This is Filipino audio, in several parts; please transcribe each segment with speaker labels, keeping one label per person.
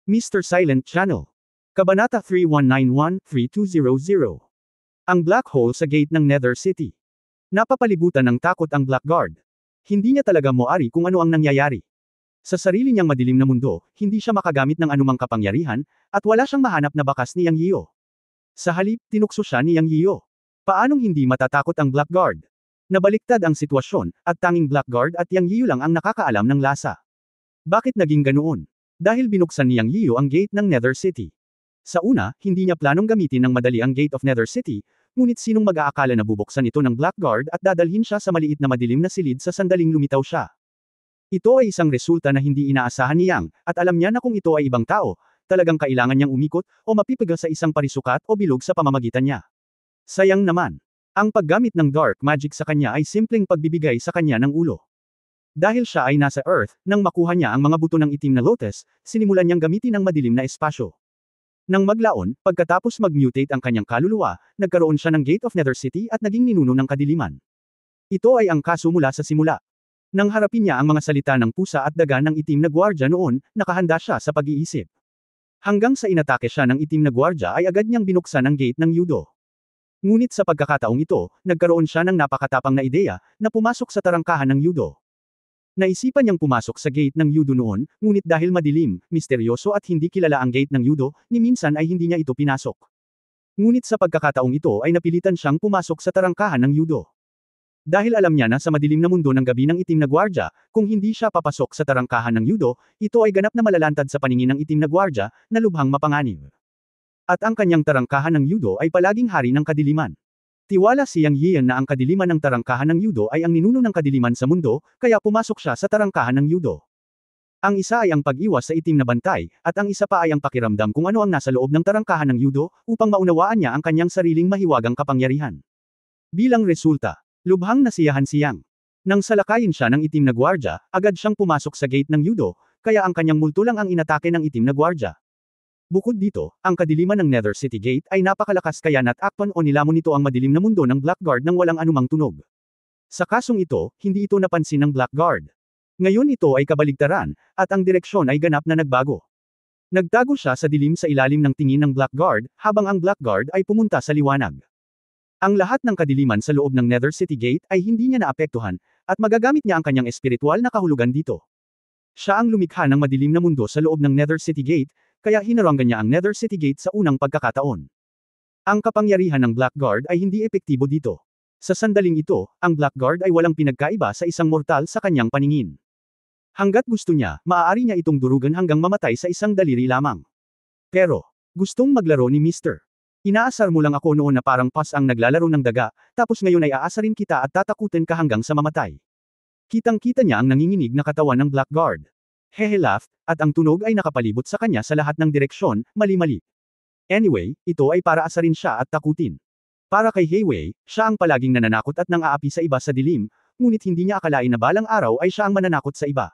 Speaker 1: Mr. Silent Channel. Kabanata 3191-3200. Ang black hole sa gate ng Nether City. Napapalibutan ng takot ang Blackguard. Hindi niya talaga moari kung ano ang nangyayari. Sa sarili niyang madilim na mundo, hindi siya makagamit ng anumang kapangyarihan, at wala siyang mahanap na bakas ni Yang Yio. Sa halip, tinukso siya ni Yang Yio. Paanong hindi matatakot ang Blackguard? Nabaliktad ang sitwasyon, at tanging Blackguard at Yang Yio lang ang nakakaalam ng lasa. Bakit naging ganoon? Dahil binuksan ni Yang Yio ang gate ng Nether City. Sa una, hindi niya planong gamitin ng madali ang Gate of Nether City, ngunit sinong mag-aakala na bubuksan ito ng Blackguard at dadalhin siya sa maliit na madilim na silid sa sandaling lumitaw siya. Ito ay isang resulta na hindi inaasahan ni Yang, at alam niya na kung ito ay ibang tao, talagang kailangan niyang umikot o mapipiga sa isang parisukat o bilog sa pamamagitan niya. Sayang naman. Ang paggamit ng dark magic sa kanya ay simpleng pagbibigay sa kanya ng ulo. Dahil siya ay nasa Earth, nang makuha niya ang mga buto ng itim na lotus, sinimulan niyang gamitin ang madilim na espasyo. Nang maglaon, pagkatapos mag-mutate ang kanyang kaluluwa, nagkaroon siya ng Gate of Nether City at naging ninuno ng kadiliman. Ito ay ang kaso mula sa simula. Nang harapin niya ang mga salita ng pusa at daga ng itim na gwardya noon, nakahanda siya sa pag-iisip. Hanggang sa inatake siya ng itim na gwardya ay agad niyang binuksan ang gate ng Yudo. Ngunit sa pagkakataong ito, nagkaroon siya ng napakatapang na ideya, na pumasok sa tarangkahan ng Yudo. Naisipan niyang pumasok sa gate ng Yudo noon, ngunit dahil madilim, misteryoso at hindi kilala ang gate ng Yudo, ni minsan ay hindi niya ito pinasok. Ngunit sa pagkakataong ito ay napilitan siyang pumasok sa tarangkahan ng Yudo. Dahil alam niya na sa madilim na mundo ng gabi ng itim na gwardya, kung hindi siya papasok sa tarangkahan ng Yudo, ito ay ganap na malalantad sa paningin ng itim na gwardya, na lubhang mapanganib. At ang kanyang tarangkahan ng Yudo ay palaging hari ng kadiliman. Tiwala si Yang Yian na ang kadiliman ng tarangkahan ng Yudo ay ang ninuno ng kadiliman sa mundo, kaya pumasok siya sa tarangkahan ng Yudo. Ang isa ay ang pag-iwas sa itim na bantay, at ang isa pa ay ang pakiramdam kung ano ang nasa loob ng tarangkahan ng Yudo, upang maunawaan niya ang kanyang sariling mahiwagang kapangyarihan. Bilang resulta, lubhang nasiyahan si Yang. Nang salakayin siya ng itim na gwardya, agad siyang pumasok sa gate ng Yudo, kaya ang kanyang multo lang ang inatake ng itim na gwardya. Bukod dito, ang kadiliman ng Nether City Gate ay napakalakas kaya natakpan o nilamon nito ang madilim na mundo ng Blackguard nang walang anumang tunog. Sa kasong ito, hindi ito napansin ng Blackguard. Ngayon ito ay kabaligtaran, at ang direksyon ay ganap na nagbago. Nagtago siya sa dilim sa ilalim ng tingin ng Blackguard, habang ang Blackguard ay pumunta sa liwanag. Ang lahat ng kadiliman sa loob ng Nether City Gate ay hindi niya naapektuhan, at magagamit niya ang kanyang espiritual na kahulugan dito. Siya ang lumikha ng madilim na mundo sa loob ng Nether City Gate, kaya hinaranggan niya ang Nether City Gate sa unang pagkakataon. Ang kapangyarihan ng Blackguard ay hindi epektibo dito. Sa sandaling ito, ang Blackguard ay walang pinagkaiba sa isang mortal sa kanyang paningin. Hanggat gusto niya, maaari niya itong durugan hanggang mamatay sa isang daliri lamang. Pero, gustong maglaro ni Mr. Inaasar mo lang ako noon na parang pas ang naglalaro ng daga, tapos ngayon ay aasarin kita at tatakutin ka hanggang sa mamatay. Kitang-kita niya ang nanginginig na katawan ng Blackguard. Hehe laughed, at ang tunog ay nakapalibot sa kanya sa lahat ng direksyon, mali-mali. Anyway, ito ay para asarin siya at takutin. Para kay Heiwei, siya ang palaging nananakot at nang-aapi sa iba sa dilim, ngunit hindi niya akalain na balang araw ay siya ang mananakot sa iba.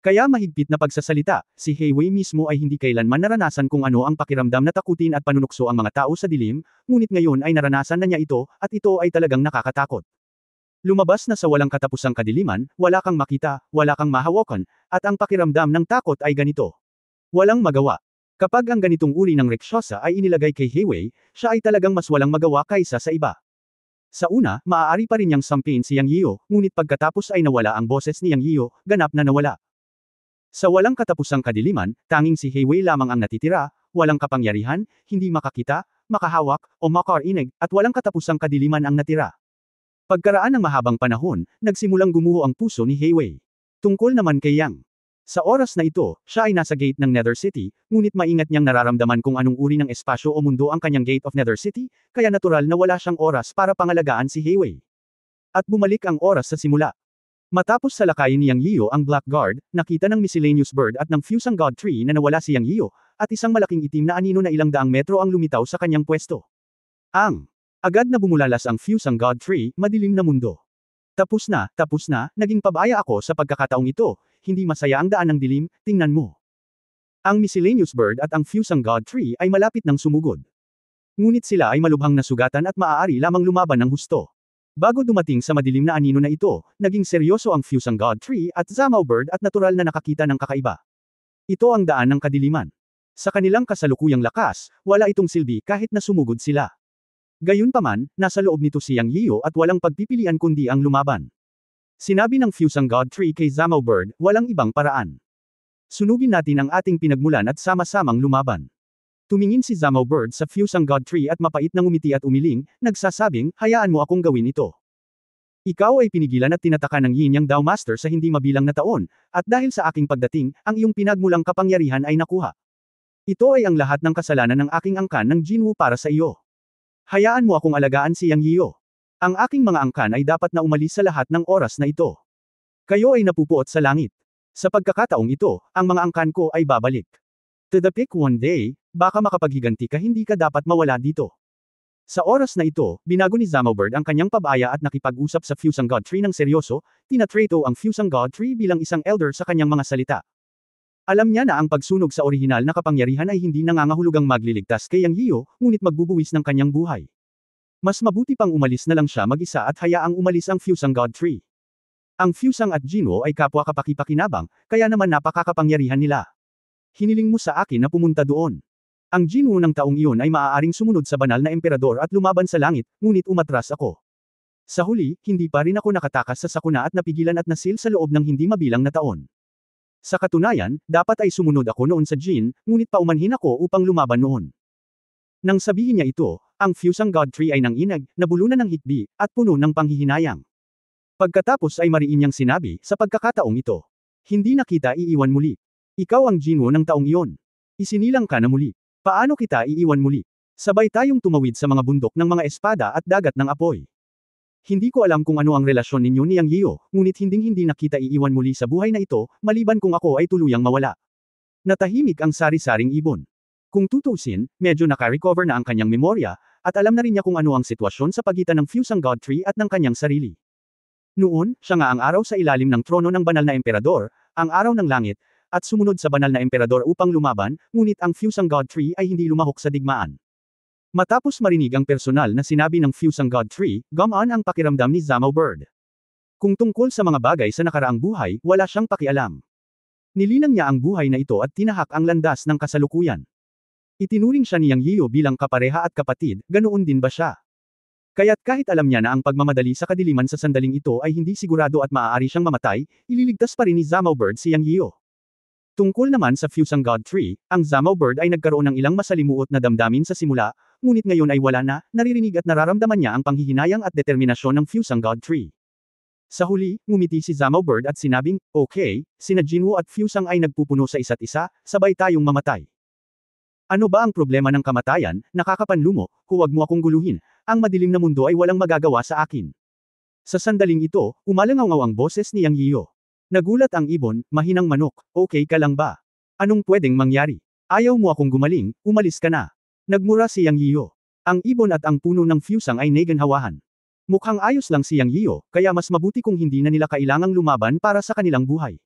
Speaker 1: Kaya mahigpit na pagsasalita, si Heiwei mismo ay hindi kailanman naranasan kung ano ang pakiramdam na takutin at panunukso ang mga tao sa dilim, ngunit ngayon ay naranasan na niya ito, at ito ay talagang nakakatakot. Lumabas na sa walang katapusang kadiliman, wala kang makita, wala kang mahawakan, at ang pakiramdam ng takot ay ganito. Walang magawa. Kapag ang ganitong uri ng Rakshasa ay inilagay kay Heiwei, siya ay talagang mas walang magawa kaysa sa iba. Sa una, maaari pa rin niyang sampin si Yang Yio, ngunit pagkatapos ay nawala ang boses ni Yang Yio, ganap na nawala. Sa walang katapusang kadiliman, tanging si Heiwei lamang ang natitira, walang kapangyarihan, hindi makakita, makahawak, o makarinig, at walang katapusang kadiliman ang natira. Pagkaraan ng mahabang panahon, nagsimulang gumuho ang puso ni Heiwei. Tungkol naman kay Yang. Sa oras na ito, siya ay nasa gate ng Nether City, ngunit maingat niyang nararamdaman kung anong uri ng espasyo o mundo ang kanyang Gate of Nether City, kaya natural na wala siyang oras para pangalagaan si Heiwei. At bumalik ang oras sa simula. Matapos salakayin ni Yang Yio ang Blackguard, nakita ng miscellaneous bird at ng fusang god tree na nawala si Yang Yio, at isang malaking itim na anino na ilang daang metro ang lumitaw sa kanyang pwesto. Agad na bumulalas ang fusang god tree, madilim na mundo. Tapos na, naging pabaya ako sa pagkakataong ito, hindi masaya ang daan ng dilim, tingnan mo. Ang miscellaneous bird at ang fusang god tree ay malapit ng sumugod. Ngunit sila ay malubhang nasugatan at maaari lamang lumaban ng husto. Bago dumating sa madilim na anino na ito, naging seryoso ang fusang god tree at Zamao bird at natural na nakakita ng kakaiba. Ito ang daan ng kadiliman. Sa kanilang kasalukuyang lakas, wala itong silbi kahit na sumugod sila. Gayunpaman, nasa loob nito si Yang Yiyo at walang pagpipilian kundi ang lumaban. Sinabi ng Fusang God Tree kay Zamao Bird, walang ibang paraan. Sunugin natin ang ating pinagmulan at sama-samang lumaban. Tumingin si Zamao Bird sa Fusang God Tree at mapait na ngumiti at umiling, nagsasabing, hayaan mo akong gawin ito. Ikaw ay pinigilan at tinataka ng Yin Yang Dao Master sa hindi mabilang na taon, at dahil sa aking pagdating, ang iyong pinagmulang kapangyarihan ay nakuha. Ito ay ang lahat ng kasalanan ng aking angkan ng Jinwoo para sa iyo. Hayaan mo akong alagaan si Yang Yiyo. Ang aking mga angkan ay dapat na umalis sa lahat ng oras na ito. Kayo ay napupuot sa langit. Sa pagkakataong ito, ang mga angkan ko ay babalik. To the peak one day, baka makapaghiganti ka, hindi ka dapat mawala dito. Sa oras na ito, binago ni Zamao Bird ang kanyang pabaya at nakipag-usap sa Fusang God Tree ng seryoso, tinatrato ang Fusang God Tree bilang isang elder sa kanyang mga salita. Alam niya na ang pagsunog sa orihinal na kapangyarihan ay hindi nangangahulugang magliligtas kay Yang Yiyo, ngunit magbubuwis ng kanyang buhay. Mas mabuti pang umalis na lang siya mag-isa at hayaang umalis ang Fusang God Tree. Ang Fusang at Jinwoo ay kapwa kapaki-pakinabang, kaya naman napakakapangyarihan nila. Hiniling mo sa akin na pumunta doon. Ang Jinwoo ng taong iyon ay maaaring sumunod sa banal na emperador at lumaban sa langit, ngunit umatras ako. Sa huli, hindi pa rin ako nakatakas sa sakuna at napigilan at nasil sa loob ng hindi mabilang na taon. Sa katunayan, dapat ay sumunod ako noon sa Jin, ngunit paumanhin ako upang lumaban noon. Nang sabihin niya ito, ang Fusang God Tree ay nanginag, nabulunan ng hikbi, at puno ng panghihinayang. Pagkatapos ay mariin niyang sinabi, sa pagkakataong ito, hindi na kita iiwan muli. Ikaw ang Jinwoo ng taong iyon. Isinilang ka na muli. Paano kita iiwan muli? Sabay tayong tumawid sa mga bundok ng mga espada at dagat ng apoy. Hindi ko alam kung ano ang relasyon ninyo ni Yang Yiyo, ngunit hinding-hindi na kita iiwan muli sa buhay na ito, maliban kung ako ay tuluyang mawala. Natahimik ang sari-saring ibon. Kung tutusin, medyo naka-recover na ang kanyang memorya, at alam na rin niya kung ano ang sitwasyon sa pagitan ng Fusang God Tree at ng kanyang sarili. Noon, siya nga ang araw sa ilalim ng trono ng banal na emperador, ang araw ng langit, at sumunod sa banal na emperador upang lumaban, ngunit ang Fusang God Tree ay hindi lumahok sa digmaan. Matapos marinig ang personal na sinabi ng Fusang God Tree, gumaan ang pakiramdam ni Zamao Bird. Kung tungkol sa mga bagay sa nakaraang buhay, wala siyang pakialam. Nilinang niya ang buhay na ito at tinahak ang landas ng kasalukuyan. Itinuring siya ni Yang Yiyo bilang kapareha at kapatid, ganoon din ba siya? Kaya't kahit alam niya na ang pagmamadali sa kadiliman sa sandaling ito ay hindi sigurado at maaari siyang mamatay, ililigtas pa rin ni Zamao Bird si Yang Yiyo. Tungkol naman sa Fusang God Tree, ang Zamao Bird ay nagkaroon ng ilang masalimuot na damdamin sa simula, ngunit ngayon ay wala na, naririnig at nararamdaman niya ang panghihinayang at determinasyon ng Fusang God Tree. Sa huli, ngumiti si Zamao Bird at sinabing, okay, sina Jinwoo at Fusang ay nagpupuno sa isa't isa, sabay tayong mamatay. Ano ba ang problema ng kamatayan, nakakapanlumo, huwag mo akong guluhin, ang madilim na mundo ay walang magagawa sa akin. Sa sandaling ito, umalangaw ang boses ni Yang Yiyo. Nagulat ang ibon, mahinang manok, okay ka lang ba? Anong pwedeng mangyari? Ayaw mo akong gumaling, umalis ka na. Nagmura si Yang Yiyo. Ang ibon at ang puno ng Fusang ay naganhawahan. Mukhang ayos lang si Yang Yiyo, kaya mas mabuti kung hindi na nila kailangang lumaban para sa kanilang buhay.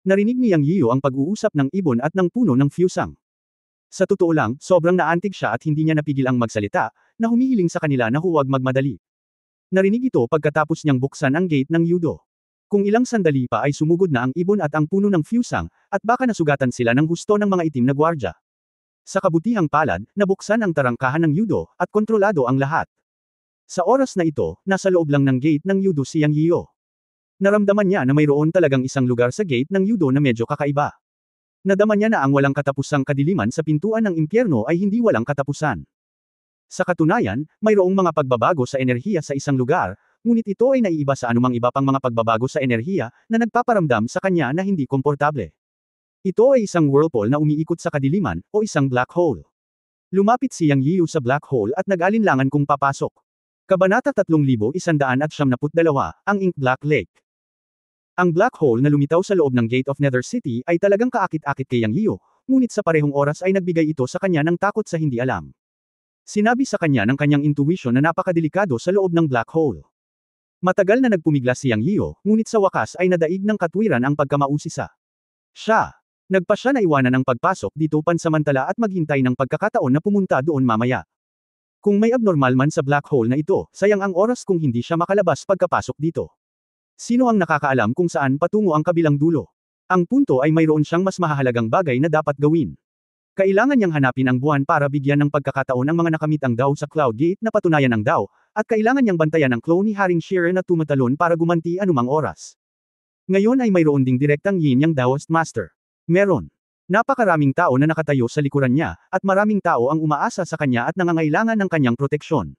Speaker 1: Narinig ni Yang Yiyo ang pag-uusap ng ibon at ng puno ng Fusang. Sa totoo lang, sobrang naantig siya at hindi niya napigil ang magsalita, na humihiling sa kanila na huwag magmadali. Narinig ito pagkatapos niyang buksan ang gate ng Yudo. Kung ilang sandali pa ay sumugod na ang ibon at ang puno ng Fusang, at baka nasugatan sila ng husto ng mga itim na gwardya. Sa kabutihang palad, nabuksan ang tarangkahan ng Yudo, at kontrolado ang lahat. Sa oras na ito, nasa loob lang ng gate ng Yudo si Yang Yiyo. Naramdaman niya na mayroon talagang isang lugar sa gate ng Yudo na medyo kakaiba. Nadama niya na ang walang katapusang kadiliman sa pintuan ng impyerno ay hindi walang katapusan. Sa katunayan, mayroong mga pagbabago sa enerhiya sa isang lugar, ngunit ito ay naiiba sa anumang iba pang mga pagbabago sa enerhiya na nagpaparamdam sa kanya na hindi komportable. Ito ay isang whirlpool na umiikot sa kadiliman, o isang black hole. Lumapit si Yang Yiyo sa black hole at nag-alinlangan kung papasok. Kabanata 3172, ang Ink Black Lake. Ang black hole na lumitaw sa loob ng Gate of Nether City ay talagang kaakit-akit kay Yang Yiyo, ngunit sa parehong oras ay nagbigay ito sa kanya ng takot sa hindi alam. Sinabi sa kanya ng kanyang intuition na napakadelikado sa loob ng black hole. Matagal na nagpumiglas si Yang Yiyo, ngunit sa wakas ay nadaig ng katwiran ang pagkamausisa. Nagpa siya na iwanan ang pagpasok dito pansamantala at maghintay ng pagkakataon na pumunta doon mamaya. Kung may abnormal man sa black hole na ito, sayang ang oras kung hindi siya makalabas pagkapasok dito. Sino ang nakakaalam kung saan patungo ang kabilang dulo? Ang punto ay mayroon siyang mas mahahalagang bagay na dapat gawin. Kailangan niyang hanapin ang buwan para bigyan ng pagkakataon ang mga nakamit ang Dao sa Cloud Gate na patunayan ang Dao, at kailangan niyang bantayan ang clone ni Haring Shearer na tumatalon para gumanti anumang oras. Ngayon ay mayroon ding direktang Yin Yang Daoist Master. Meron. Napakaraming tao na nakatayo sa likuran niya, at maraming tao ang umaasa sa kanya at nangangailangan ng kanyang proteksyon.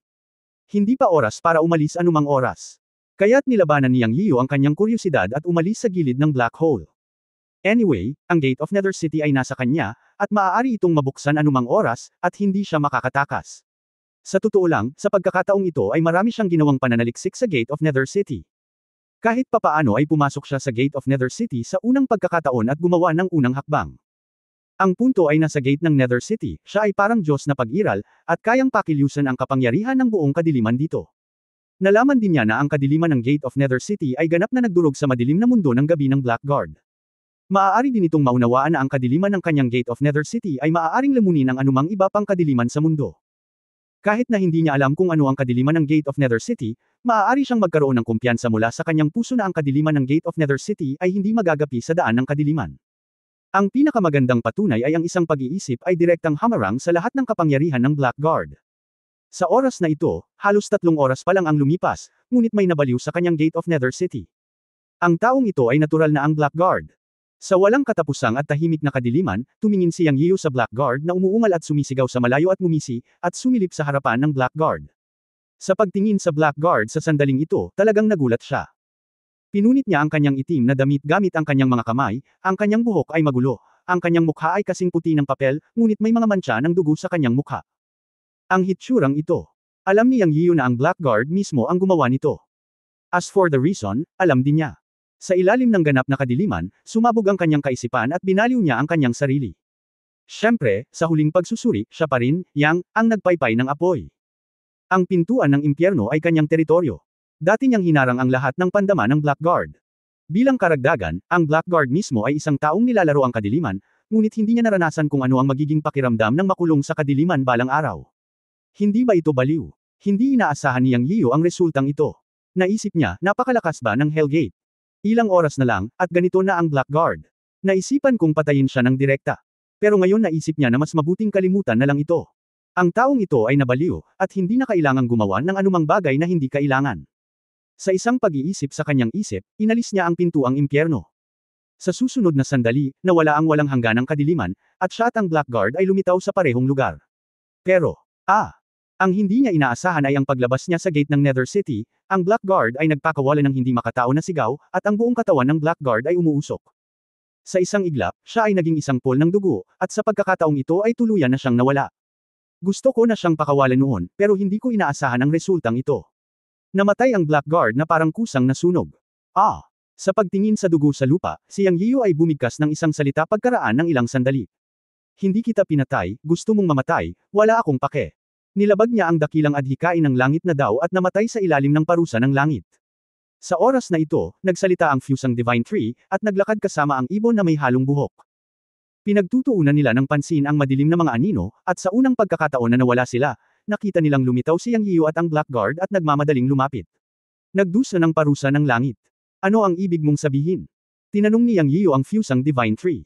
Speaker 1: Hindi pa oras para umalis anumang oras. Kaya't nilabanan ni Yang Yiyu ang kanyang kuryosidad at umalis sa gilid ng black hole. Anyway, ang Gate of Nether City ay nasa kanya, at maaari itong mabuksan anumang oras, at hindi siya makakatakas. Sa totoo lang, sa pagkakataong ito ay marami siyang ginawang pananaliksik sa Gate of Nether City. Kahit papaano ay pumasok siya sa Gate of Nether City sa unang pagkakataon at gumawa ng unang hakbang. Ang punto ay nasa gate ng Nether City, siya ay parang Diyos na pag-iral, at kayang pakilusan ang kapangyarihan ng buong kadiliman dito. Nalaman din niya na ang kadiliman ng Gate of Nether City ay ganap na nagdurog sa madilim na mundo ng gabi ng Blackguard. Maaari din itong maunawaan na ang kadiliman ng kanyang Gate of Nether City ay maaaring lamunin ang anumang iba pang kadiliman sa mundo. Kahit na hindi niya alam kung ano ang kadiliman ng Gate of Nether City, maaari siyang magkaroon ng kumpiyansa mula sa kanyang puso na ang kadiliman ng Gate of Nether City ay hindi magagapi sa daan ng kadiliman. Ang pinakamagandang patunay ay ang isang pag-iisip ay direktang hamarang sa lahat ng kapangyarihan ng Blackguard. Sa oras na ito, halos 3 oras pa lang ang lumipas, ngunit may nabaliw sa kanyang Gate of Nether City. Ang taong ito ay natural na ang Blackguard. Sa walang katapusang at tahimik na kadiliman, tumingin si Yang Yiyu sa Blackguard na umuungal at sumisigaw sa malayo at ngumisi, at sumilip sa harapan ng Blackguard. Sa pagtingin sa Blackguard sa sandaling ito, talagang nagulat siya. Pinunit niya ang kanyang itim na damit gamit ang kanyang mga kamay, ang kanyang buhok ay magulo, ang kanyang mukha ay kasing puti ng papel, ngunit may mga mantsa ng dugo sa kanyang mukha. Ang hitsurang ito. Alam ni Yang Yiyu na ang Blackguard mismo ang gumawa nito. As for the reason, alam din niya. Sa ilalim ng ganap na kadiliman, sumabog ang kanyang kaisipan at binaliw niya ang kanyang sarili. Siyempre, sa huling pagsusuri, siya pa rin, Yang, ang nagpaypay ng apoy. Ang pintuan ng impyerno ay kanyang teritoryo. Dati niyang hinarang ang lahat ng pandama ng Blackguard. Bilang karagdagan, ang Blackguard mismo ay isang taong nilalaro ang kadiliman, ngunit hindi niya naranasan kung ano ang magiging pakiramdam ng makulong sa kadiliman balang araw. Hindi ba ito baliw? Hindi inaasahan ni Yang Yiyu ang resultang ito. Naisip niya, napakalakas ba ng Hellgate? Ilang oras na lang, at ganito na ang Blackguard. Naisipan kong patayin siya ng direkta. Pero ngayon naisip niya na mas mabuting kalimutan na lang ito. Ang taong ito ay nabaliw, at hindi na kailangang gumawa ng anumang bagay na hindi kailangan. Sa isang pag-iisip sa kanyang isip, inalis niya ang pintuang impyerno. Sa susunod na sandali, nawala ang walang hangganang kadiliman, at siya at ang Blackguard ay lumitaw sa parehong lugar. Pero, ang hindi niya inaasahan ay ang paglabas niya sa gate ng Nether City, ang Blackguard ay nagpakawala ng hindi makatao na sigaw, at ang buong katawan ng Blackguard ay umuusok. Sa isang iglap, siya ay naging isang pool ng dugo, at sa pagkakataong ito ay tuluyan na siyang nawala. Gusto ko na siyang pakawalan noon, pero hindi ko inaasahan ang resultang ito. Namatay ang Blackguard na parang kusang nasunog. Sa pagtingin sa dugo sa lupa, si Yang Yiyu ay bumigkas ng isang salita pagkaraan ng ilang sandali. Hindi kita pinatay, gusto mong mamatay, wala akong pake. Nilabag niya ang dakilang adhikain ng langit na Dao at namatay sa ilalim ng parusa ng langit. Sa oras na ito, nagsalita ang Fusang Divine Tree, at naglakad kasama ang ibon na may halong buhok. Pinagtutuunan nila ng pansin ang madilim na mga anino, at sa unang pagkakataon na nawala sila, nakita nilang lumitaw si Yang Yiyu at ang Blackguard at nagmamadaling lumapit. Nagdusa ng parusa ng langit. Ano ang ibig mong sabihin? Tinanong ni Yang Yiyu ang Fusang Divine Tree.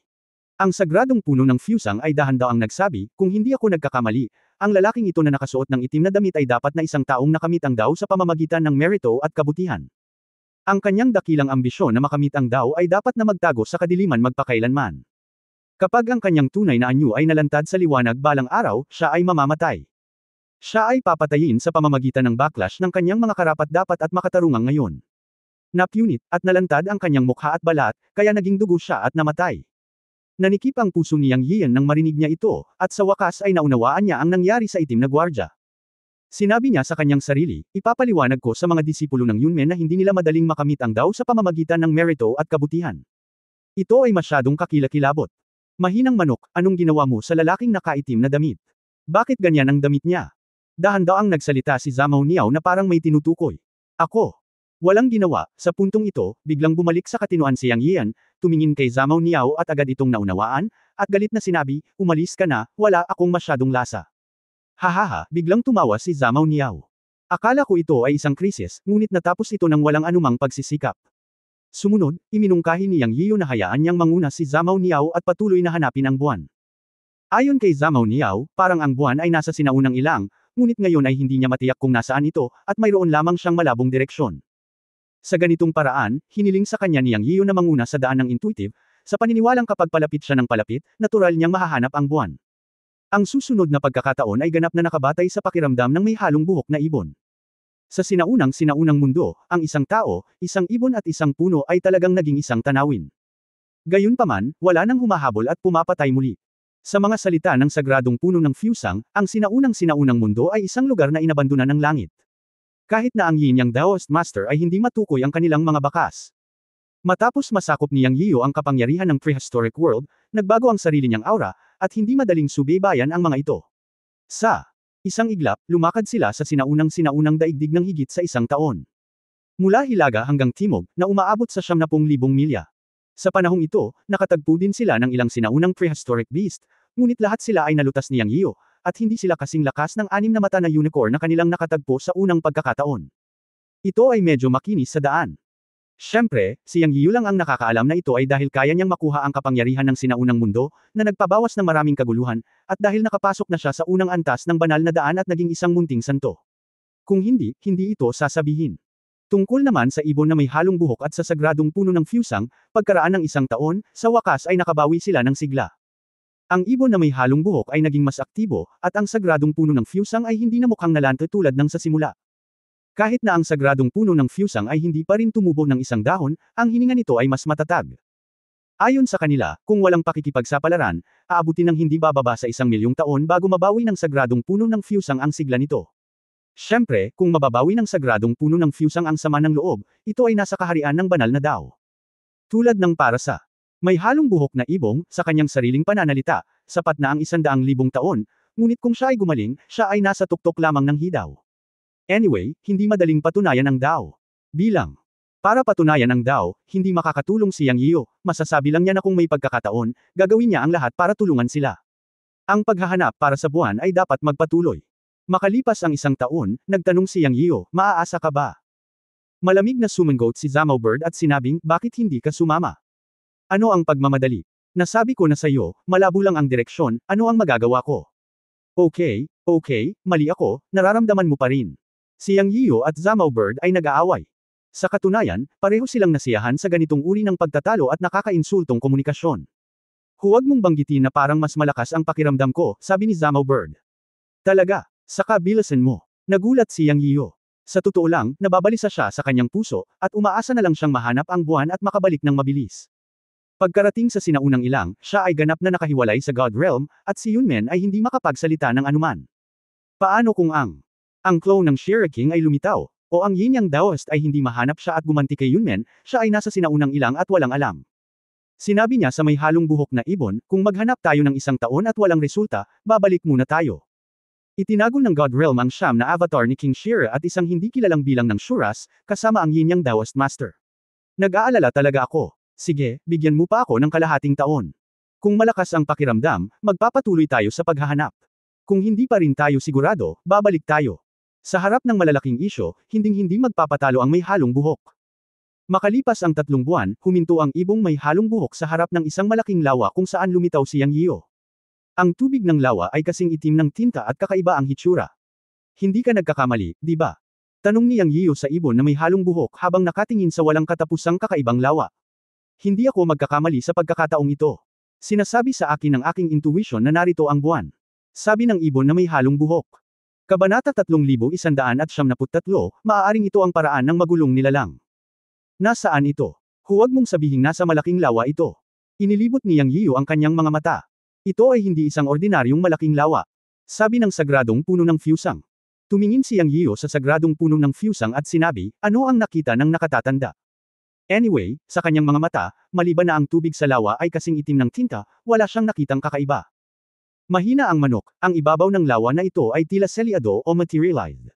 Speaker 1: Ang sagradong puno ng Fusang ay dahan-daang nagsabi, kung hindi ako nagkakamali, ang lalaking ito na nakasuot ng itim na damit ay dapat na isang taong nakamit ang Dao sa pamamagitan ng merito at kabutihan. Ang kanyang dakilang ambisyon na makamit ang Dao ay dapat na magtago sa kadiliman magpakailanman. Kapag ang kanyang tunay na anyo ay nalantad sa liwanag balang araw, siya ay mamamatay. Siya ay papatayin sa pamamagitan ng backlash ng kanyang mga karapat-dapat at makatarungang ngayon. Napunit, at nalantad ang kanyang mukha at balat, kaya naging dugo siya at namatay. Nanikip ang puso ni Yang Yiyan nang marinig niya ito, at sa wakas ay naunawaan niya ang nangyari sa itim na gwardya. Sinabi niya sa kanyang sarili, ipapaliwanag ko sa mga disipulo ng Yunmen na hindi nila madaling makamit ang Dao sa pamamagitan ng merito at kabutihan. Ito ay masyadong kakilakilabot. Mahinang manok, anong ginawa mo sa lalaking nakaitim na damit? Bakit ganyan ang damit niya? Dahan-daang nagsalita si Zhao Niao na parang may tinutukoy. Ako. Walang ginawa, sa puntong ito, biglang bumalik sa katinuan si Yang Yiyan, tumingin kay Zhao Niao at agad itong naunawaan, at galit na sinabi, umalis ka na, wala akong masyadong lasa. Hahaha, biglang tumawa si Zhao Niao. Akala ko ito ay isang krisis, ngunit natapos ito ng walang anumang pagsisikap. Sumunod, iminungkahi ni Yang Yiyu na hayaan niyang manguna si Zhao Niao at patuloy na hanapin ang buwan. Ayon kay Zhao Niao, parang ang buwan ay nasa sinaunang ilang, ngunit ngayon ay hindi niya matiyak kung nasaan ito, at mayroon lamang siyang malabong direksyon. Sa ganitong paraan, hiniling sa kanya ni Yang Yiu na manguna sa daan ng intuitive, sa paniniwalang kapag palapit siya ng palapit, natural niyang mahahanap ang buwan. Ang susunod na pagkakataon ay ganap na nakabatay sa pakiramdam ng may halong buhok na ibon. Sa sinaunang mundo, ang isang tao, isang ibon at isang puno ay talagang naging isang tanawin. Gayunpaman, wala nang humahabol at pumapatay muli. Sa mga salita ng sagradong puno ng Fusang, ang sinaunang mundo ay isang lugar na inabandonan ng langit. Kahit na ang Yin Yang Daoist Master ay hindi matukoy ang kanilang mga bakas. Matapos masakop ni Yang Yiu ang kapangyarihan ng prehistoric world, nagbago ang sarili niyang aura, at hindi madaling subaybayan ang mga ito. Sa isang iglap, lumakad sila sa sinaunang daigdig ng higit sa isang taon. Mula Hilaga hanggang Timog, na umaabot sa 70,000 milya. Sa panahong ito, nakatagpo din sila ng ilang sinaunang prehistoric beast, ngunit lahat sila ay nalutas ni Yang Yiu, at hindi sila kasing lakas ng 6 na mata na unicorn na kanilang nakatagpo sa unang pagkakataon. Ito ay medyo makinis sa daan. Siyempre, si Yang Yiu lang ang nakakaalam na ito ay dahil kaya niyang makuha ang kapangyarihan ng sinaunang mundo, na nagpabawas ng maraming kaguluhan, at dahil nakapasok na siya sa unang antas ng banal na daan at naging isang munting santo. Kung hindi, hindi ito sasabihin. Tungkol naman sa ibon na may halong buhok at sa sagradong puno ng Fusang, pagkaraan ng isang taon, sa wakas ay nakabawi sila ng sigla. Ang ibon na may halong buhok ay naging mas aktibo, at ang sagradong puno ng Fusang ay hindi na mukhang nalante tulad ng sa simula. Kahit na ang sagradong puno ng Fusang ay hindi pa rin tumubo ng isang dahon, ang hininga nito ay mas matatag. Ayon sa kanila, kung walang pakikipagsapalaran, aabutin ng hindi bababa sa 1,000,000 taon bago mabawi ng sagradong puno ng Fusang ang sigla nito. Siyempre, kung mababawi ng sagradong puno ng Fusang ang sama ng loob, ito ay nasa kaharian ng banal na Dao. Tulad ng para sa may halong buhok na ibong, sa kanyang sariling pananalita, sapat na ang 100,000 taon, ngunit kung siya ay gumaling, siya ay nasa tuktok lamang ng hidaw. Anyway, hindi madaling patunayan ang Dao. Para patunayan ang Dao, hindi makakatulong si Yang Yiu, masasabi lang niya na kung may pagkakataon, gagawin niya ang lahat para tulungan sila. Ang paghahanap para sa buwan ay dapat magpatuloy. Makalipas ang isang taon, nagtanong si Yang Yiu, maaasa ka ba? Malamig na sumangot si Zhao Bird at sinabing, bakit hindi ka sumama? Ano ang pagmamadali? Nasabi ko na sa iyo, malabo lang ang direksyon, ano ang magagawa ko? Okay, mali ako, nararamdaman mo pa rin. Si Yang Yiu at Zhao Bird ay nag-aaway. Sa katunayan, pareho silang nasiyahan sa ganitong uri ng pagtatalo at nakakainsultong komunikasyon. Huwag mong banggitin na parang mas malakas ang pakiramdam ko, sabi ni Zhao Bird. Talaga, saka bilisan mo. Nagulat si Yang Yiu. Sa totoo lang, nababalisa siya sa kanyang puso, at umaasa na lang siyang mahanap ang buwan at makabalik ng mabilis. Pagkarating sa sinaunang ilang, siya ay ganap na nakahiwalay sa God Realm, at si Yunmen ay hindi makapagsalita ng anuman. Paano kung ang clone ng Shira King ay lumitaw, o ang Yin Yang Daoist ay hindi mahanap siya at gumanti kay Yunmen, siya ay nasa sinaunang ilang at walang alam. Sinabi niya sa may halong buhok na ibon, kung maghanap tayo ng isang taon at walang resulta, babalik muna tayo. Itinago ng God Realm ang siyam na avatar ni King Shira at isang hindi kilalang bilang ng Shuras, kasama ang Yin Yang Daoist Master. Nag-aalala talaga ako. Sige, bigyan mo pa ako ng kalahating taon. Kung malakas ang pakiramdam, magpapatuloy tayo sa paghahanap. Kung hindi pa rin tayo sigurado, babalik tayo. Sa harap ng malalaking isyo, hinding-hindi magpapatalo ang may halong buhok. Makalipas ang 3 buwan, huminto ang ibong may halong buhok sa harap ng isang malaking lawa kung saan lumitaw si Yang Yiu. Ang tubig ng lawa ay kasing itim ng tinta at kakaiba ang hitsura. Hindi ka nagkakamali, di ba? Tanong ni Yang Yiu sa ibon na may halong buhok habang nakatingin sa walang katapusang kakaibang lawa. Hindi ako magkakamali sa pagkakataong ito. Sinasabi sa akin ng aking intuition na narito ang buwan. Sabi ng ibon na may halong buhok. Kabanata 3173, maaaring ito ang paraan ng magulong nilalang. Nasaan ito? Huwag mong sabihing nasa malaking lawa ito. Inilibot ni Yang Yiu ang kanyang mga mata. Ito ay hindi isang ordinaryong malaking lawa. Sabi ng sagradong puno ng Fusang. Tumingin si Yang Yiu sa sagradong puno ng Fusang at sinabi, ano ang nakita ng nakatatanda? Anyway, sa kanyang mga mata, maliban na ang tubig sa lawa ay kasing itim ng tinta, wala siyang nakitang kakaiba. Mahina ang manok, ang ibabaw ng lawa na ito ay tila selyado o materialized.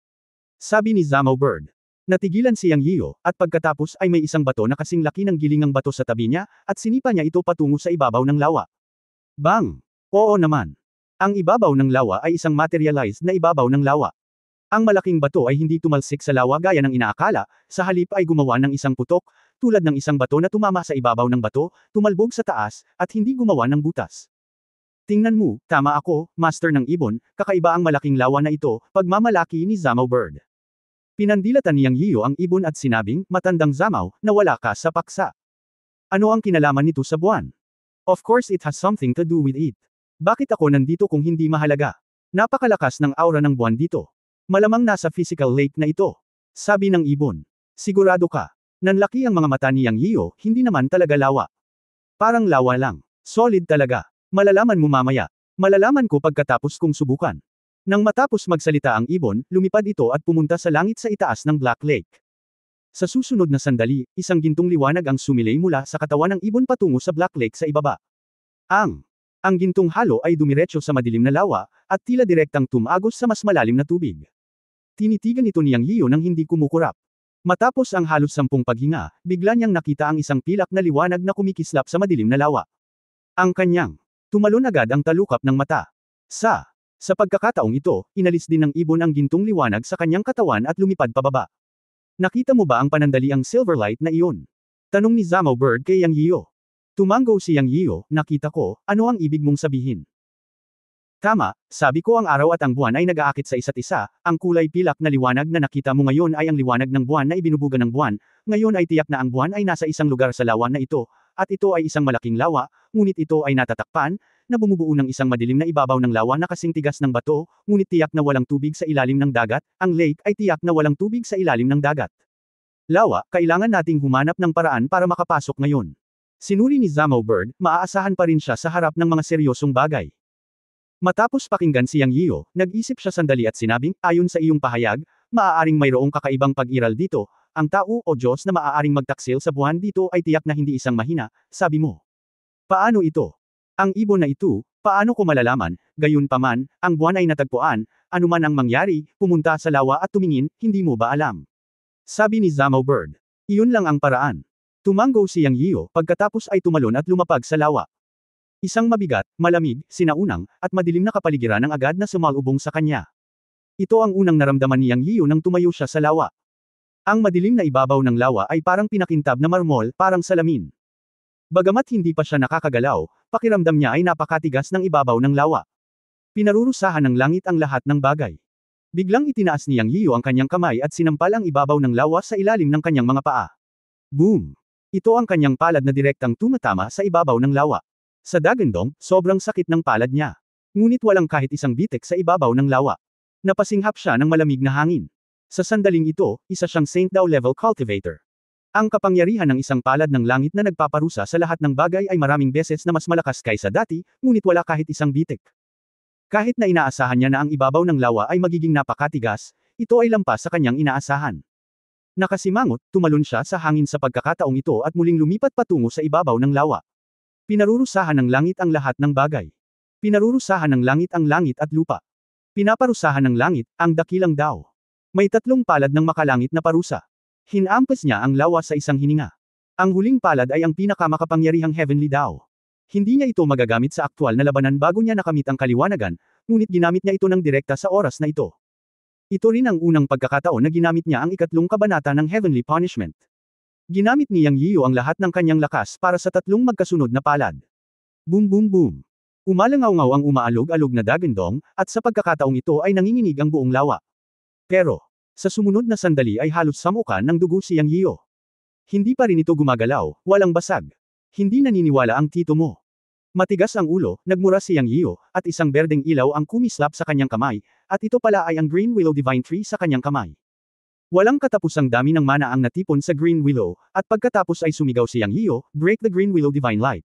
Speaker 1: Sabi ni Zhao Bird. Natigilan si Yang Yiu, at pagkatapos ay may isang bato na kasing laki ng gilingang bato sa tabi niya, at sinipa niya ito patungo sa ibabaw ng lawa. Bang! Oo naman. Ang ibabaw ng lawa ay isang materialized na ibabaw ng lawa. Ang malaking bato ay hindi tumalsik sa lawa gaya ng inaakala, sa halip ay gumawa ng isang putok, tulad ng isang bato na tumama sa ibabaw ng bato, tumalbog sa taas, at hindi gumawa ng butas. Tingnan mo, tama ako, Master ng Ibon, kakaiba ang malaking lawa na ito, pagmamalaki ni Zamo Bird. Pinandilatan niyang Yiyo ang ibon at sinabing, matandang Zamaw, nawala ka sa paksa. Ano ang kinalaman nito sa buwan? Of course it has something to do with it. Bakit ako nandito kung hindi mahalaga? Napakalakas ng aura ng buwan dito. Malamang nasa physical lake na ito. Sabi ng ibon. Sigurado ka. Nanlaki ang mga mata niyang Yiyo, hindi naman talaga lawa. Parang lawa lang. Solid talaga. Malalaman mo mamaya. Malalaman ko pagkatapos kong subukan. Nang matapos magsalita ang ibon, lumipad ito at pumunta sa langit sa itaas ng Black Lake. Sa susunod na sandali, isang gintong liwanag ang sumilay mula sa katawan ng ibon patungo sa Black Lake sa ibaba. Ang gintong halo ay dumiretso sa madilim na lawa, at tila direktang tumagos sa mas malalim na tubig. Tinitigan ito niyang Yiyo nang hindi kumukurap. Matapos ang halos 10 paghinga, bigla niyang nakita ang isang pilak na liwanag na kumikislap sa madilim na lawa. Ang kanyang tumalon agad ang talukap ng mata. Sa pagkakataong ito, inalis din ng ibon ang gintong liwanag sa kanyang katawan at lumipad pababa. Nakita mo ba ang panandaliang silver light na iyon? Tanong ni Zamo Bird kay Yang Yiyo. Tumango si Yang Yiyo, nakita ko, ano ang ibig mong sabihin? Tama, sabi ko ang araw at ang buwan ay nag-aakit sa isa't isa, ang kulay pilak na liwanag na nakita mo ngayon ay ang liwanag ng buwan na ibinubuga ng buwan, ngayon ay tiyak na ang buwan ay nasa isang lugar sa lawa na ito, at ito ay isang malaking lawa, ngunit ito ay natatakpan, na bumubuo ng isang madilim na ibabaw ng lawa na kasing tigas ng bato, ngunit tiyak na walang tubig sa ilalim ng dagat, ang lake ay tiyak na walang tubig sa ilalim ng dagat. Lawa, kailangan nating humanap ng paraan para makapasok ngayon. Sinuri ni Zamo Bird, maaasahan pa rin siya sa harap ng mga seryosong bagay. Matapos pakinggan si Yang Yiyo, nag-isip siya sandali at sinabing, ayon sa iyong pahayag, maaaring mayroong kakaibang pag-iral dito, ang tao o Diyos na maaaring magtaksil sa buwan dito ay tiyak na hindi isang mahina, sabi mo. Paano ito? Ang ibon na ito, paano ko malalaman, gayunpaman, ang buwan ay natagpuan, anuman ang mangyari, pumunta sa lawa at tumingin, hindi mo ba alam? Sabi ni Zamo Bird. Iyon lang ang paraan. Tumango si Yang Yiyo, pagkatapos ay tumalon at lumapag sa lawa. Isang mabigat, malamig, sinaunang, at madilim na kapaligiran ang agad na sumalubong sa kanya. Ito ang unang naramdaman ni Yang Yiyo nang tumayo siya sa lawa. Ang madilim na ibabaw ng lawa ay parang pinakintab na marmol, parang salamin. Bagamat hindi pa siya nakakagalaw, pakiramdam niya ay napakatigas ng ibabaw ng lawa. Pinarurusahan ng langit ang lahat ng bagay. Biglang itinaas ni Yang Yiyo ang kanyang kamay at sinampal ang ibabaw ng lawa sa ilalim ng kanyang mga paa. Boom! Ito ang kanyang palad na direktang tumatama sa ibabaw ng lawa. Sa dagandong, sobrang sakit ng palad niya. Ngunit walang kahit isang bitik sa ibabaw ng lawa. Napasinghap siya ng malamig na hangin. Sa sandaling ito, isa siyang Saint Dao level cultivator. Ang kapangyarihan ng isang palad ng langit na nagpaparusa sa lahat ng bagay ay maraming beses na mas malakas kaysa dati, ngunit wala kahit isang bitik. Kahit na inaasahan niya na ang ibabaw ng lawa ay magiging napakatigas, ito ay lampas sa kanyang inaasahan. Nakasimangot, tumalon siya sa hangin sa pagkakataong ito at muling lumipat patungo sa ibabaw ng lawa. Pinarurusahan ng langit ang lahat ng bagay. Pinarurusahan ng langit ang langit at lupa. Pinaparusahan ng langit, ang dakilang Dao. May 3 palad ng makalangit na parusa. Hinampas niya ang lawa sa isang hininga. Ang huling palad ay ang pinakamakapangyarihang Heavenly Dao. Hindi niya ito magagamit sa aktwal na labanan bago niya nakamit ang kaliwanagan, ngunit ginamit niya ito ng direkta sa oras na ito. Ito rin ang unang pagkakataon na ginamit niya ang 3 kabanata ng Heavenly Punishment. Ginamit ni Yang Yiyo ang lahat ng kanyang lakas para sa 3 magkasunod na palad. Boom boom boom. Umalangaw-ngaw ang umaalog-alog na dagandong, at sa pagkakataong ito ay nanginginig ang buong lawa. Pero, sa sumunod na sandali ay halos samukan ng dugo si Yang Yiyo. Hindi pa rin ito gumagalaw, walang basag. Hindi naniniwala ang tito mo. Matigas ang ulo, nagmura si Yang Yiyo, at isang berdeng ilaw ang kumislap sa kanyang kamay, at ito pala ay ang Green Willow Divine Tree sa kanyang kamay. Walang katapusang dami ng mana ang natipon sa Green Willow, at pagkatapos ay sumigaw si Yang Yiyo, break the Green Willow Divine Light.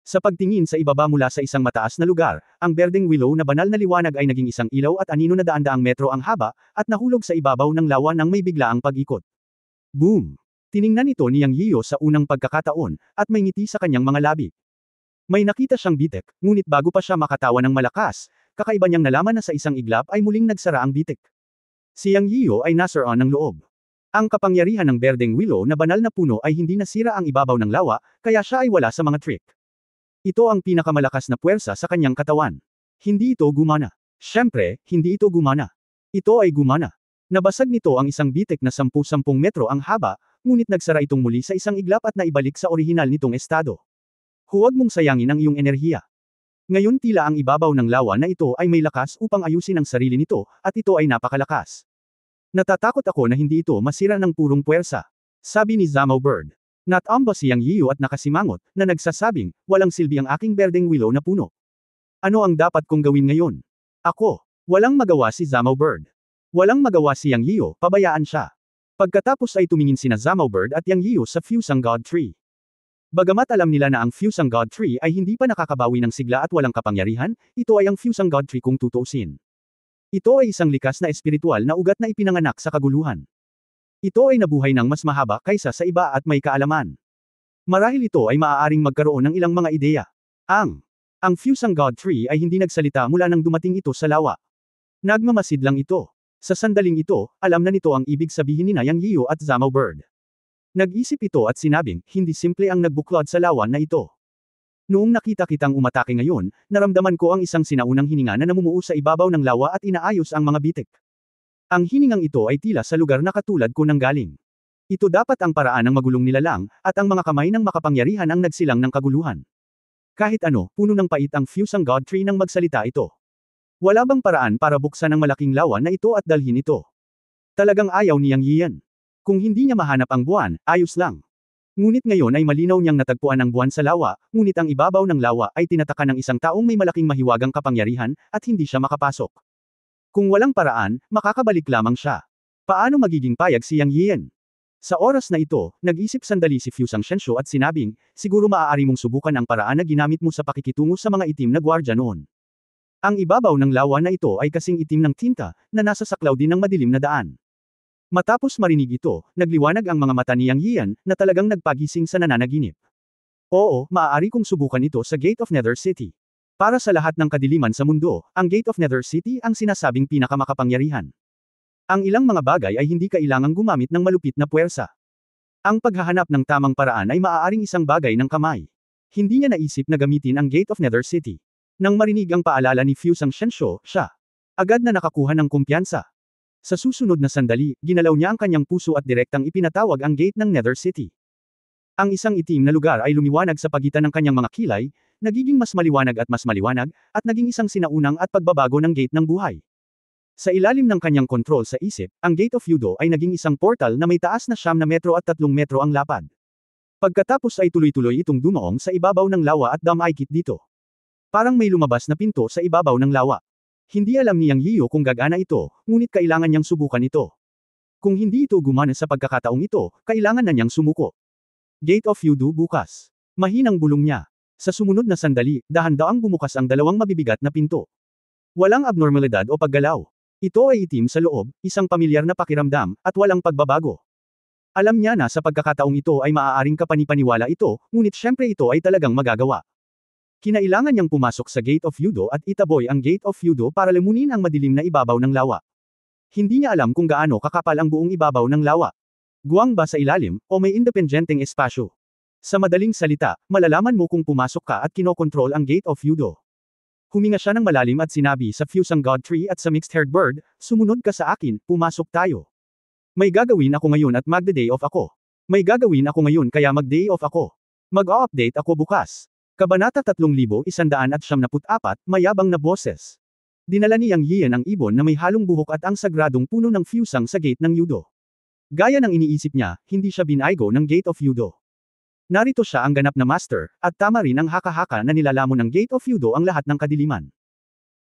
Speaker 1: Sa pagtingin sa ibaba mula sa isang mataas na lugar, ang berdeng willow na banal na liwanag ay naging isang ilaw at anino na daan-daang metro ang haba, at nahulog sa ibabaw ng lawa nang may biglaang pag-ikot. Boom! Tiningnan ito ni Yang Yiyo sa unang pagkakataon, at may ngiti sa kanyang mga labi. May nakita siyang bitik, ngunit bago pa siya makatawa ng malakas, kakaiba niyang nalaman na sa isang iglap ay muling nagsara ang bitik. Si Yang Yiyo ay nasaroon ng loob. Ang kapangyarihan ng berdeng willow na banal na puno ay hindi nasira ang ibabaw ng lawa, kaya siya ay wala sa mga trick. Ito ang pinakamalakas na puwersa sa kanyang katawan. Hindi ito gumana. Siyempre, hindi ito gumana. Ito ay gumana. Nabasag nito ang isang bitik na 10-10 metro ang haba, ngunit nagsara itong muli sa isang iglap at naibalik sa orihinal nitong estado. Huwag mong sayangin ang iyong enerhiya. Ngayon tila ang ibabaw ng lawa na ito ay may lakas upang ayusin ang sarili nito, at ito ay napakalakas. Natatakot ako na hindi ito masira ng purong puwersa. Sabi ni Zamo Bird. Natamba si Yang Yiyu at nakasimangot, na nagsasabing, walang silbi ang aking berdeng willow na puno. Ano ang dapat kong gawin ngayon? Ako. Walang magawa si Zamo Bird. Walang magawa si Yang Yiyu, pabayaan siya. Pagkatapos ay tumingin sina Zamo Bird at Yang Yiyu sa Fusang God Tree. Bagamat alam nila na ang Fusang God Tree ay hindi pa nakakabawi ng sigla at walang kapangyarihan, ito ay ang Fusang God Tree kung tutuusin. Ito ay isang likas na espiritual na ugat na ipinanganak sa kaguluhan. Ito ay nabuhay ng mas mahaba kaysa sa iba at may kaalaman. Marahil ito ay maaaring magkaroon ng ilang mga ideya. Ang Fusang God Tree ay hindi nagsalita mula nang dumating ito sa lawa. Nagmamasid lang ito. Sa sandaling ito, alam na nito ang ibig sabihin ni Yang Yiyu at Zamo Bird. Nag-isip ito at sinabing, hindi simple ang nagbuklod sa lawan na ito. Noong nakita kitang umatake ngayon, naramdaman ko ang isang sinaunang hininga na namumuo sa ibabaw ng lawa at inaayos ang mga bitik. Ang hiningang ito ay tila sa lugar na katulad ko nang galing. Ito dapat ang paraan ng magulong nilalang, at ang mga kamay ng makapangyarihan ang nagsilang ng kaguluhan. Kahit ano, puno ng pait ang Fusang God Tree nang magsalita ito. Wala bang paraan para buksan ang malaking lawa na ito at dalhin ito? Talagang ayaw ni Yang Yiyan. Kung hindi niya mahanap ang buwan, ayos lang. Ngunit ngayon ay malinaw niyang natagpuan ang buwan sa lawa, ngunit ang ibabaw ng lawa ay tinataka ng isang taong may malaking mahiwagang kapangyarihan, at hindi siya makapasok. Kung walang paraan, makakabalik lamang siya. Paano magiging payag si Yang Yiyan? Sa oras na ito, nag-isip sandali si Fusang Shensho at sinabing, siguro maaari mong subukan ang paraan na ginamit mo sa pakikitungo sa mga itim na gwardya noon. Ang ibabaw ng lawa na ito ay kasing itim ng tinta, na nasa saklaw din ng madilim na daan. Matapos marinig ito, nagliwanag ang mga mata ni Yang Yiyan, na talagang nagpagising sa nananaginip. Oo, maaari kong subukan ito sa Gate of Nether City. Para sa lahat ng kadiliman sa mundo, ang Gate of Nether City ang sinasabing pinakamakapangyarihan. Ang ilang mga bagay ay hindi kailangang gumamit ng malupit na puwersa. Ang paghahanap ng tamang paraan ay maaaring isang bagay ng kamay. Hindi niya naisip na gamitin ang Gate of Nether City. Nang marinig ang paalala ni Fusang Shensho, siya agad na nakakuha ng kumpiyansa. Sa susunod na sandali, ginalaw niya ang kanyang puso at direktang ipinatawag ang gate ng Nether City. Ang isang itim na lugar ay lumiwanag sa pagitan ng kanyang mga kilay, nagiging mas maliwanag, at naging isang sinaunang at pagbabago ng gate ng buhay. Sa ilalim ng kanyang kontrol sa isip, ang Gate of Yudo ay naging isang portal na may taas na 9 metro at 3 metro ang lapad. Pagkatapos ay tuloy-tuloy itong dumaong sa ibabaw ng lawa at damaykit dito. Parang may lumabas na pinto sa ibabaw ng lawa. Hindi alam ni Yang Yiyu kung gagana ito, ngunit kailangan niyang subukan ito. Kung hindi ito gumana sa pagkakataong ito, kailangan na niyang sumuko. Gate of Yudo bukas. Mahinang bulong niya. Sa sumunod na sandali, dahan-daang bumukas ang dalawang mabibigat na pinto. Walang abnormalidad o paggalaw. Ito ay itim sa loob, isang pamilyar na pakiramdam, at walang pagbabago. Alam niya na sa pagkakataong ito ay maaaring kapanipaniwala ito, ngunit syempre ito ay talagang magagawa. Kinailangan niyang pumasok sa Gate of Yudo at itaboy ang Gate of Yudo para lamunin ang madilim na ibabaw ng lawa. Hindi niya alam kung gaano kakapal ang buong ibabaw ng lawa. Guwang ba sa ilalim, o may independenteng espasyo? Sa madaling salita, malalaman mo kung pumasok ka at kinokontrol ang Gate of Yudo. Huminga siya ng malalim at sinabi sa Fusang God Tree at sa Mixed-Haired Bird, sumunod ka sa akin, pumasok tayo. May gagawin ako ngayon at magde-day off ako. May gagawin ako ngayon kaya mag-day off ako. Mag-o-update ako bukas. Kabanata 3174, mayabang na boses. Dinala ni Yang Yiyan ang ibon na may halong buhok at ang sagradong puno ng Fusang sa gate ng Yudo. Gaya ng iniisip niya, hindi siya binaygo ng Gate of Yudo. Narito siya ang ganap na master, at tama rin ang haka-haka na nilalamon ng Gate of Yudo ang lahat ng kadiliman.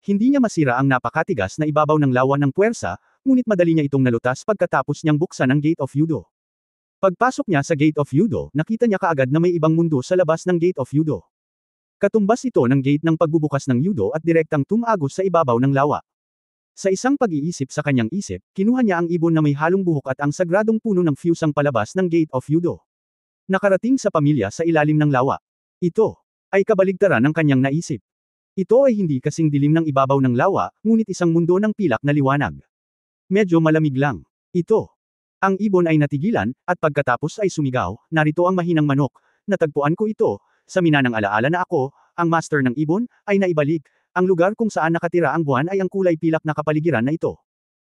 Speaker 1: Hindi niya masira ang napakatigas na ibabaw ng lawa ng puwersa, ngunit madali niya itong nalutas pagkatapos niyang buksan ang Gate of Yudo. Pagpasok niya sa Gate of Yudo, nakita niya kaagad na may ibang mundo sa labas ng Gate of Yudo. Katumbas ito ng gate ng pagbubukas ng Yudo at direktang tumagos sa ibabaw ng lawa. Sa isang pag-iisip sa kanyang isip, kinuha niya ang ibon na may halong buhok at ang sagradong puno ng Fusang palabas ng Gate of Yudo. Nakarating sa pamilya sa ilalim ng lawa. Ito ay kabaligtaran ng kanyang naisip. Ito ay hindi kasing dilim ng ibabaw ng lawa, ngunit isang mundo ng pilak na liwanag. Medyo malamig lang. Ito. Ang ibon ay natigilan, at pagkatapos ay sumigaw, narito ang mahinang manok. Natagpuan ko ito. Sa minanang alaala na ako, ang master ng ibon, ay naibalik. Ang lugar kung saan nakatira ang buwan ay ang kulay pilak na kapaligiran na ito.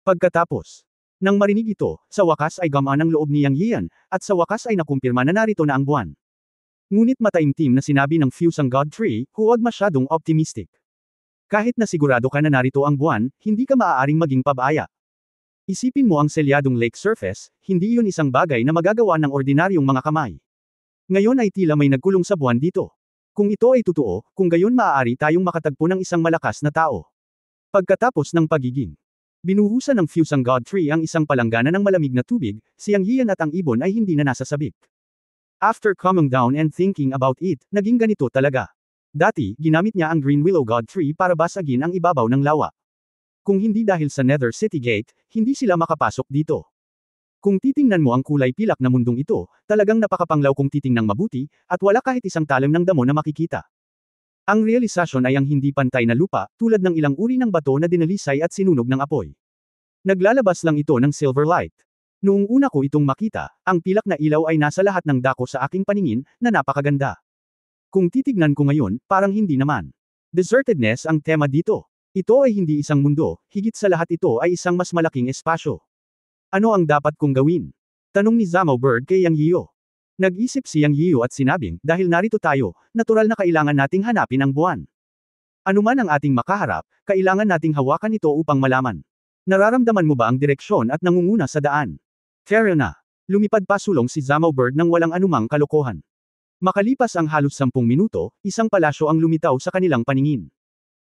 Speaker 1: Pagkatapos, nang marinig ito, sa wakas ay gamaan ang loob ni Yang Yiyan, at sa wakas ay nakumpirma na narito na ang buwan. Ngunit mataimtim na sinabi ng Fusang God Tree, huwag masyadong optimistic. Kahit na sigurado ka na narito ang buwan, hindi ka maaaring maging pabaya. Isipin mo ang selyadong lake surface, hindi iyon isang bagay na magagawa ng ordinaryong mga kamay. Ngayon ay tila may nagkulong sa buwan dito. Kung ito ay totoo, kung gayon maaari tayong makatagpo ng isang malakas na tao. Pagkatapos ng pagiging binuhusan ng Fusang God Tree ang isang palanggana ng malamig na tubig, si Yang Yian at ang ibon ay hindi na nasasabik. After calming down and thinking about it, naging ganito talaga. Dati, ginamit niya ang Green Willow God Tree para basagin ang ibabaw ng lawa. Kung hindi dahil sa Nether City Gate, hindi sila makapasok dito. Kung titingnan mo ang kulay pilak na mundong ito, talagang napakapanglaw kung titingnang mabuti, at wala kahit isang talim ng damo na makikita. Ang realisasyon ay ang hindi pantay na lupa, tulad ng ilang uri ng bato na dinalisay at sinunog ng apoy. Naglalabas lang ito ng silver light. Noong una ko itong makita, ang pilak na ilaw ay nasa lahat ng dako sa aking paningin, na napakaganda. Kung titignan ko ngayon, parang hindi naman. Desertedness ang tema dito. Ito ay hindi isang mundo, higit sa lahat ito ay isang mas malaking espasyo. Ano ang dapat kong gawin? Tanong ni Zamao Bird kay Yang Yiyo. Nag-isip si Yang Yiyo at sinabing, dahil narito tayo, natural na kailangan nating hanapin ang buwan. Ano man ang ating makaharap, kailangan nating hawakan ito upang malaman. Nararamdaman mo ba ang direksyon at nangunguna sa daan? Fair na. Lumipad pa sulong si Zamao Bird nang walang anumang kalokohan. Makalipas ang halos 10 minuto, isang palasyo ang lumitaw sa kanilang paningin.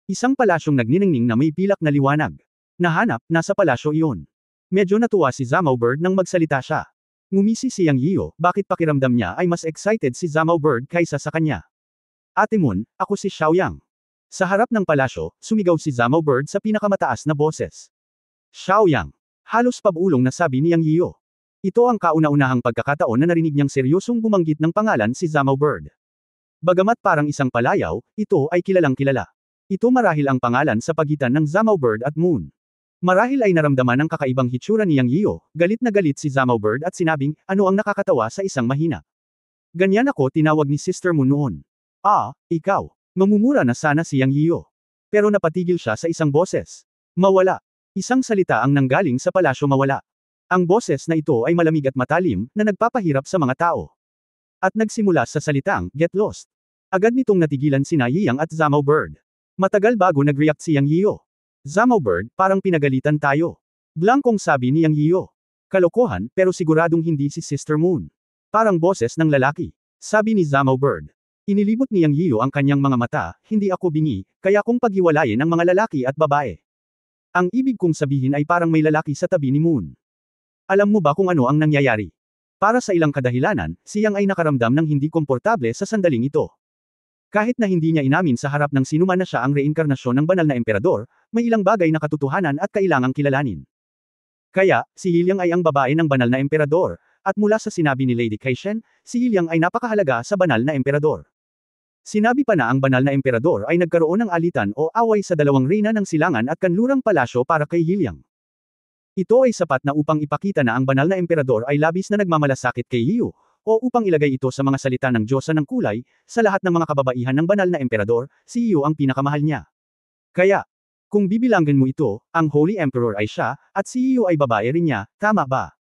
Speaker 1: Isang palasyong nagniningning na may pilak na liwanag. Nahanap, nasa palasyo iyon. Medyo natuwa si Zamao Bird nang magsalita siya. Ngumisi si Yang Yiyo, bakit pakiramdam niya ay mas excited si Zamao Bird kaysa sa kanya. Ate Moon, ako si Xiaoyang. Sa harap ng palasyo, sumigaw si Zamao Bird sa pinakamataas na boses. Xiaoyang. Halos pabulong na sabi ni Yang Yiyo. Ito ang kauna-unahang pagkakataon na narinig niyang seryosong bumanggit ng pangalan si Zamao Bird. Bagamat parang isang palayaw, ito ay kilalang kilala. Ito marahil ang pangalan sa pagitan ng Zamao Bird at Moon. Marahil ay naramdaman ng kakaibang hitsura ni Yang Yiyo, galit na galit si Zamao Bird at sinabing, ano ang nakakatawa sa isang mahina. Ganyan ako tinawag ni Sister Moon noon. Ah, ikaw. Mamumura na sana si Yang Yiyo. Pero napatigil siya sa isang boses. Mawala. Isang salita ang nanggaling sa palasyo mawala. Ang boses na ito ay malamig at matalim, na nagpapahirap sa mga tao. At nagsimula sa salitang, get lost. Agad nitong natigilan sina Yiyang at Zamao Bird. Matagal bago nag-react si Yang Yiyo. Zamao Bird, parang pinagalitan tayo. Blankong sabi ni Yang Yiyo. Kalokohan, pero siguradong hindi si Sister Moon. Parang boses ng lalaki. Sabi ni Zamao Bird. Inilibot ni Yang Yiyo ang kanyang mga mata, hindi ako bingi, kaya kong paghiwalayin ang mga lalaki at babae. Ang ibig kong sabihin ay parang may lalaki sa tabi ni Moon. Alam mo ba kung ano ang nangyayari? Para sa ilang kadahilanan, si Yang ay nakaramdam ng hindi komportable sa sandaling ito. Kahit na hindi niya inamin sa harap ng sinuman na siya ang reinkarnasyon ng banal na emperador, may ilang bagay na katotohanan at kailangang kilalanin. Kaya, si Yilyang ay ang babae ng banal na emperador, at mula sa sinabi ni Lady Kaishen, si Yilyang ay napakahalaga sa banal na emperador. Sinabi pa na ang banal na emperador ay nagkaroon ng alitan o away sa dalawang reyna ng silangan at kanlurang palasyo para kay Yilyang. Ito ay sapat na upang ipakita na ang banal na emperador ay labis na nagmamalasakit kay Yiyu, o upang ilagay ito sa mga salita ng Diyosa ng kulay, sa lahat ng mga kababaihan ng banal na emperador, si Yiyu ang pinakamahal niya. Kaya, kung bibilangin mo ito, ang Holy Emperor ay siya, at si Yiyu ay babae rin niya, tama ba?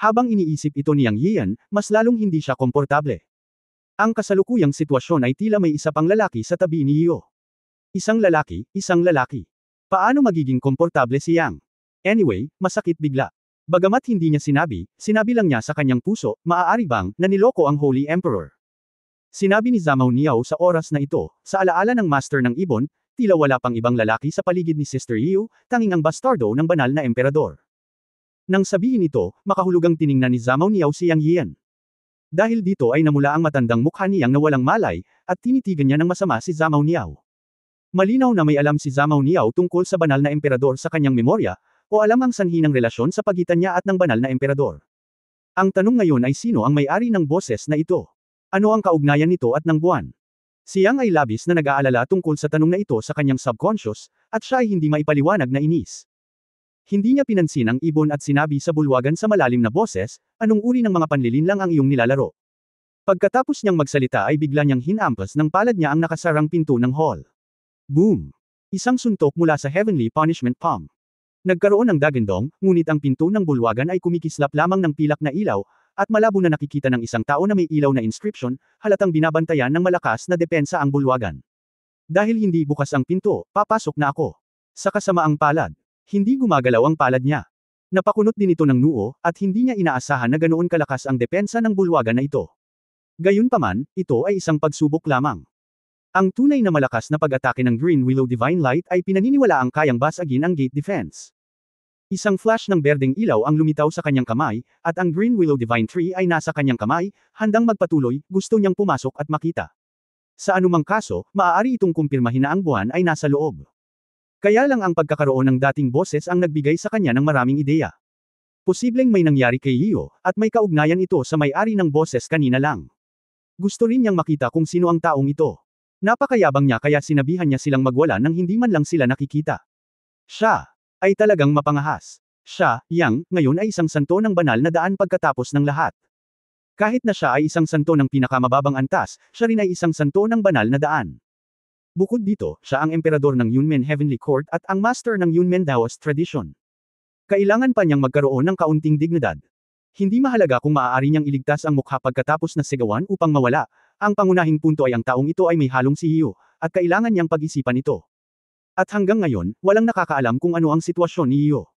Speaker 1: Habang iniisip ito ni Yang Yiyan, mas lalong hindi siya komportable. Ang kasalukuyang sitwasyon ay tila may isa pang lalaki sa tabi ni Yiyu. Isang lalaki, isang lalaki. Paano magiging komportable si Yang? Anyway, masakit bigla. Bagamat hindi niya sinabi lang niya sa kanyang puso, maaari bang, na niloko ang Holy Emperor. Sinabi ni Zamao Niao sa oras na ito, sa alaala ng Master ng Ibon, tila wala pang ibang lalaki sa paligid ni Sister Yiyu, tanging ang bastardo ng banal na emperador. Nang sabihin ito, makahulugang tiningnan ni Zamao Niao si Yang Yian. Dahil dito ay namula ang matandang mukha niyang na walang malay, at tinitigan niya ng masama si Zamao Niao. Malinaw na may alam si Zamao Niao tungkol sa banal na emperador sa kanyang memorya, o alam ang sanhi ng relasyon sa pagitan niya at ng banal na emperador. Ang tanong ngayon ay sino ang may-ari ng boses na ito? Ano ang kaugnayan nito at ng buwan? Si Yang ay labis na nag-aalala tungkol sa tanong na ito sa kanyang subconscious, at siya ay hindi maipaliwanag na inis. Hindi niya pinansin ang ibon at sinabi sa bulwagan sa malalim na boses, anong uri ng mga panlilin lang ang iyong nilalaro? Pagkatapos niyang magsalita ay bigla niyang hinampas ng palad niya ang nakasarang pinto ng hall. Boom! Isang suntok mula sa Heavenly Punishment Palm. Nagkaroon ng dagandong, ngunit ang pinto ng bulwagan ay kumikislap lamang ng pilak na ilaw, at malabo na nakikita ng isang tao na may ilaw na inscription, halatang binabantayan ng malakas na depensa ang bulwagan. Dahil hindi bukas ang pinto, papasok na ako. Sa kasamaang palad, hindi gumagalaw ang palad niya. Napakunot din ito ng noo, at hindi niya inaasahan na ganoon kalakas ang depensa ng bulwagan na ito. Gayunpaman, ito ay isang pagsubok lamang. Ang tunay na malakas na pag-atake ng Green Willow Divine Light ay pinaniniwalaang kayang basagin ang gate defense. Isang flash ng berdeng ilaw ang lumitaw sa kanyang kamay, at ang Green Willow Divine Tree ay nasa kanyang kamay, handang magpatuloy, gusto niyang pumasok at makita. Sa anumang kaso, maaari itong kumpirmahin na ang buwan ay nasa loob. Kaya lang ang pagkakaroon ng dating boses ang nagbigay sa kanya ng maraming ideya. Posibleng may nangyari kay Leo, at may kaugnayan ito sa may-ari ng boses kanina lang. Gusto rin niyang makita kung sino ang taong ito. Napakayabang niya kaya sinabihan niya silang magwala nang hindi man lang sila nakikita. Siya ay talagang mapangahas. Siya, Yang, ngayon ay isang santo ng banal na daan pagkatapos ng lahat. Kahit na siya ay isang santo ng pinakamababang antas, siya rin ay isang santo ng banal na daan. Bukod dito, siya ang emperador ng Yunmen Heavenly Court at ang master ng Yunmen Daoist Tradition. Kailangan pa niyang magkaroon ng kaunting dignidad. Hindi mahalaga kung maaari niyang iligtas ang mukha pagkatapos na sigawan upang mawala, ang pangunahing punto ay ang taong ito ay may halong sihiyo, at kailangan niyang pag-isipan ito. At hanggang ngayon, walang nakakaalam kung ano ang sitwasyon ni Leo.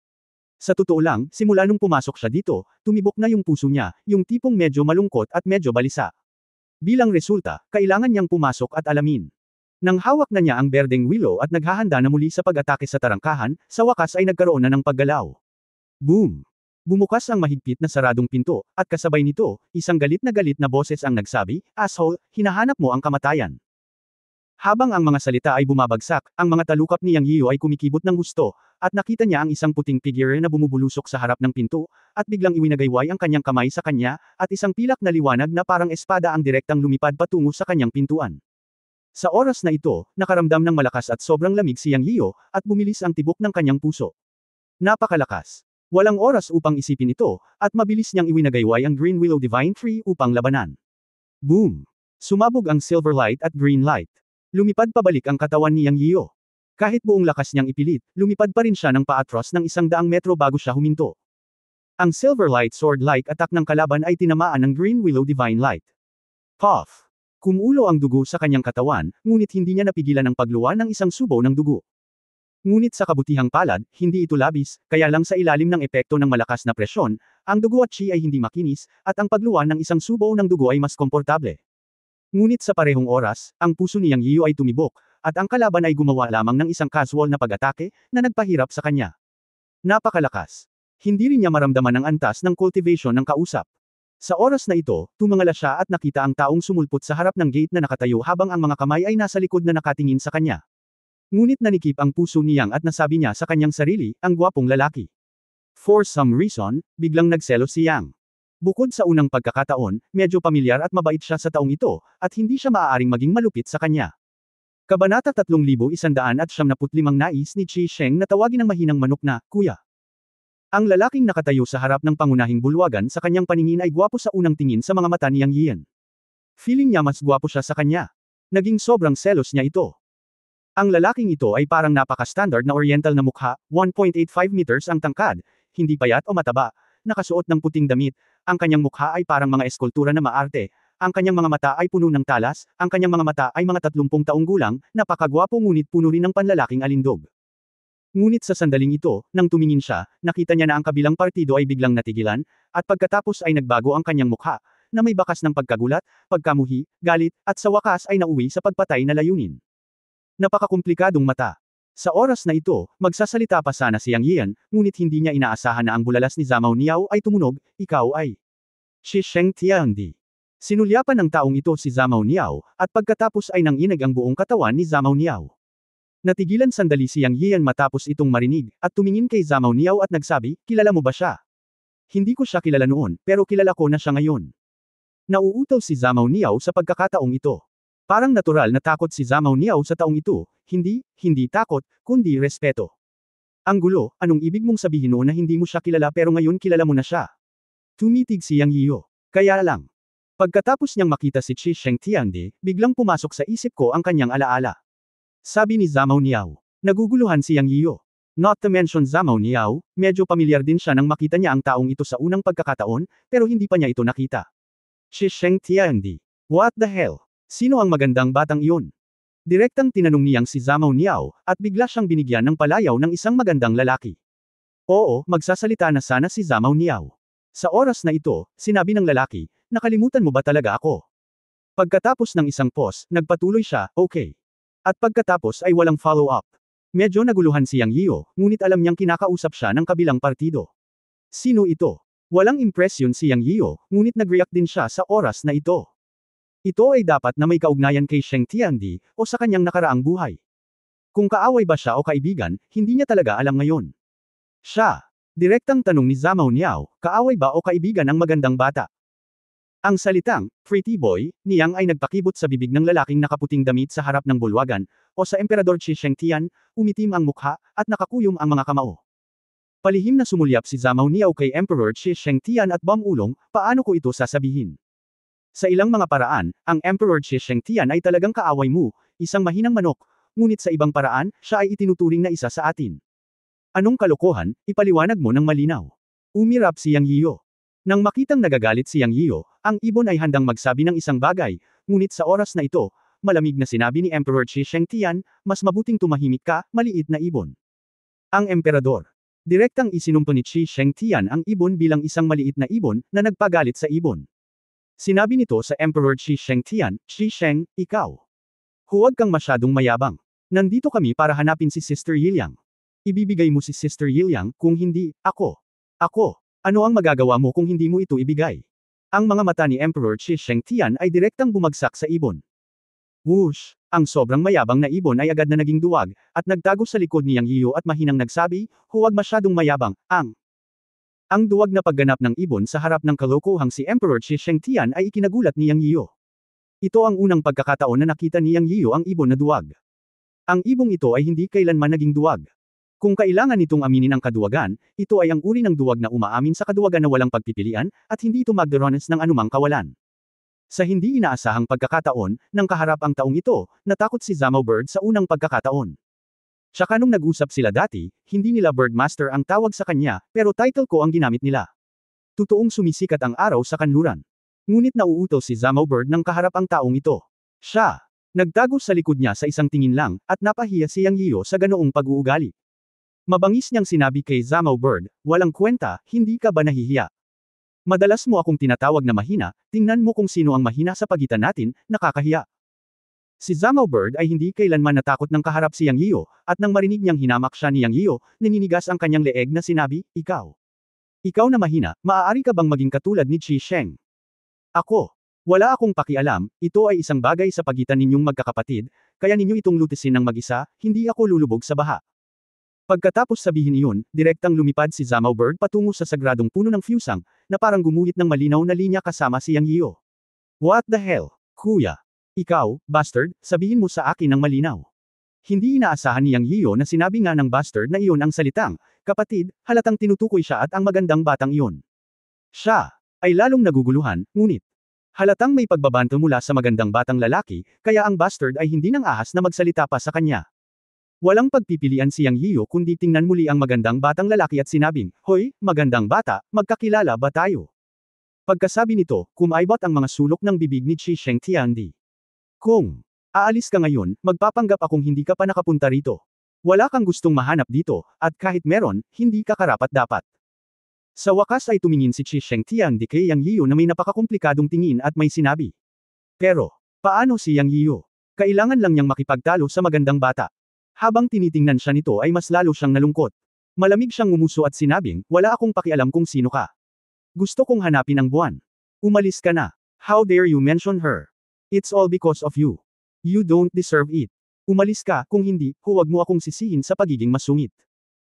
Speaker 1: Sa totoo lang, simula nung pumasok siya dito, tumibok na yung puso niya, yung tipong medyo malungkot at medyo balisa. Bilang resulta, kailangan niyang pumasok at alamin. Nang hawak na niya ang berdeng willow at naghahanda na muli sa pag-atake sa tarangkahan, sa wakas ay nagkaroon na ng paggalaw. Boom! Bumukas ang mahigpit na saradong pinto, at kasabay nito, isang galit na boses ang nagsabi, "Asshole, hinahanap mo ang kamatayan." Habang ang mga salita ay bumabagsak, ang mga talukap ni Yang Yeo ay kumikibot ng gusto, at nakita niya ang isang puting figure na bumubulusok sa harap ng pinto, at biglang iwinagayway ang kanyang kamay sa kanya, at isang pilak na liwanag na parang espada ang direktang lumipad patungo sa kanyang pintuan. Sa oras na ito, nakaramdam ng malakas at sobrang lamig si Yang Yeo, at bumilis ang tibok ng kanyang puso. Napakalakas. Walang oras upang isipin ito, at mabilis niyang iwinagayway ang Green Willow Divine Tree upang labanan. Boom! Sumabog ang silver light at green light. Lumipad pabalik ang katawan ni Yang Yeo. Kahit buong lakas niyang ipilit, lumipad pa rin siya ng paatros ng 100 metro bago siya huminto. Ang silver light sword-like attack ng kalaban ay tinamaan ng Green Willow Divine Light. Puff! Kumulo ang dugo sa kanyang katawan, ngunit hindi niya napigilan ang pagluwa ng isang subo ng dugo. Ngunit sa kabutihang palad, hindi ito labis, kaya lang sa ilalim ng epekto ng malakas na presyon, ang dugo at chi ay hindi makinis, at ang pagluwa ng isang subo ng dugo ay mas komportable. Ngunit sa parehong oras, ang puso ni Yang Yeo ay tumibok, at ang kalaban ay gumawa lamang ng isang casual na pag-atake, na nagpahirap sa kanya. Napakalakas. Hindi rin niya maramdaman ang antas ng cultivation ng kausap. Sa oras na ito, tumangala siya at nakita ang taong sumulpot sa harap ng gate na nakatayo habang ang mga kamay ay nasa likod na nakatingin sa kanya. Ngunit nanikip ang puso ni Yang at nasabi niya sa kanyang sarili, ang gwapong lalaki. For some reason, biglang nagselos si Yang. Bukod sa unang pagkakataon, medyo pamilyar at mabait siya sa taong ito, at hindi siya maaaring maging malupit sa kanya. Kabanata 3175 nais ni Chi Sheng na tawagin ng mahinang manok na, Kuya. Ang lalaking nakatayo sa harap ng pangunahing bulwagan sa kanyang paningin ay gwapo sa unang tingin sa mga mata ni Yang Yan. Feeling niya mas gwapo siya sa kanya. Naging sobrang selos niya ito. Ang lalaking ito ay parang napaka-standard na oriental na mukha, 1.85 meters ang tangkad, hindi payat o mataba, nakasuot ng puting damit, ang kanyang mukha ay parang mga eskultura na maarte, ang kanyang mga mata ay puno ng talas, ang kanyang mga mata ay mga 30 taong gulang, napakagwapo ngunit puno rin ng panlalaking alindog. Ngunit sa sandaling ito, nang tumingin siya, nakita niya na ang kabilang partido ay biglang natigilan, at pagkatapos ay nagbago ang kanyang mukha, na may bakas ng pagkagulat, pagkamuhi, galit, at sa wakas ay nauwi sa pagpatay na layunin. Napakakomplikadong mata. Sa oras na ito, magsasalita pa sana si Yang Yan, ngunit hindi niya inaasahan na ang bulalas ni Zhao Niao ay tumunog, ikaw ay Shi Sheng Tiandi. Sinulyapan ng taong ito si Zhao Niao, at pagkatapos ay nanginig ang buong katawan ni Zhao Niao. Natigilan sandali si Yang Yan matapos itong marinig, at tumingin kay Zhao Niao at nagsabi, kilala mo ba siya? Hindi ko siya kilala noon, pero kilala ko na siya ngayon. Nauutaw si Zhao Niao sa pagkakataong ito. Parang natural na takot si Zhao Niao sa taong ito, hindi takot, kundi respeto. Ang gulo, anong ibig mong sabihin noon na hindi mo siya kilala pero ngayon kilala mo na siya? Tumitig si Yang Yeo. Kaya lang. Pagkatapos niyang makita si Chi Sheng Tiandi, biglang pumasok sa isip ko ang kanyang alaala. Sabi ni Zhao Niao. Naguguluhan si Yang Yeo. Not to mention Zhao Niao, medyo pamilyar din siya nang makita niya ang taong ito sa unang pagkakataon, pero hindi pa niya ito nakita. Si Sheng Tiandi. What the hell? Sino ang magandang batang iyon? Direktang tinanong niyang si Zhao Niao, at bigla siyang binigyan ng palayaw ng isang magandang lalaki. Oo, magsasalita na sana si Zhao Niao. Sa oras na ito, sinabi ng lalaki, nakalimutan mo ba talaga ako? Pagkatapos ng isang pause, nagpatuloy siya, okay. At pagkatapos ay walang follow-up. Medyo naguluhan si Yang Yio, ngunit alam niyang kinakausap siya ng kabilang partido. Sino ito? Walang impresyon si Yang Yio, ngunit nag-react din siya sa oras na ito. Ito ay dapat na may kaugnayan kay Sheng Tiandi, o sa kanyang nakaraang buhay. Kung kaaway ba siya o kaibigan, hindi niya talaga alam ngayon. Siya. Direktang tanong ni Zhao Niao, kaaway ba o kaibigan ang magandang bata? Ang salitang, pretty boy, niyang ay nagpakibot sa bibig ng lalaking nakaputing damit sa harap ng bulwagan, o sa Emperador Qi Shengtian, umitim ang mukha, at nakakuyom ang mga kamao. Palihim na sumulyap si Zhao Niao kay Emperor Qi Shengtian at bamulong, paano ko ito sasabihin? Sa ilang mga paraan, ang Emperor Qi Shengtian ay talagang kaaway mo, isang mahinang manok, ngunit sa ibang paraan, siya ay itinuturing na isa sa atin. Anong kalokohan, ipaliwanag mo ng malinaw. Umirap si Yang Yio. Nang makitang nagagalit si Yang Yio, ang ibon ay handang magsabi ng isang bagay, ngunit sa oras na ito, malamig na sinabi ni Emperor Qi Shengtian, mas mabuting tumahimik ka, maliit na ibon. Ang emperador. Direktang isinumpo ni Qi Shengtian ang ibon bilang isang maliit na ibon na nagpagalit sa ibon. Sinabi nito sa Emperor Qi Shengtian, Qi Sheng, ikaw. Huwag kang masyadong mayabang. Nandito kami para hanapin si Sister Yiliang. Ibibigay mo si Sister Yiliang, kung hindi, ako. Ako. Ano ang magagawa mo kung hindi mo ito ibigay? Ang mga mata ni Emperor Qi Shengtian ay direktang bumagsak sa ibon. Whoosh! Ang sobrang mayabang na ibon ay agad na naging duwag, at nagtago sa likod ni Yang Yio at mahinang nagsabi, huwag masyadong mayabang, Ang duwag na pagganap ng ibon sa harap ng kalokohang si Emperor Qi Shengtian ay ikinagulat ni Yang Yio. Ito ang unang pagkakataon na nakita ni Yang Yio ang ibon na duwag. Ang ibong ito ay hindi kailanman naging duwag. Kung kailangan nitong aminin ang kaduwagan, ito ay ang uri ng duwag na umaamin sa kaduwagan na walang pagpipilian, at hindi ito magdorones ng anumang kawalan. Sa hindi inaasahang pagkakataon, nang kaharap ang taong ito, natakot si Zhao Bird sa unang pagkakataon. Tsaka nung nag-usap sila dati, hindi nila Birdmaster ang tawag sa kanya, pero title ko ang ginamit nila. Totoong sumisikat ang araw sa kanluran. Ngunit nauutal si Zhao Bird nang kaharap ang taong ito. Siya. Nagtago sa likod niya sa isang tingin lang, at napahiya si Yang Yio sa ganoong pag-uugali. Mabangis niyang sinabi kay Zhao Bird, walang kwenta, hindi ka ba nahihiya? Madalas mo akong tinatawag na mahina, tingnan mo kung sino ang mahina sa pagitan natin, nakakahiya. Si Zhao Bird ay hindi kailanman natakot ng kaharap si Yang Yio, at nang marinig niyang hinamak siya ni Yang Yio, naninigas ang kanyang leeg na sinabi, ikaw. Ikaw na mahina, maaari ka bang maging katulad ni Qi Sheng? Ako. Wala akong pakialam, ito ay isang bagay sa pagitan ninyong magkakapatid, kaya ninyo itong lutisin ng mag-isa, hindi ako lulubog sa baha. Pagkatapos sabihin iyon, direktang lumipad si Zhao Bird patungo sa sagradong puno ng fusang, na parang gumuhit ng malinaw na linya kasama si Yang Yio. What the hell, kuya? Ikaw, bastard, sabihin mo sa akin ng malinaw. Hindi inaasahan ni Yang Yio na sinabi nga ng bastard na iyon ang salitang, kapatid, halatang tinutukoy siya at ang magandang batang iyon. Siya, ay lalong naguguluhan, ngunit, halatang may pagbabanto mula sa magandang batang lalaki, kaya ang bastard ay hindi nang ahas na magsalita pa sa kanya. Walang pagpipilian si Yang Yio kundi tingnan muli ang magandang batang lalaki at sinabing, hoy, magandang bata, magkakilala ba tayo? Pagkasabi nito, kumaibot ang mga sulok ng bibig ni Qi Shengtiandi. Kung aalis ka ngayon, magpapanggap akong hindi ka pa nakapunta rito. Wala kang gustong mahanap dito, at kahit meron, hindi ka karapat-dapat. Sa wakas ay tumingin si Qi Shengtiandi kay Yang Yio na may napakakomplikadong tingin at may sinabi. Pero, paano si Yang Yio? Kailangan lang niyang makipagtalo sa magandang bata. Habang tinitingnan siya nito ay mas lalo siyang nalungkot. Malamig siyang ngumuso at sinabing, wala akong pakialam kung sino ka. Gusto kong hanapin ang buwan. Umalis ka na. How dare you mention her? It's all because of you. You don't deserve it. Umalis ka, kung hindi, huwag mo akong sisihin sa pagiging masungit.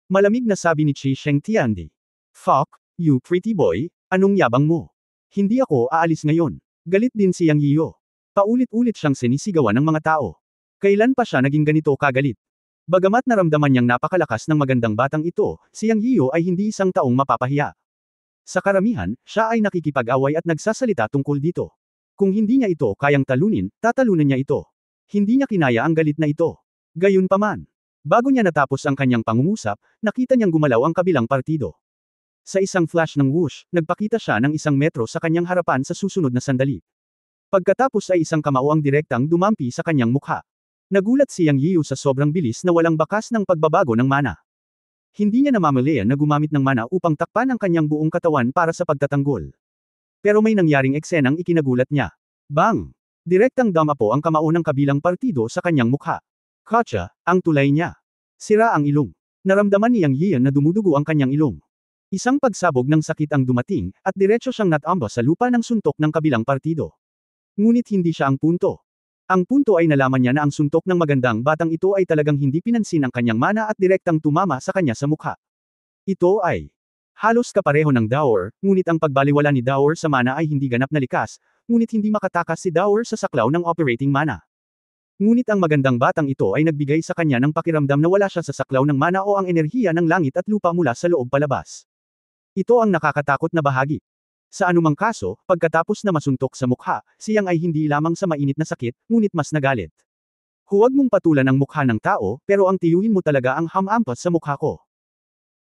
Speaker 1: Malamig na sabi ni Qi Shengtiandi. Fuck, you pretty boy, anong yabang mo? Hindi ako aalis ngayon. Galit din si Yang Yio. Paulit-ulit siyang sinisigawan ng mga tao. Kailan pa siya naging ganito kagalit? Bagamat naramdaman niyang napakalakas ng magandang batang ito, si Yang Yio ay hindi isang taong mapapahiya. Sa karamihan, siya ay nakikipag-away at nagsasalita tungkol dito. Kung hindi niya ito kayang talunin, tatalunan niya ito. Hindi niya kinaya ang galit na ito. Gayunpaman, Bago niya natapos ang kanyang pangungusap, nakita niyang gumalaw ang kabilang partido. Sa isang flash ng whoosh, nagpakita siya ng 1 metro sa kanyang harapan sa susunod na sandali. Pagkatapos ay isang kamao ang direktang dumampi sa kanyang mukha. Nagulat si Yang Yiyu sa sobrang bilis na walang bakas ng pagbabago ng mana. Hindi niya namamalayan na gumamit ng mana upang takpan ang kanyang buong katawan para sa pagtatanggol. Pero may nangyaring eksenang ikinagulat niya. Bang! Direktang damapo ang kamao ng kabilang partido sa kanyang mukha. Kotsa, ang tulay niya. Sira ang ilong. Naramdaman ni Yang Yiyan na dumudugo ang kanyang ilong. Isang pagsabog ng sakit ang dumating, at diretso siyang natamba sa lupa ng suntok ng kabilang partido. Ngunit hindi siya ang punto. Ang punto ay nalaman niya na ang suntok ng magandang batang ito ay talagang hindi pinansin ang kanyang mana at direktang tumama sa kanya sa mukha. Ito ay halos kapareho ng Dower, ngunit ang pagbaliwala ni Dower sa mana ay hindi ganap na likas, ngunit hindi makatakas si Dower sa saklaw ng operating mana. Ngunit ang magandang batang ito ay nagbigay sa kanya ng pakiramdam na wala siya sa saklaw ng mana o ang enerhiya ng langit at lupa mula sa loob palabas. Ito ang nakakatakot na bahagi. Sa anumang kaso, pagkatapos na masuntok sa mukha, siyang ay hindi lamang sa mainit na sakit, ngunit mas nagalit. Huwag mong patulan ang mukha ng tao, pero ang tiyuhin mo talaga ang hamampas sa mukha ko.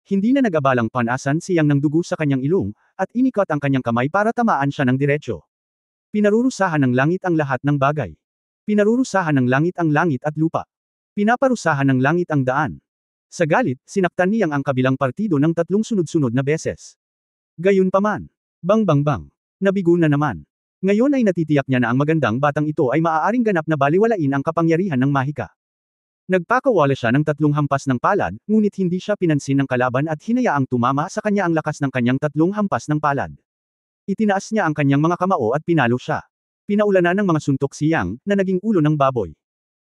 Speaker 1: Hindi na nag-abalang panasan siyang ng dugo sa kanyang ilong, at inikot ang kanyang kamay para tamaan siya ng diretsyo. Pinarurusahan ng langit ang lahat ng bagay. Pinarurusahan ng langit ang langit at lupa. Pinaparusahan ng langit ang daan. Sa galit, sinaktan niyang ang kabilang partido ng 3 sunod-sunod na beses. Gayunpaman. Bang bang bang. Nabigo na naman. Ngayon ay natitiyak niya na ang magandang batang ito ay maaaring ganap na baliwalain ang kapangyarihan ng mahika. Nagpakawala siya ng 3 hampas ng palad, ngunit hindi siya pinansin ng kalaban at hinayaang tumama sa kanya ang lakas ng kanyang 3 hampas ng palad. Itinaas niya ang kanyang mga kamao at pinalo siya. Pinaulanan ng mga suntok si Yang, na naging ulo ng baboy.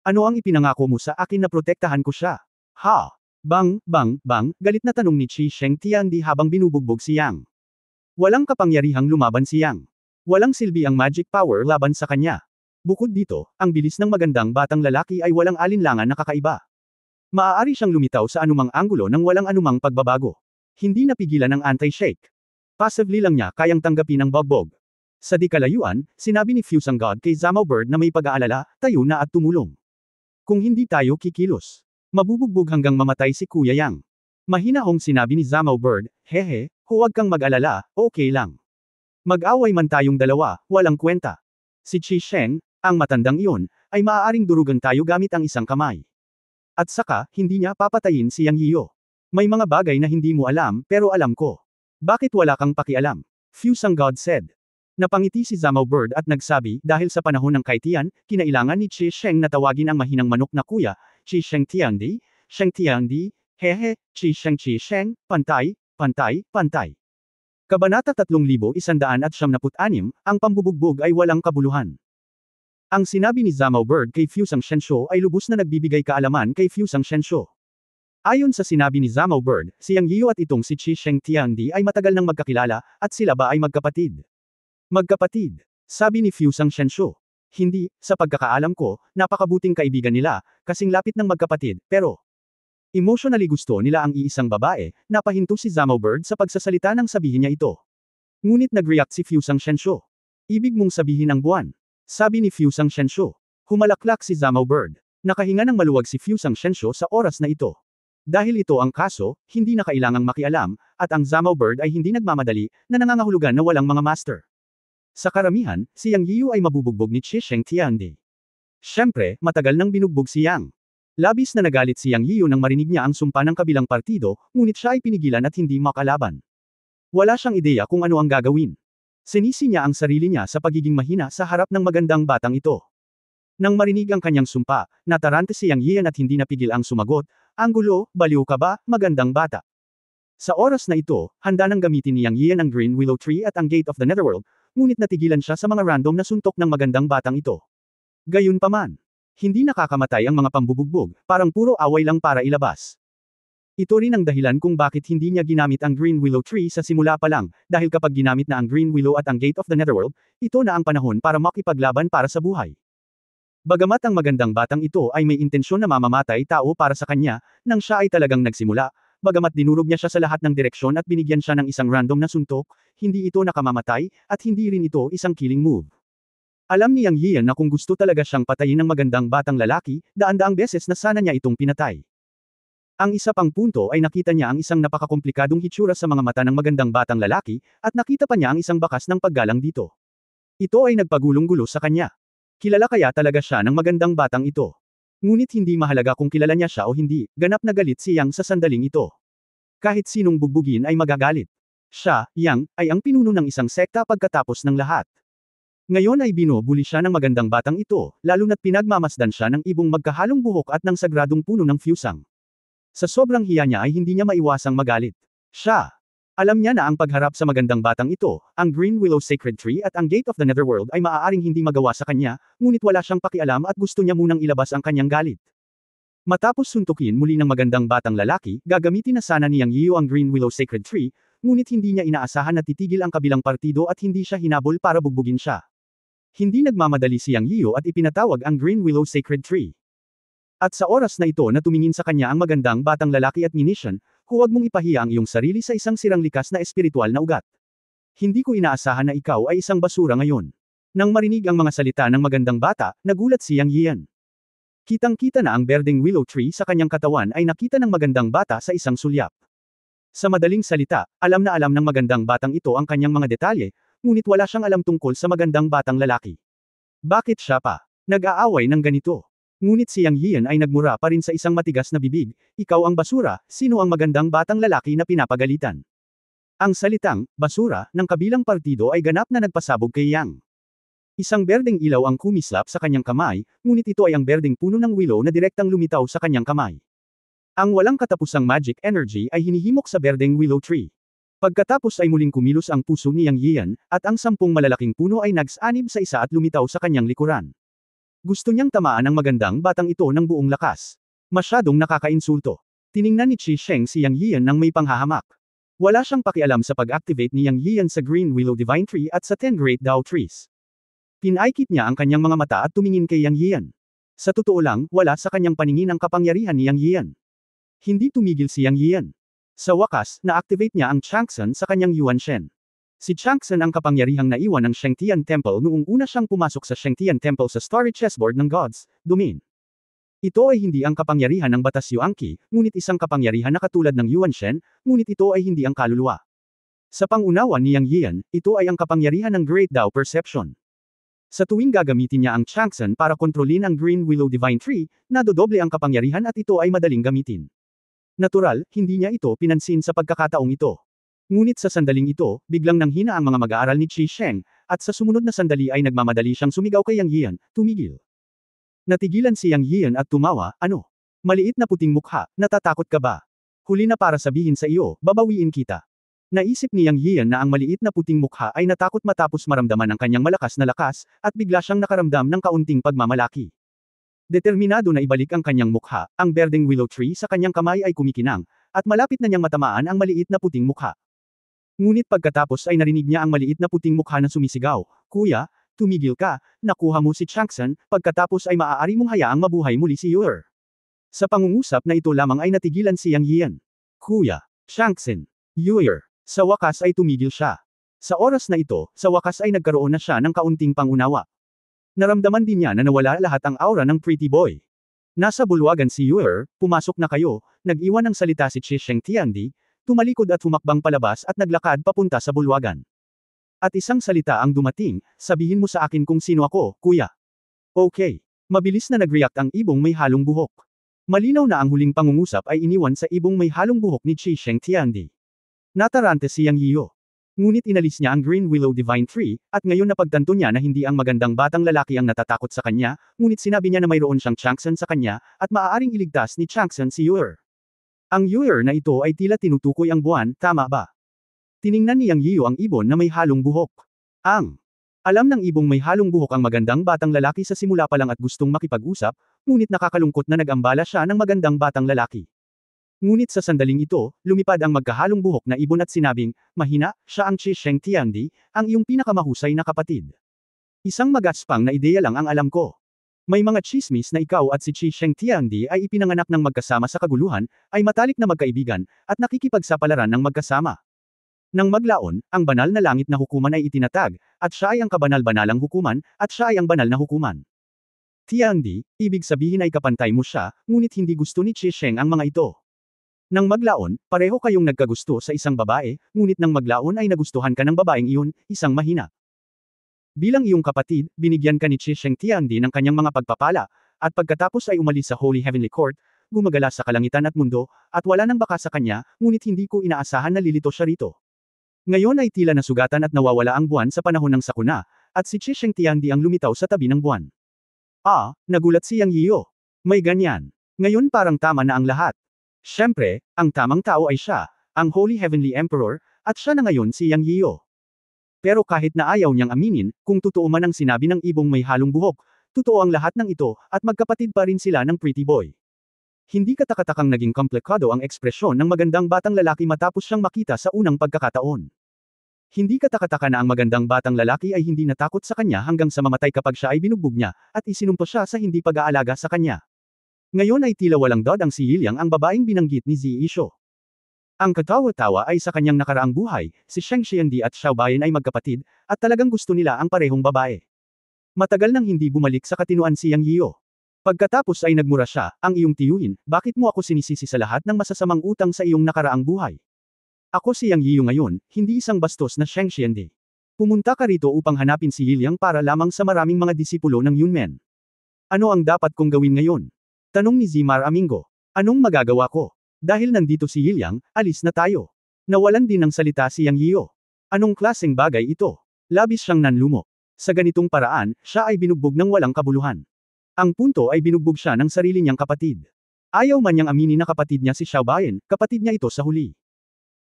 Speaker 1: Ano ang ipinangako mo sa akin na protektahan ko siya? Ha? Bang, bang, bang, galit na tanong ni Qi Sheng Tiandi habang binubugbog si Yang. Walang kapangyarihang lumaban si Yang. Walang silbi ang magic power laban sa kanya. Bukod dito, ang bilis ng magandang batang lalaki ay walang alinlangan na kakaiba. Maaari siyang lumitaw sa anumang anggulo nang walang anumang pagbabago. Hindi napigilan ng anti-shake. Passively lang niya kayang tanggapin ang bogbog. Sa di kalayuan, sinabi ni Fusang God kay Zamao Bird na may pag-aalala, tayo na at tumulong. Kung hindi tayo kikilos, mabubugbog hanggang mamatay si Kuya Yang. Mahinahong sinabi ni Zamao Bird, hehe, huwag kang mag-alala, okay lang. Mag-away man tayong dalawa, walang kwenta. Si Qi Sheng, ang matandang iyon, ay maaaring durugan tayo gamit ang isang kamay. At saka, hindi niya papatayin si Yang Yiyo. May mga bagay na hindi mo alam, pero alam ko. Bakit wala kang pakialam? Fusang God said. Napangiti si Zamao Bird at nagsabi, dahil sa panahon ng kaitian, kinailangan ni Qi Sheng na tawagin ang mahinang manok na kuya, Qi Sheng Tiandi, hehe, Qi Sheng, pantay, pantay, pantay. Kabanata 3196, ang pambubugbog ay walang kabuluhan. Ang sinabi ni Zamao Bird kay Fusang Shensho ay lubos na nagbibigay kaalaman kay Fusang Shensho. Ayon sa sinabi ni Zamao Bird, si Yang Yiyo at itong si Qi Sheng Tiandi ay matagal nang magkakilala, at sila ba ay magkapatid? Magkapatid, sabi ni Fusang Shensho. Hindi, sa pagkakaalam ko, napakabuting kaibigan nila, kasing lapit ng magkapatid, pero emotionally gusto nila ang iisang babae, napahinto si Zamao Bird sa pagsasalita nang sabihin niya ito. Ngunit nag-react si Fusang Shensho. Ibig mong sabihin ang buwan? Sabi ni Fusang Shensho. Humalaklak si Zamao Bird. Nakahinga ng maluwag si Fusang Shensho sa oras na ito. Dahil ito ang kaso, hindi na kailangang makialam, at ang Zamao Bird ay hindi nagmamadali, na nangangahulugan na walang mga master. Sa karamihan, si Yang Yiyu ay mabubugbog ni Qi Sheng Tiandi. Siyempre, matagal nang binugbog si Yang. Labis na nagalit si Yang Yiyu nang marinig niya ang sumpa ng kabilang partido, ngunit siya ay pinigilan at hindi makalaban. Wala siyang ideya kung ano ang gagawin. Sinisi niya ang sarili niya sa pagiging mahina sa harap ng magandang batang ito. Nang marinig ang kanyang sumpa, natarante si Yang Yiyan at hindi napigil ang sumagot, "Anggulo, baliw ka ba, magandang bata?" Sa oras na ito, handa nang gamitin ni Yang Yiyan ang Green Willow Tree at ang Gate of the Netherworld, ngunit natigilan siya sa mga random na suntok ng magandang batang ito. Gayunpaman, hindi nakakamatay ang mga pambubugbog, parang puro away lang para ilabas. Ito rin ang dahilan kung bakit hindi niya ginamit ang Green Willow Tree sa simula pa lang, dahil kapag ginamit na ang Green Willow at ang Gate of the Netherworld, ito na ang panahon para makipaglaban para sa buhay. Bagamat ang magandang batang ito ay may intensyon na mamamatay tao para sa kanya, nang siya ay talagang nagsimula, bagamat dinurog niya siya sa lahat ng direksyon at binigyan siya ng isang random na suntok, hindi ito nakamamatay, at hindi rin ito isang killing move. Alam ni Yang Yiyan na kung gusto talaga siyang patayin ng magandang batang lalaki, daan-daang beses na sana niya itong pinatay. Ang isa pang punto ay nakita niya ang isang napakakomplikadong hitsura sa mga mata ng magandang batang lalaki, at nakita pa niya ang isang bakas ng paggalang dito. Ito ay nagpagulong-gulo sa kanya. Kilala kaya talaga siya ng magandang batang ito. Ngunit hindi mahalaga kung kilala niya siya o hindi, ganap na galit si Yang sa sandaling ito. Kahit sinong bugbugin ay magagalit. Siya, Yang, ay ang pinuno ng isang sekta pagkatapos ng lahat. Ngayon ay binubuli siya ng magandang batang ito, lalo na't pinagmamasdan siya ng ibong magkahalong buhok at ng sagradong puno ng fusang. Sa sobrang hiya niya ay hindi niya maiwasang magalit. Siya. Alam niya na ang pagharap sa magandang batang ito, ang Green Willow Sacred Tree at ang Gate of the Netherworld ay maaaring hindi magawa sa kanya, ngunit wala siyang pakialam at gusto niya munang ilabas ang kanyang galit. Matapos suntukin muli ng magandang batang lalaki, gagamitin na sana ni Yang Yiu ang Green Willow Sacred Tree, ngunit hindi niya inaasahan na titigil ang kabilang partido at hindi siya hinabol para bugbugin siya. Hindi nagmamadali si Yang Yiu at ipinatawag ang Green Willow Sacred Tree. At sa oras na ito na tumingin sa kanya ang magandang batang lalaki at minisyon, huwag mong ipahiya ang iyong sarili sa isang sirang likas na espiritual na ugat. Hindi ko inaasahan na ikaw ay isang basura ngayon. Nang marinig ang mga salita ng magandang bata, nagulat si Yang Yian. Kitang-kita na ang berdeng willow tree sa kanyang katawan ay nakita ng magandang bata sa isang sulyap. Sa madaling salita, alam na alam ng magandang batang ito ang kanyang mga detalye, ngunit wala siyang alam tungkol sa magandang batang lalaki. Bakit siya pa nag-aaway ng ganito? Ngunit si Yang Yian ay nagmura pa rin sa isang matigas na bibig, ikaw ang basura, sino ang magandang batang lalaki na pinapagalitan? Ang salitang, basura, ng kabilang partido ay ganap na nagpasabog kay Yang. Isang berdeng ilaw ang kumislap sa kanyang kamay, ngunit ito ay ang berdeng puno ng willow na direktang lumitaw sa kanyang kamay. Ang walang katapusang magic energy ay hinihimok sa berdeng willow tree. Pagkatapos ay muling kumilos ang puso ni Yang Yian, at ang 10 malalaking puno ay nagsanib sa isa at lumitaw sa kanyang likuran. Gusto niyang tamaan ang magandang batang ito ng buong lakas. Masyadong nakakainsulto. Tiningnan ni Qi Sheng si Yang Yian nang may panghahamak. Wala siyang pakialam sa pag-activate ni Yang Yian sa Green Willow Divine Tree at sa 10 Great Dao Trees. Pinaikit niya ang kanyang mga mata at tumingin kay Yang Yian. Sa totoo lang, wala sa kanyang paningin ang kapangyarihan ni Yang Yian. Hindi tumigil si Yang Yian. Sa wakas, na-activate niya ang Chang'an sa kanyang Yuan Shen. Si Chang'an ang kapangyarihang naiwan ng Shengtian Temple noong una siyang pumasok sa Shengtian Temple sa Starry Chessboard ng Gods, Domain. Ito ay hindi ang kapangyarihan ng batas Yuanqi, ngunit isang kapangyarihan na katulad ng Yuan Shen, ngunit ito ay hindi ang kaluluwa. Sa pangunawa ni Yang Yian, ito ay ang kapangyarihan ng Great Dao Perception. Sa tuwing gagamitin niya ang Chang'an para kontrolin ang Green Willow Divine Tree, nadodoble ang kapangyarihan at ito ay madaling gamitin. Natural, hindi niya ito pinansin sa pagkakataong ito. Ngunit sa sandaling ito, biglang nanghina ang mga mag-aaral ni Qi Sheng, at sa sumunod na sandali ay nagmamadali siyang sumigaw kay Yang Yian, tumigil. Natigilan si Yang Yian at tumawa, ano? Maliit na puting mukha, natatakot ka ba? Huli na para sabihin sa iyo, babawiin kita. Naisip ni Yang Yian na ang maliit na puting mukha ay natakot matapos maramdaman ang kanyang malakas na lakas, at bigla siyang nakaramdam ng kaunting pagmamalaki. Determinado na ibalik ang kanyang mukha, ang berdeng willow tree sa kanyang kamay ay kumikinang, at malapit na niyang matamaan ang maliit na puting mukha. Ngunit pagkatapos ay narinig niya ang maliit na puting mukha na sumisigaw, Kuya, tumigil ka, nakuha mo si Chang'an, pagkatapos ay maaari mong hayaang mabuhay muli si Yuer. Sa pangungusap na ito lamang ay natigilan si Yang Yian. Kuya, Chang'an, Yuer. Sa wakas ay tumigil siya. Sa oras na ito, sa wakas ay nagkaroon na siya ng kaunting pangunawa. Naramdaman din niya na nawala lahat ang aura ng pretty boy. Nasa bulwagan si Yuer, pumasok na kayo, nag-iwan ng salita si Qi Sheng Tiandi, tumalikod at humakbang palabas at naglakad papunta sa bulwagan. At isang salita ang dumating, sabihin mo sa akin kung sino ako, kuya. Okay. Mabilis na nag-react ang ibong may halong buhok. Malinaw na ang huling pangungusap ay iniwan sa ibong may halong buhok ni Qi Sheng Tiandi. Natarante si Yang Yiu. Ngunit inalis niya ang Green Willow Divine Tree, at ngayon napagtanto niya na hindi ang magandang batang lalaki ang natatakot sa kanya, ngunit sinabi niya na mayroon siyang Chang'an sa kanya, at maaaring iligtas ni Chang'an si Yuer. Ang Yuer na ito ay tila tinutukoy ang buwan, tama ba? Tiningnan ni Yang Yiu ang ibon na may halong buhok. Alam ng ibong may halong buhok ang magandang batang lalaki sa simula pa lang at gustong makipag-usap, ngunit nakakalungkot na nag-ambala siya ng magandang batang lalaki. Ngunit sa sandaling ito, lumipad ang magkahalong buhok na ibon at sinabing, mahina, siya ang Qi Sheng Tiandi, ang iyong pinakamahusay na kapatid. Isang magaspang na ideya lang ang alam ko. May mga chismis na ikaw at si Qi Sheng Tiandi ay ipinanganak ng magkasama sa kaguluhan, ay matalik na magkaibigan, at nakikipagsapalaran ng magkasama. Nang maglaon, ang banal na langit na hukuman ay itinatag, at siya ay ang kabanal-banalang hukuman, at siya ay ang banal na hukuman. Tiandi, ibig sabihin ay kapantay mo siya, ngunit hindi gusto ni Qi Sheng ang mga ito. Nang maglaon, pareho kayong nagkagusto sa isang babae, ngunit nang maglaon ay nagustuhan ka ng babaeng iyon, isang mahina. Bilang iyong kapatid, binigyan ka ni Qi Shengtiandi ng kanyang mga pagpapala, at pagkatapos ay umalis sa Holy Heavenly Court, gumagala sa kalangitan at mundo, at wala nang baka sa kanya, ngunit hindi ko inaasahan na lilito siya rito. Ngayon ay tila nasugatan at nawawala ang buwan sa panahon ng sakuna, at si Qi Shengtiandi ang lumitaw sa tabi ng buwan. Nagulat si Yang Yiyo. May ganyan. Ngayon parang tama na ang lahat. Siyempre, ang tamang tao ay siya, ang Holy Heavenly Emperor, at siya na ngayon si Yang Yiyo. Pero kahit na ayaw niyang aminin, kung totoo man ang sinabi ng ibong may halong buhok, totoo ang lahat ng ito, at magkapatid pa rin sila ng pretty boy. Hindi katakatakang naging komplikado ang ekspresyon ng magandang batang lalaki matapos siyang makita sa unang pagkakataon. Hindi katakataka na ang magandang batang lalaki ay hindi natakot sa kanya hanggang sa mamatay kapag siya ay binugbog niya, at isinumpo siya sa hindi pag-aalaga sa kanya. Ngayon ay tila walang dodang si Yiliang ang babaeng binanggit ni Zi Yisho. Ang katawa-tawa ay sa kanyang nakaraang buhay, si Sheng Xiandi at Xiao Bayan ay magkapatid, at talagang gusto nila ang parehong babae. Matagal nang hindi bumalik sa katinuan si Yang Yiyo. Pagkatapos ay nagmura siya, ang iyong tiyuhin, bakit mo ako sinisisi sa lahat ng masasamang utang sa iyong nakaraang buhay? Ako si Yang Yiyo ngayon, hindi isang bastos na Sheng Xiandi. Pumunta ka rito upang hanapin si Yiliang para lamang sa maraming mga disipulo ng Yunmen. Ano ang dapat kong gawin ngayon? Tanong ni Zimar Amingo. Anong magagawa ko? Dahil nandito si Yiliang, alis na tayo. Nawalan din ng salita si Yang Yiyo. Anong klaseng bagay ito? Labis siyang nanlumo. Sa ganitong paraan, siya ay binugbog ng walang kabuluhan. Ang punto ay binugbog siya ng sarili niyang kapatid. Ayaw man niyang aminin na kapatid niya si Xiao Bayan, kapatid niya ito sa huli.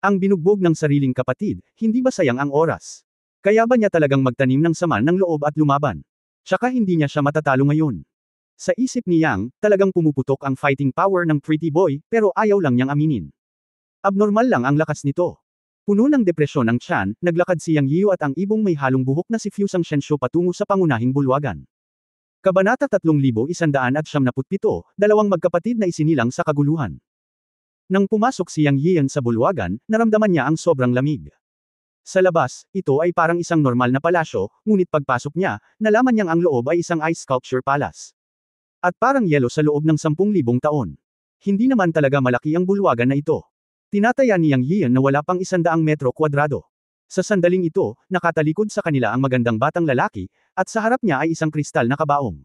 Speaker 1: Ang binugbog ng sariling kapatid, hindi ba sayang ang oras? Kaya ba niya talagang magtanim ng sama ng loob at lumaban? Tsaka hindi niya siya matatalo ngayon. Sa isip ni Yang, talagang pumuputok ang fighting power ng pretty boy, pero ayaw lang niyang aminin. Abnormal lang ang lakas nito. Puno ng depresyon ang tiyan, naglakad si Yang Yiyo at ang ibong may halong buhok na si Fusang Shensho patungo sa pangunahing bulwagan. Kabanata 3177, dalawang magkapatid na isinilang sa kaguluhan. Nang pumasok si Yang Yiyan sa bulwagan, naramdaman niya ang sobrang lamig. Sa labas, ito ay parang isang normal na palasyo, ngunit pagpasok niya, nalaman niyang ang loob ay isang ice sculpture palace. At parang yelo sa loob ng 10,000 taon. Hindi naman talaga malaki ang bulwagan na ito. Tinataya ni Yang Yiyan na wala pang 100 metro kwadrado. Sa sandaling ito, nakatalikod sa kanila ang magandang batang lalaki, at sa harap niya ay isang kristal na kabaong.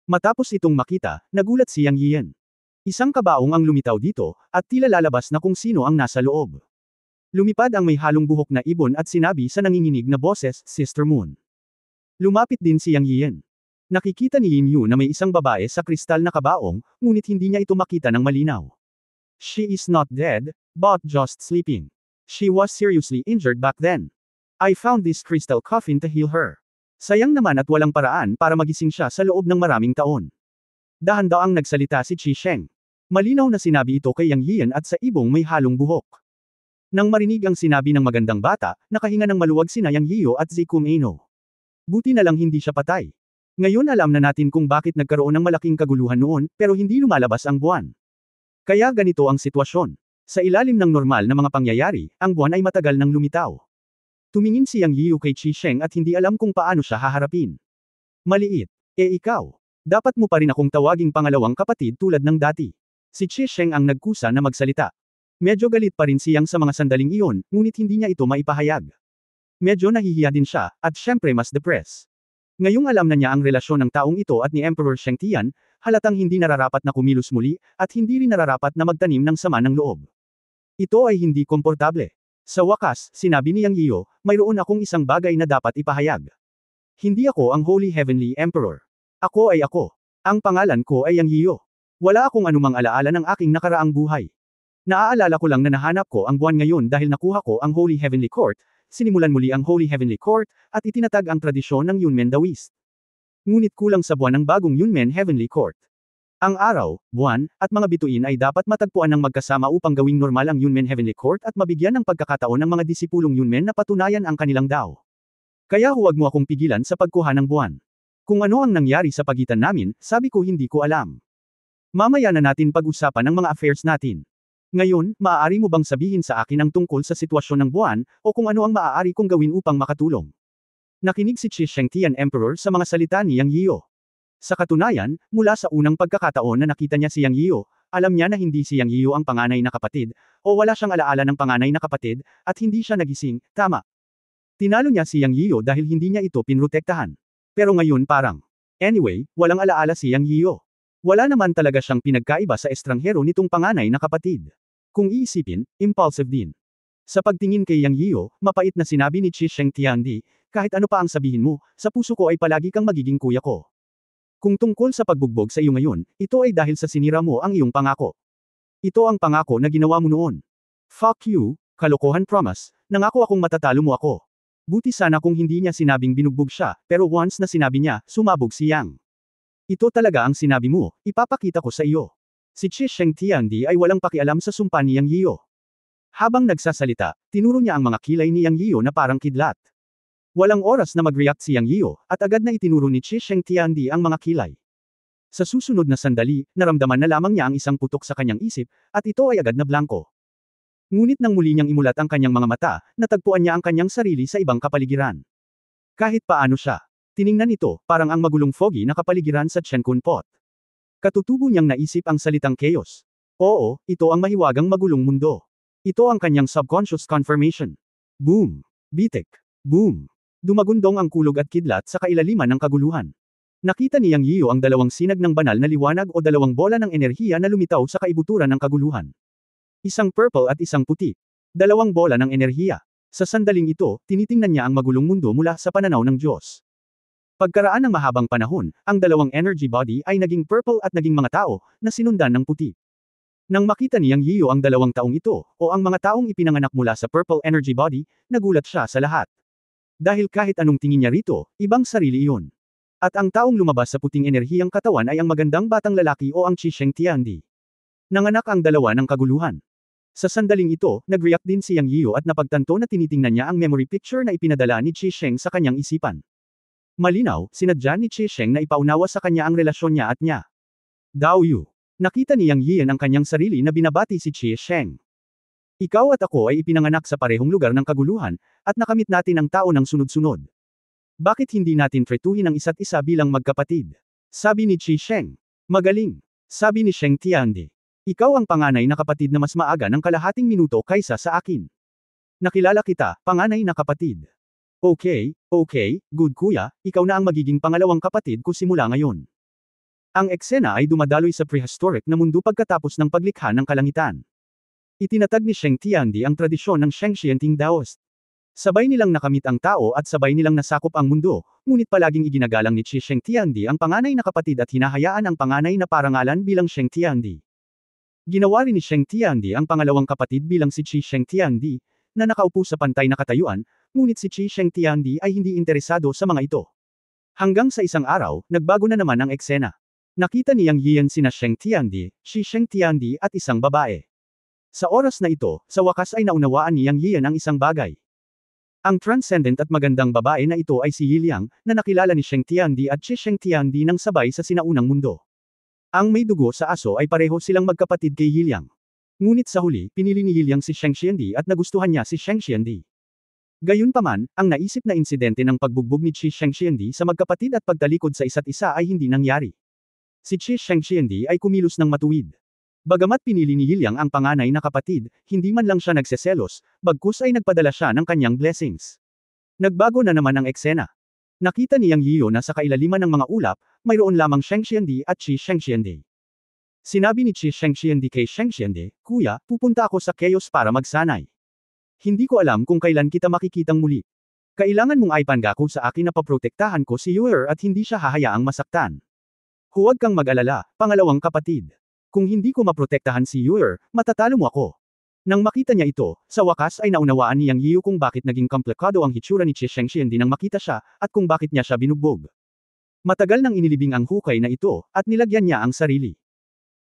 Speaker 1: Matapos itong makita, nagulat si Yang Yiyan. Isang kabaong ang lumitaw dito, at tila lalabas na kung sino ang nasa loob. Lumipad ang may halong buhok na ibon at sinabi sa nanginginig na boses, Sister Moon. Lumapit din si Yang Yiyan. Nakikita ni Yin Yu na may isang babae sa kristal na kabaong, ngunit hindi niya ito makita ng malinaw. She is not dead, but just sleeping. She was seriously injured back then. I found this crystal coffin to heal her. Sayang naman at walang paraan para magising siya sa loob ng maraming taon. Dahan-daang nagsalita si Qi Sheng. Malinaw na sinabi ito kay Yang Yiyan at sa ibong may halong buhok. Nang marinig ang sinabi ng magandang bata, nakahinga ng maluwag sina Yang Yiyo at Zikum Eno. Buti na lang hindi siya patay. Ngayon alam na natin kung bakit nagkaroon ng malaking kaguluhan noon, pero hindi lumalabas ang buwan. Kaya ganito ang sitwasyon. Sa ilalim ng normal na mga pangyayari, ang buwan ay matagal nang lumitaw. Tumingin si Yang Yiyo kay Qi Sheng at hindi alam kung paano siya haharapin. Maliit. Ikaw. Dapat mo pa rin akong tawaging pangalawang kapatid tulad ng dati. Si Qi Sheng ang nagkusa na magsalita. Medyo galit pa rin si Yang sa mga sandaling iyon, ngunit hindi niya ito maipahayag. Medyo nahihiya din siya, at syempre mas depressed. Ngayong alam na niya ang relasyon ng taong ito at ni Emperor Sheng Tian, halatang hindi nararapat na kumilos muli, at hindi rin nararapat na magtanim ng sama ng loob. Ito ay hindi komportable. Sa wakas, sinabi ni Yang Yiyo, mayroon akong isang bagay na dapat ipahayag. Hindi ako ang Holy Heavenly Emperor. Ako ay ako. Ang pangalan ko ay Yang Yiyo. Wala akong anumang alaala ng aking nakaraang buhay. Naaalala ko lang na nahanap ko ang buwan ngayon dahil nakuha ko ang Holy Heavenly Court, sinimulan muli ang Holy Heavenly Court, at itinatag ang tradisyon ng Yunmen Daoist. Ngunit kulang sa buwan ng bagong Yunmen Heavenly Court. Ang araw, buwan, at mga bituin ay dapat matagpuan ng magkasama upang gawing normal ang Yunmen Heavenly Court at mabigyan ng pagkakataon ng mga disipulong Yunmen na patunayan ang kanilang Dao. Kaya huwag mo akong pigilan sa pagkuha ng buwan. Kung ano ang nangyari sa pagitan namin, sabi ko hindi ko alam. Mamaya na natin pag-usapan ang mga affairs natin. Ngayon, maaari mo bang sabihin sa akin ang tungkol sa sitwasyon ng buwan, o kung ano ang maaari kong gawin upang makatulong? Nakinig si Qi Shengtian Emperor sa mga salita ni Yang Yiyo. Sa katunayan, mula sa unang pagkakataon na nakita niya si Yang Yiyo, Alam niya na hindi si Yang Yiyu ang panganay na kapatid, o wala siyang alaala ng panganay na kapatid, at hindi siya nagising, tama. Tinalo niya si Yang Yiyu dahil hindi niya ito pinrotektahan. Pero ngayon parang. Anyway, walang alaala si Yang Yiyu. Wala naman talaga siyang pinagkaiba sa estranghero nitong panganay na kapatid. Kung iisipin, impulsive din. Sa pagtingin kay Yang Yiyu, mapait na sinabi ni Chi Sheng Tiandi, kahit ano pa ang sabihin mo, sa puso ko ay palagi kang magiging kuya ko. Kung tungkol sa pagbugbog sa iyo ngayon, ito ay dahil sa sinira mo ang iyong pangako. Ito ang pangako na ginawa mo noon. Fuck you, kalokohan promise, nangako akong matatalo mo ako. Buti sana kung hindi niya sinabing binugbog siya, pero once na sinabi niya, sumabog si Yang. Ito talaga ang sinabi mo, ipapakita ko sa iyo. Si Chi Sheng Tiandi ay walang pakialam sa sumpa ni Yang Yiyu. Habang nagsasalita, tinuro niya ang mga kilay ni Yang Yiyu na parang kidlat. Walang oras na mag-react si Yang Yiyu, at agad na itinuro ni Chi Sheng Tiandi ang mga kilay. Sa susunod na sandali, naramdaman na lamang niya ang isang putok sa kanyang isip, at ito ay agad na blanko. Ngunit nang muli niyang imulat ang kanyang mga mata, natagpuan niya ang kanyang sarili sa ibang kapaligiran. Kahit paano siya, tiningnan ito, parang ang magulong foggy na kapaligiran sa Chenkun Pot. Katutubo niyang naisip ang salitang chaos. Oo, ito ang mahiwagang magulong mundo. Ito ang kanyang subconscious confirmation. Boom! Bitik! Boom! Dumagundong ang kulog at kidlat sa kailaliman ng kaguluhan. Nakita ni Yang Yiyu ang dalawang sinag ng banal na liwanag o dalawang bola ng enerhiya na lumitaw sa kaibuturan ng kaguluhan. Isang purple at isang puti. Dalawang bola ng enerhiya. Sa sandaling ito, tinitingnan niya ang magulong mundo mula sa pananaw ng Diyos. Pagkaraan ng mahabang panahon, ang dalawang energy body ay naging purple at naging mga tao, na sinundan ng puti. Nang makita ni Yang Yiyu ang dalawang taong ito, o ang mga taong ipinanganak mula sa purple energy body, nagulat siya sa lahat. Dahil kahit anong tingin niya rito, ibang sarili iyon. At ang taong lumabas sa puting enerhiyang katawan ay ang magandang batang lalaki o ang Chi Sheng Tiandi. Nanganak ang dalawa ng kaguluhan. Sa sandaling ito, nag-react din si Yang Yiyu at napagtanto na tinitingnan niya ang memory picture na ipinadala ni Chi Sheng sa kanyang isipan. Malinaw, sinadya ni Chi Sheng na ipaunawa sa kanya ang relasyon niya at niya. Dao Yu. Nakita ni Yang Yiyan ang kanyang sarili na binabati si Chi Sheng. Ikaw at ako ay ipinanganak sa parehong lugar ng kaguluhan, at nakamit natin ang tao ng sunod-sunod. Bakit hindi natin tretuhin ang isa't isa bilang magkapatid? Sabi ni Chi Sheng. Magaling. Sabi ni Sheng Tiandi. Ikaw ang panganay na kapatid na mas maaga ng kalahating minuto kaysa sa akin. Nakilala kita, panganay na kapatid. Okay, good kuya, ikaw na ang magiging pangalawang kapatid ko simula ngayon. Ang eksena ay dumadaloy sa prehistoric na mundo pagkatapos ng paglikha ng kalangitan. Itinatag ni Sheng Tiandi ang tradisyon ng Shengxianting Daoist. Sabay nilang nakamit ang tao at sabay nilang nasakop ang mundo, ngunit palaging iginagalang ni Chi Sheng Tiandi ang panganay na kapatid at hinahayaan ang panganay na parangalan bilang Sheng Tiandi. Ginawa rin ni Sheng Tiandi ang pangalawang kapatid bilang si Chi Sheng Tiandi, na nakaupo sa pantay na katayuan, ngunit si Chi Sheng Tiandi ay hindi interesado sa mga ito. Hanggang sa isang araw, nagbago na naman ang eksena. Nakita ni Yang Yiyan sina Sheng Tiandi, Chi Sheng Tiandi at isang babae. Sa oras na ito, sa wakas ay naunawaan ni Yang Yiyan ang isang bagay. Ang transcendent at magandang babae na ito ay si Yiliang, na nakilala ni Sheng Tiandi at Chi Sheng Tiandi nang sabay sa sinaunang mundo. Ang may dugo sa aso ay pareho silang magkapatid kay Yiliang. Ngunit sa huli, pinili ni Yiliang si Sheng Xiandi at nagustuhan niya si Sheng Xiandi. Gayunpaman, ang naisip na insidente ng pagbugbog ni Chi Sheng Xiandi sa magkapatid at pagtalikod sa isa't isa ay hindi nangyari. Si Chi Sheng Xiandi ay kumilos ng matuwid. Bagamat pinili ni Yiliang ang panganay na kapatid, hindi man lang siya nagseselos, bagkus ay nagpadala siya ng kanyang blessings. Nagbago na naman ang eksena. Nakita ni Yang Yiyu na sa kailaliman ng mga ulap, mayroon lamang Sheng Xiandi at Chi Sheng Xiandi. Sinabi ni Chi Sheng Xiandi kay Sheng Xiandi, Kuya, pupunta ako sa Chaos para magsanay. Hindi ko alam kung kailan kita makikitang muli. Kailangan mong aipangako sa akin na paprotektahan ko si Yuer at hindi siya hahayaang masaktan. Huwag kang mag-alala, pangalawang kapatid. Kung hindi ko maprotektahan si Yuer, matatalo mo ako. Nang makita niya ito, sa wakas ay naunawaan ni Yang Yiyu kung bakit naging komplikado ang hitsura ni Chi Sheng Xiandi nang makita siya, at kung bakit niya siya binugbog. Matagal nang inilibing ang hukay na ito, at nilagyan niya ang sarili.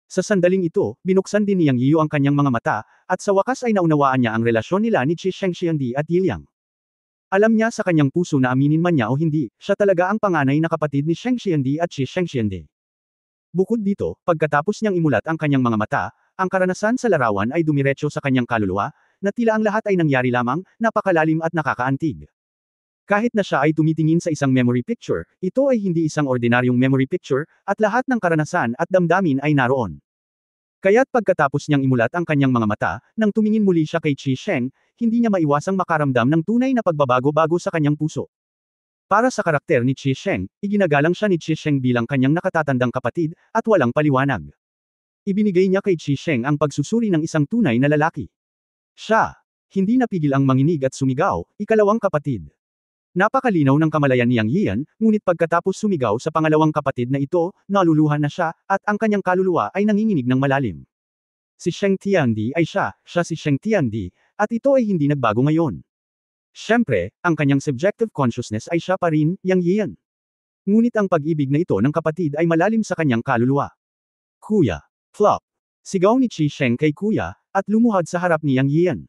Speaker 1: Sa sandaling ito, binuksan din ni Yang Yiyu ang kanyang mga mata, at sa wakas ay naunawaan niya ang relasyon nila ni Chi Sheng Xiandi at Yiliang. Alam niya sa kanyang puso na aminin man niya o hindi, siya talaga ang panganay na kapatid ni Sheng Xiandi at Chi Sheng Xiandi. Bukod dito, pagkatapos niyang imulat ang kanyang mga mata, ang karanasan sa larawan ay dumiretso sa kanyang kaluluwa, na tila ang lahat ay nangyari lamang, napakalalim at nakakaantig. Kahit na siya ay tumitingin sa isang memory picture, ito ay hindi isang ordinaryong memory picture, at lahat ng karanasan at damdamin ay naroon. Kaya't pagkatapos niyang imulat ang kanyang mga mata, nang tumingin muli siya kay Qi Sheng, hindi niya maiwasang makaramdam ng tunay na pagbabago-bago sa kanyang puso. Para sa karakter ni Qi Sheng, iginagalang siya ni Qi Sheng bilang kanyang nakatatandang kapatid, at walang paliwanag. Ibinigay niya kay Qi Sheng ang pagsusuri ng isang tunay na lalaki. Siya, hindi napigil ang manginig at sumigaw, ikalawang kapatid. Napakalinaw ng kamalayan ni Yang Yian, ngunit pagkatapos sumigaw sa pangalawang kapatid na ito, naluluhan na siya, at ang kanyang kaluluwa ay nanginginig ng malalim. Si Sheng Tiandi ay siya si Sheng Tiandi, at ito ay hindi nagbago ngayon. Siyempre, ang kanyang subjective consciousness ay siya pa rin, Yang Yian. Ngunit ang pag-ibig na ito ng kapatid ay malalim sa kanyang kaluluwa. Kuya. Flop. Sigaw ni Qi Sheng kay kuya, at lumuhad sa harap ni Yang Yian.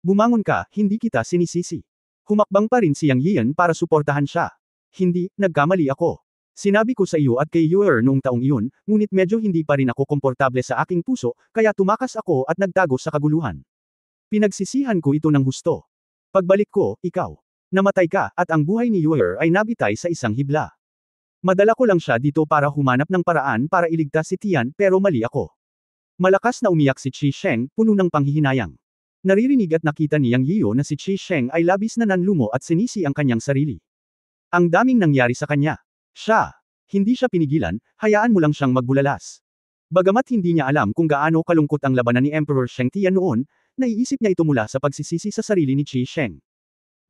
Speaker 1: Bumangon ka, hindi kita sinisisi. Humakbang pa rin si Yang Yian para suportahan siya. Hindi, nagkamali ako. Sinabi ko sa iyo at kay Yuer noong taong iyon, ngunit medyo hindi pa rin ako komportable sa aking puso, kaya tumakas ako at nagtago sa kaguluhan. Pinagsisihan ko ito ng husto. Pagbalik ko, ikaw. Namatay ka, at ang buhay ni Yuer ay nabitay sa isang hibla. Madala ko lang siya dito para humanap ng paraan para iligtas si Tian, pero mali ako. Malakas na umiyak si Qi Sheng, puno ng panghihinayang. Naririnig at nakita ni Yang Yiu na si Qi Sheng ay labis na nanlumo at sinisi ang kanyang sarili. Ang daming nangyari sa kanya. Hindi siya pinigilan, hayaan mo lang siyang magbulalas. Bagamat hindi niya alam kung gaano kalungkot ang labanan ni Emperor Sheng Tian noon, naiisip niya ito mula sa pagsisisi sa sarili ni Qi Sheng.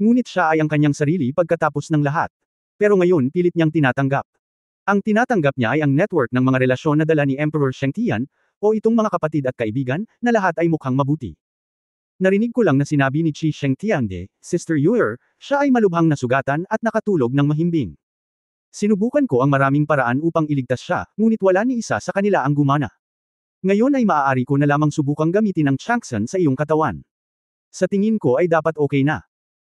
Speaker 1: Ngunit siya ay ang kanyang sarili pagkatapos ng lahat. Pero ngayon pilit niyang tinatanggap. Ang tinatanggap niya ay ang network ng mga relasyon na dala ni Emperor Sheng Tian, o itong mga kapatid at kaibigan, na lahat ay mukhang mabuti. Narinig ko lang na sinabi ni Qi Sheng Tiande, Sister Yuer, siya ay malubhang nasugatan at nakatulog ng mahimbing. Sinubukan ko ang maraming paraan upang iligtas siya, ngunit wala ni isa sa kanila ang gumana. Ngayon ay maaari ko na lamang subukang gamitin ang Changsan sa iyong katawan. Sa tingin ko ay dapat okay na.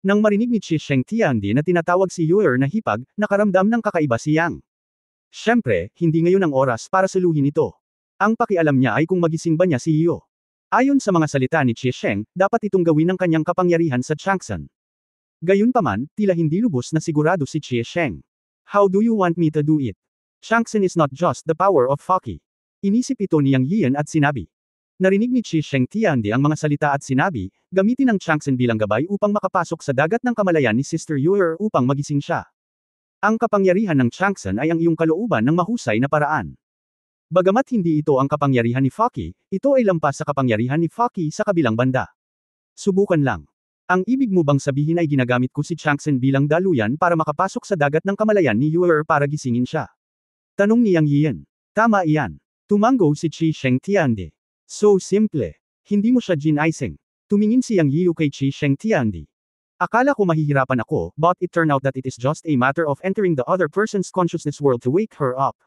Speaker 1: Nang marinig ni Qi Sheng Tiande na tinatawag si Yuer na hipag, nakaramdam ng kakaiba si Yang. Siyempre, hindi ngayon ang oras para saluhin ito. Ang pakialam niya ay kung magising ba niya si Yu. Ayon sa mga salita ni Qi Sheng, dapat itong gawin ng kanyang kapangyarihan sa Changsan. Gayunpaman, tila hindi lubos na sigurado si Qi Sheng. How do you want me to do it? Changsan is not just the power of Faki. Inisip ito ni Yang Yian at sinabi. Narinig ni Qi Sheng Tiande ang mga salita at sinabi, gamitin ang Changsan bilang gabay upang makapasok sa dagat ng kamalayan ni Sister Yuer upang magising siya. Ang kapangyarihan ng Changsan ay ang iyong kalooban ng mahusay na paraan. Bagamat hindi ito ang kapangyarihan ni Faki, ito ay lampas sa kapangyarihan ni Faki sa kabilang banda. Subukan lang. Ang ibig mo bang sabihin ay ginagamit ko si Changsan bilang daluyan para makapasok sa dagat ng kamalayan ni Yuer para gisingin siya? Tanong ni Yang Yian. Tama iyan. Tumango si Qi Sheng Tiande. So simple. Hindi mo siya ginaising. Tumingin si Yang Yiu kay Qi Sheng Tiande. Akala ko mahihirapan ako, but it turned out that it is just a matter of entering the other person's consciousness world to wake her up.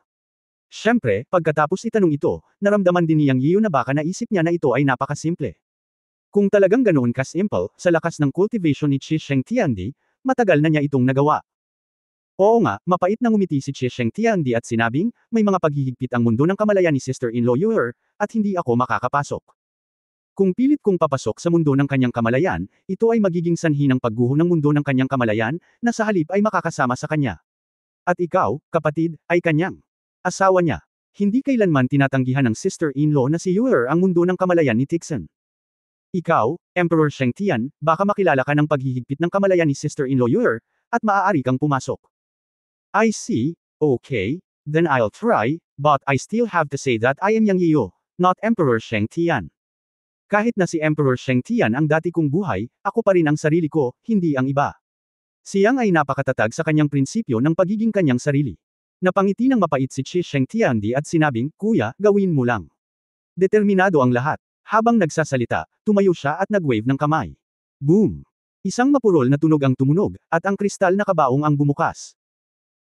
Speaker 1: Siyempre, pagkatapos itanong ito, naramdaman din ni Yang Yiu na baka naisip niya na ito ay napakasimple. Kung talagang ganoon ka-simple, sa lakas ng cultivation ni Qi Sheng Tiandi, matagal na niya itong nagawa. Oo nga, mapait na ngumiti si Qi Sheng Tiandi at sinabing, may mga paghihigpit ang mundo ng kamalayan ni Sister-in-law Yuer, at hindi ako makakapasok. Kung pilit kong papasok sa mundo ng kanyang kamalayan, ito ay magiging sanhi ng pagguho ng mundo ng kanyang kamalayan, na sa halip ay makakasama sa kanya. At ikaw, kapatid, ay kanyang asawa niya. Hindi kailanman tinatanggihan ng sister-in-law na si Yuer ang mundo ng kamalayan ni Tixon. Ikaw, Emperor Sheng Tian, baka makilala ka ng paghihigpit ng kamalayan ni sister-in-law Yuer, at maaari kang pumasok. I see, okay, then I'll try, but I still have to say that I am Yang Yiu, not Emperor Sheng Tian. Kahit na si Emperor Sheng Tian ang dati kong buhay, ako pa rin ang sarili ko, hindi ang iba. Si Yang ay napakatatag sa kanyang prinsipyo ng pagiging kanyang sarili. Napangiti ng mapait si Qi Sheng Tiandi at sinabing, Kuya, gawin mo lang. Determinado ang lahat. Habang nagsasalita, tumayo siya at nag-wave ng kamay. Boom! Isang mapurol na tunog ang tumunog, at ang kristal na kabaong ang bumukas.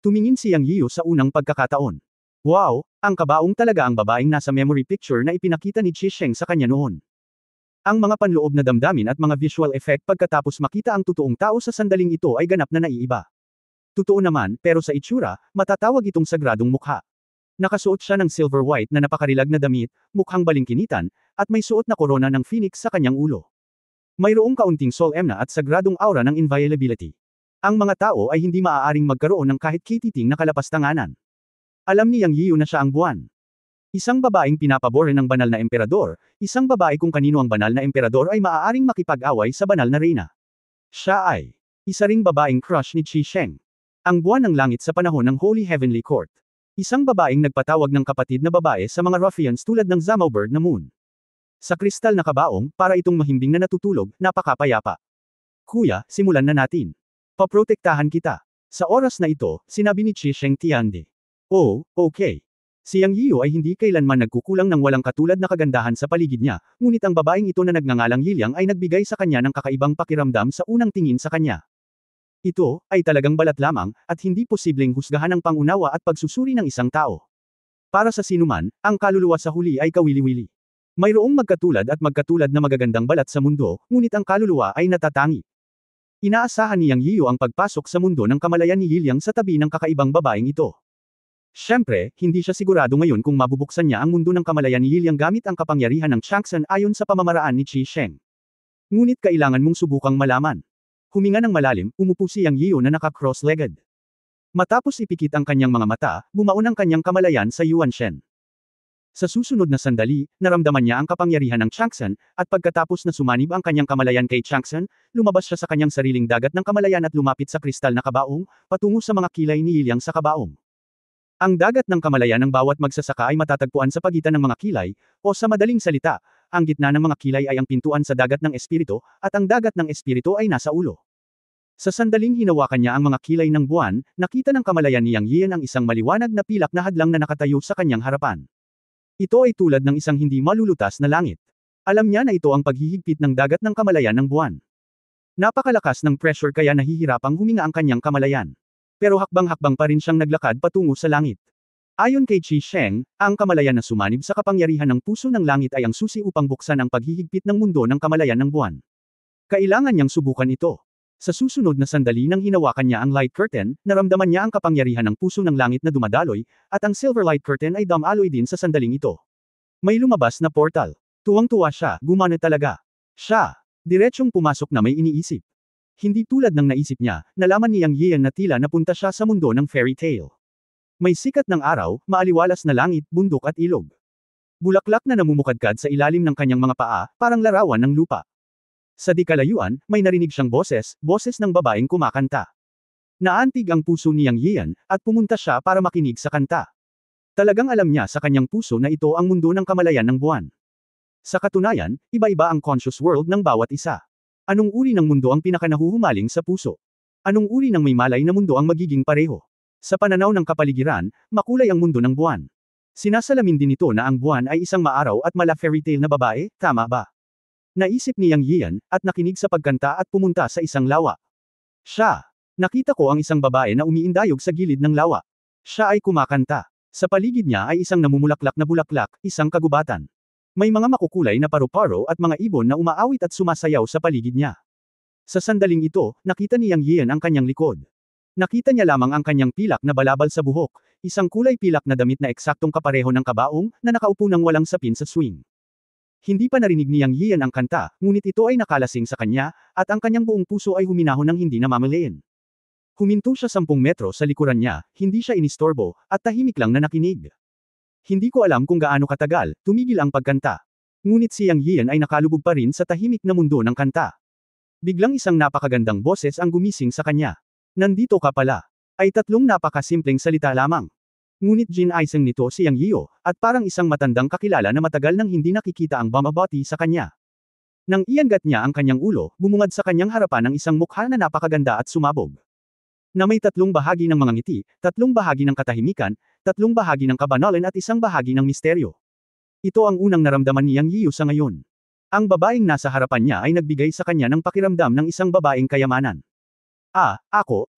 Speaker 1: Tumingin si Yang Yiu sa unang pagkakataon. Wow, ang kabaong talaga ang babaeng nasa memory picture na ipinakita ni Qi Sheng sa kanya noon. Ang mga panloob na damdamin at mga visual effect pagkatapos makita ang totoong tao sa sandaling ito ay ganap na naiiba. Totoo naman, pero sa itsura, matatawag itong sagradong mukha. Nakasuot siya ng silver white na napakarilag na damit, mukhang balingkinitan, at may suot na korona ng phoenix sa kanyang ulo. Mayroong kaunting solemna at sagradong aura ng inviolability. Ang mga tao ay hindi maaaring magkaroon ng kahit kititing na kalapastanganan. Alam ni Yang Yiu na siya ang buwan. Isang babaeng pinapabore ng banal na emperador, isang babae kung kanino ang banal na emperador ay maaaring makipag-away sa banal na reyna. Siya ay isa ring babaeng crush ni Qi Sheng. Ang buwan ng langit sa panahon ng Holy Heavenly Court. Isang babaeng nagpatawag ng kapatid na babae sa mga ruffians tulad ng Zamobird na Moon. Sa kristal na kabaong, para itong mahimbing na natutulog, napakapayapa. Kuya, simulan na natin. Paprotektahan kita. Sa oras na ito, sinabi ni Qi Sheng Tiandi. Oh, okay. Si Yang Yiu ay hindi kailanman nagkukulang ng walang katulad na kagandahan sa paligid niya, ngunit ang babaeng ito na nagngangalang Yiliang ay nagbigay sa kanya ng kakaibang pakiramdam sa unang tingin sa kanya. Ito, ay talagang balat lamang, at hindi posibleng husgahan ang pangunawa at pagsusuri ng isang tao. Para sa sinuman, ang kaluluwa sa huli ay kawili-wili. Mayroong magkatulad at magkatulad na magagandang balat sa mundo, ngunit ang kaluluwa ay natatangi. Inaasahan ni Yang Yiu ang pagpasok sa mundo ng kamalayan ni Yiliang sa tabi ng kakaibang babaeng ito. Siyempre, hindi siya sigurado ngayon kung mabubuksan niya ang mundo ng kamalayan ni Yiliang gamit ang kapangyarihan ng Changsan ayon sa pamamaraan ni Qi Sheng. Ngunit kailangan mong subukang malaman. Huminga ng malalim, umupo si Yang Yiu na naka-cross-legged. Matapos ipikit ang kanyang mga mata, bumaon ang kanyang kamalayan sa Yuan Shen. Sa susunod na sandali, naramdaman niya ang kapangyarihan ng Changsan, at pagkatapos na sumanib ang kanyang kamalayan kay Changsan, lumabas siya sa kanyang sariling dagat ng kamalayan at lumapit sa kristal na kabaong, patungo sa mga kilay ni Yiliang sa kabaong. Ang dagat ng kamalayan ng bawat magsasaka ay matatagpuan sa pagitan ng mga kilay, o sa madaling salita, ang gitna ng mga kilay ay ang pintuan sa dagat ng espiritu, at ang dagat ng espiritu ay nasa ulo. Sa sandaling hinawakan niya ang mga kilay ng buwan, nakita ng kamalayan ni Yang Yian ang isang maliwanag na pilak na hadlang na nakatayo sa kanyang harapan. Ito ay tulad ng isang hindi malulutas na langit. Alam niya na ito ang paghihigpit ng dagat ng kamalayan ng buwan. Napakalakas ng pressure kaya nahihirapang huminga ang kanyang kamalayan. Pero hakbang-hakbang pa rin siyang naglakad patungo sa langit. Ayon kay Qi Sheng, ang kamalayan na sumanib sa kapangyarihan ng puso ng langit ay ang susi upang buksan ang paghihigpit ng mundo ng kamalayan ng buwan. Kailangan niyang subukan ito. Sa susunod na sandali nang hinawakan niya ang light curtain, naramdaman niya ang kapangyarihan ng puso ng langit na dumadaloy, at ang silver light curtain ay dumaloy din sa sandaling ito. May lumabas na portal. Tuwang-tuwa siya, gumana talaga. Siya, diretsyong pumasok na may iniisip. Hindi tulad ng naisip niya, nalaman ni Yang Yian na tila napunta siya sa mundo ng fairy tale. May sikat ng araw, maaliwalas na langit, bundok at ilog. Bulaklak na namumukadkad sa ilalim ng kanyang mga paa, parang larawan ng lupa. Sa di kalayuan, may narinig siyang boses ng babaeng kumakanta. Naantig ang puso ni Yang Yian, at pumunta siya para makinig sa kanta. Talagang alam niya sa kanyang puso na ito ang mundo ng kamalayan ng buwan. Sa katunayan, iba-iba ang conscious world ng bawat isa. Anong uri ng mundo ang pinakanahuhumaling sa puso? Anong uri ng may malay na mundo ang magiging pareho? Sa pananaw ng kapaligiran, makulay ang mundo ng buwan. Sinasalamin din ito na ang buwan ay isang maaraw at mala fairy tale na babae, tama ba? Naisip ni Yang Yian, at nakinig sa pagkanta at pumunta sa isang lawa. Siya. Nakita ko ang isang babae na umiindayog sa gilid ng lawa. Siya ay kumakanta. Sa paligid niya ay isang namumulaklak na bulaklak, isang kagubatan. May mga makukulay na paru-paro at mga ibon na umaawit at sumasayaw sa paligid niya. Sa sandaling ito, nakita ni Yang Yian ang kanyang likod. Nakita niya lamang ang kanyang pilak na balabal sa buhok, isang kulay pilak na damit na eksaktong kapareho ng kabaong, na nakaupo ng walang sapin sa swing. Hindi pa narinig ni Yang Yian ang kanta, ngunit ito ay nakalasing sa kanya, at ang kanyang buong puso ay huminahon ng hindi namamalayan. Huminto siya 10 metro sa likuran niya, hindi siya inistorbo, at tahimik lang na nakinig. Hindi ko alam kung gaano katagal, tumigil ang pagkanta. Ngunit si Yang Yian ay nakalubog pa rin sa tahimik na mundo ng kanta. Biglang isang napakagandang boses ang gumising sa kanya. Nandito ka pala. Ay tatlong napakasimpleng salita lamang. Ngunit ginaisang nito si Yang Yiu, at parang isang matandang kakilala na matagal nang hindi nakikita ang bumabati sa kanya. Nang iangat niya ang kanyang ulo, bumungad sa kanyang harapan ang isang mukha na napakaganda at sumabog. Na may 3 bahagi ng mga ngiti, 3 bahagi ng katahimikan, 3 bahagi ng kabanalan at 1 bahagi ng misteryo. Ito ang unang naramdaman ni Yang Yiu sa ngayon. Ang babaeng nasa harapan niya ay nagbigay sa kanya ng pakiramdam ng isang babaeng kayamanan. Ako.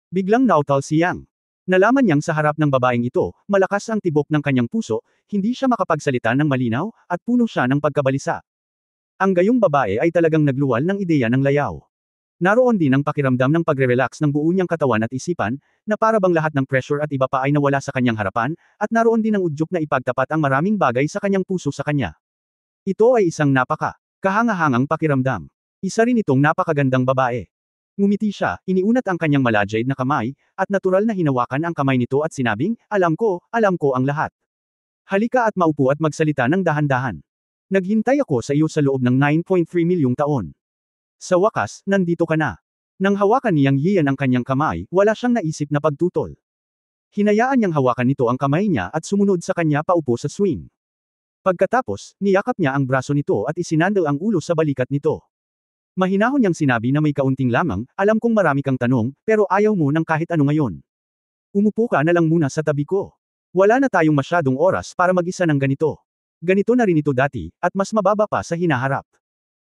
Speaker 1: Biglang nautal si Yang. Nalaman niyang sa harap ng babaeng ito, malakas ang tibok ng kanyang puso, hindi siya makapagsalita ng malinaw, at puno siya ng pagkabalisa. Ang gayong babae ay talagang nagluwal ng ideya ng layaw. Naroon din ang pakiramdam ng pagre-relax ng buo niyang katawan at isipan, na para bang lahat ng pressure at iba pa ay nawala sa kanyang harapan, at naroon din ang udyok na ipagtapat ang maraming bagay sa kanyang puso sa kanya. Ito ay isang kahangahangang pakiramdam. Isa rin itong napakagandang babae. Ngumiti siya, iniunat ang kanyang malajade na kamay, at natural na hinawakan ang kamay nito at sinabing, alam ko ang lahat. Halika at maupo at magsalita ng dahan-dahan. Naghintay ako sa iyo sa loob ng 9.3 milyong taon. Sa wakas, nandito ka na. Nang hawakan ni Yang Yian ang kanyang kamay, wala siyang naisip na pagtutol. Hinayaan niyang hawakan nito ang kamay niya at sumunod sa kanya paupo sa swing. Pagkatapos, niyakap niya ang braso nito at isinandal ang ulo sa balikat nito. Mahinahon niyang sinabi na may kaunting lamang, alam kong marami kang tanong, pero ayaw mo ng kahit ano ngayon. Umupo ka na lang muna sa tabi ko. Wala na tayong masyadong oras para mag-isa ng ganito. Ganito na rin ito dati, at mas mababa pa sa hinaharap.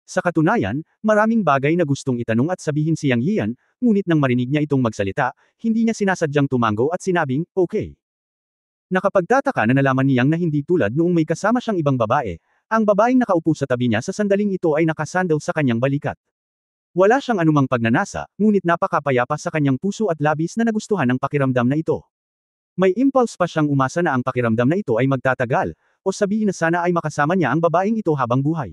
Speaker 1: Sa katunayan, maraming bagay na gustong itanong at sabihin si Yang Yian, ngunit nang marinig niya itong magsalita, hindi niya sinasadyang tumango at sinabing, okay. Nakapagtataka na nalaman niyang na hindi tulad noong may kasama siyang ibang babae, ang babaeng nakaupo sa tabi niya sa sandaling ito ay nakasandal sa kanyang balikat. Wala siyang anumang pagnanasa, ngunit napakapayapa sa kanyang puso at labis na nagustuhan ang pakiramdam na ito. May impulse pa siyang umasa na ang pakiramdam na ito ay magtatagal, o sabihin na sana ay makasama niya ang babaeng ito habang buhay.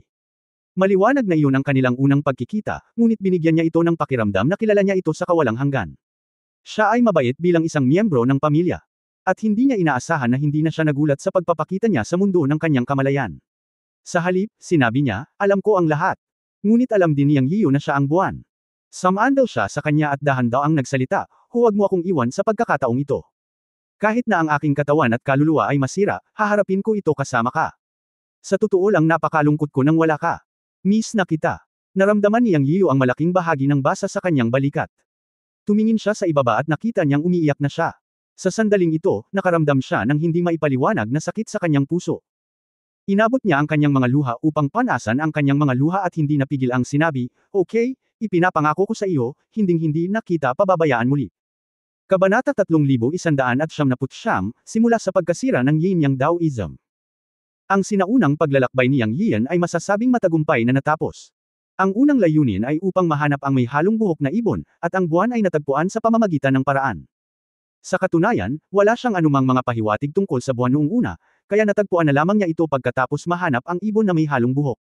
Speaker 1: Maliwanag na iyon ang kanilang unang pagkikita, ngunit binigyan niya ito ng pakiramdam na kilala niya ito sa kawalang hanggan. Siya ay mabait bilang isang miyembro ng pamilya. At hindi niya inaasahan na hindi na siya nagulat sa pagpapakita niya sa mundo ng kanyang kamalayan. Sa halip, sinabi niya, alam ko ang lahat. Ngunit alam din niyang Yiyo na siya ang buwan. Sumandal siya sa kanya at dahan daw ang nagsalita, huwag mo akong iwan sa pagkakataong ito. Kahit na ang aking katawan at kaluluwa ay masira, haharapin ko ito kasama ka. Sa totoo lang napakalungkot ko nang wala ka. Miss na kita. Naramdaman niyang Yiyo ang malaking bahagi ng basa sa kanyang balikat. Tumingin siya sa ibaba at nakita niyang umiiyak na siya. Sa sandaling ito, nakaramdam siya ng hindi maipaliwanag na sakit sa kanyang puso. Inabot niya ang kanyang mga luha upang panasan ang kanyang mga luha at hindi napigil ang sinabi, okay, ipinapangako ko sa iyo, hinding-hindi na kita pababayaan muli. Kabanata 3199, simula sa pagkasira ng Yin-Yang Taoism. Ang sinaunang paglalakbay ni Yang Yian ay masasabing matagumpay na natapos. Ang unang layunin ay upang mahanap ang may halong buhok na ibon, at ang buwan ay natagpuan sa pamamagitan ng paraan. Sa katunayan, wala siyang anumang mga pahiwatig tungkol sa buwan noong una, kaya natagpuan na lamang niya ito pagkatapos mahanap ang ibon na may halong buhok.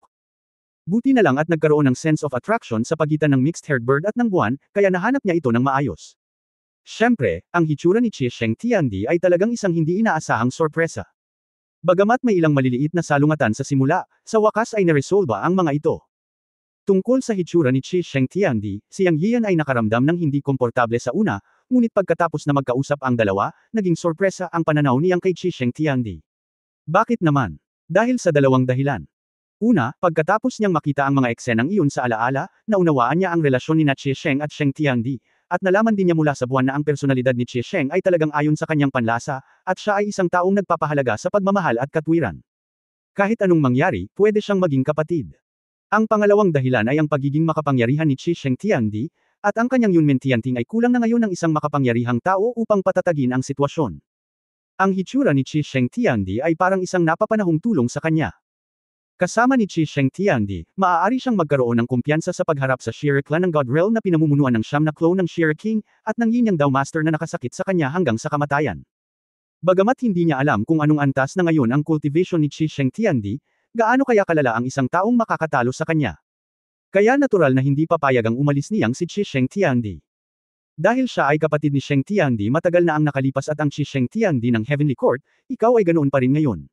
Speaker 1: Buti na lang at nagkaroon ng sense of attraction sa pagitan ng mixed-haired bird at ng buwan, kaya nahanap niya ito ng maayos. Siyempre, ang hitsura ni Qi Sheng Tiandi ay talagang isang hindi inaasahang sorpresa. Bagamat may ilang maliliit na salungatan sa simula, sa wakas ay naresolba ang mga ito. Tungkol sa hitsura ni Qi Sheng Tiandi, si Yang Yian ay nakaramdam ng hindi komportable sa una, ngunit pagkatapos na magkausap ang dalawa, naging sorpresa ang pananaw niyang kay Qi Sheng Tiandi. Bakit naman? Dahil sa dalawang dahilan. Una, pagkatapos niyang makita ang mga eksenang iyon sa alaala, naunawaan niya ang relasyon ni Qi Sheng at Sheng Tiandi, at nalaman din niya mula sa buwan na ang personalidad ni Qi Sheng ay talagang ayon sa kanyang panlasa, at siya ay isang taong nagpapahalaga sa pagmamahal at katwiran. Kahit anong mangyari, pwede siyang maging kapatid. Ang pangalawang dahilan ay ang pagiging makapangyarihan ni Qi Sheng Tiandi, at ang kanyang Yunmen Tianting ay kulang na ngayon ng isang makapangyarihang tao upang patatagin ang sitwasyon. Ang hitsura ni Qi Sheng Tiandi ay parang isang napapanahong tulong sa kanya. Kasama ni Qi Sheng Tiandi, maaari siyang magkaroon ng kumpiyansa sa pagharap sa Shire clan ng God Realm na pinamumunuan ng siyam na clone ng Shire King, at ng Yin Yang Dao Master na nakasakit sa kanya hanggang sa kamatayan. Bagamat hindi niya alam kung anong antas na ngayon ang cultivation ni Qi Sheng Tiandi, gaano kaya kalala ang isang taong makakatalo sa kanya. Kaya natural na hindi papayagang umalis niyang si Qi Sheng Tiandi. Dahil siya ay kapatid ni Sheng Tiandi matagal na ang nakalipas at ang Qi Sheng Tiandi ng Heavenly Court, ikaw ay ganoon pa rin ngayon.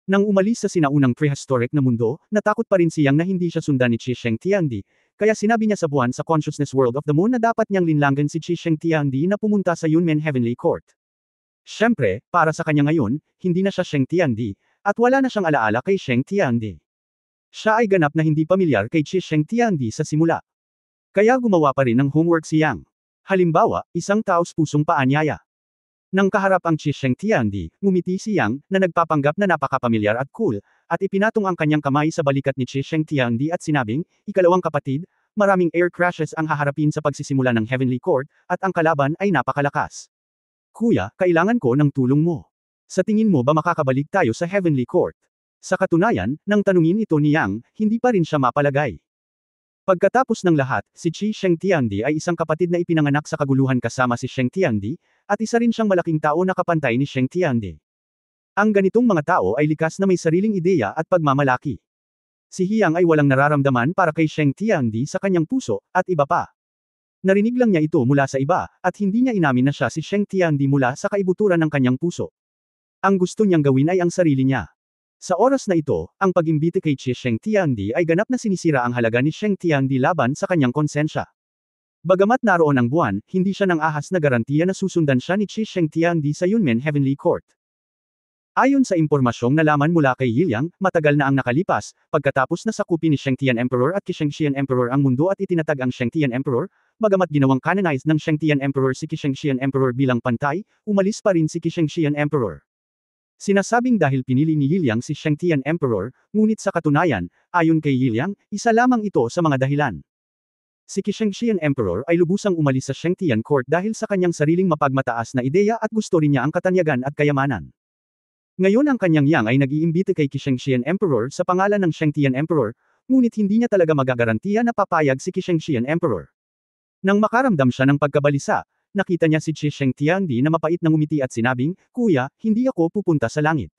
Speaker 1: Nang umalis sa sinaunang prehistoric na mundo, natakot pa rin siyang na hindi siya sundan ni Qi Sheng Tiandi, kaya sinabi niya sa buwan sa Consciousness World of the Moon na dapat niyang linlangan si Qi Sheng Tiandi na pumunta sa Yunmen Heavenly Court. Siyempre, para sa kanya ngayon, hindi na siya Sheng Tiandi, at wala na siyang alaala kay Sheng Tiandi. Siya ay ganap na hindi pamilyar kay Qi Sheng Tiandi sa simula. Kaya gumawa pa rin ng homework si Yang. Halimbawa, isang taos pusong paanyaya. Nang kaharap ang Qi Sheng Tiandi, ngumiti si Yang, na nagpapanggap na napakapamilyar at cool, at ipinatong ang kanyang kamay sa balikat ni Qi Sheng Tiandi at sinabing, ikalawang kapatid, maraming air crashes ang haharapin sa pagsisimula ng Heavenly Court, at ang kalaban ay napakalakas. Kuya, kailangan ko ng tulong mo. Sa tingin mo ba makakabalik tayo sa Heavenly Court? Sa katunayan, nang tanungin ito ni Yang, hindi pa rin siya mapalagay. Pagkatapos ng lahat, si Qi Sheng Tiandi ay isang kapatid na ipinanganak sa kaguluhan kasama si Sheng Tiandi, at isa rin siyang malaking tao na kapantay ni Sheng Tiandi. Ang ganitong mga tao ay likas na may sariling ideya at pagmamalaki. Si Hiyang ay walang nararamdaman para kay Sheng Tiandi sa kanyang puso, at iba pa. Narinig lang niya ito mula sa iba, at hindi niya inamin na siya si Sheng Tiandi mula sa kaibuturan ng kanyang puso. Ang gusto niyang gawin ay ang sarili niya. Sa oras na ito, ang pag-imbita kay Chi Sheng Tiandi ay ganap na sinisira ang halaga ni Sheng Tiandi laban sa kanyang konsensya. Bagamat naroon ang buwan, hindi siya nang ahas na garantiya na susundan siya ni Chi Sheng Tiandi sa Yunmen Heavenly Court. Ayon sa impormasyong nalaman mula kay Yiliang, matagal na ang nakalipas, pagkatapos na sakupin ni Shengtian Emperor at Qishengxian Emperor ang mundo at itinatag ang Shengtian Emperor, bagamat ginawang canonized ng Shengtian Emperor si Qishengxian Emperor bilang pantay, umalis pa rin si Qishengxian Emperor. Sinasabing dahil pinili ni Yiliang si Shengtian Emperor, ngunit sa katunayan, ayon kay Yiliang, isa lamang ito sa mga dahilan. Si Qishengxian Emperor ay lubusang umalis sa Shengtian Court dahil sa kanyang sariling mapagmataas na ideya at gusto rin niya ang katanyagan at kayamanan. Ngayon ang kanyang yang ay nag-iimbita kay Qishengxian Emperor sa pangalan ng Shengtian Emperor, ngunit hindi niya talaga magagarantiya na papayag si Qishengxian Emperor. Nang makaramdam siya ng pagkabalisa, nakita niya si Chi Sheng Tiandi na mapait na ngumiti at sinabing, "Kuya, hindi ako pupunta sa langit.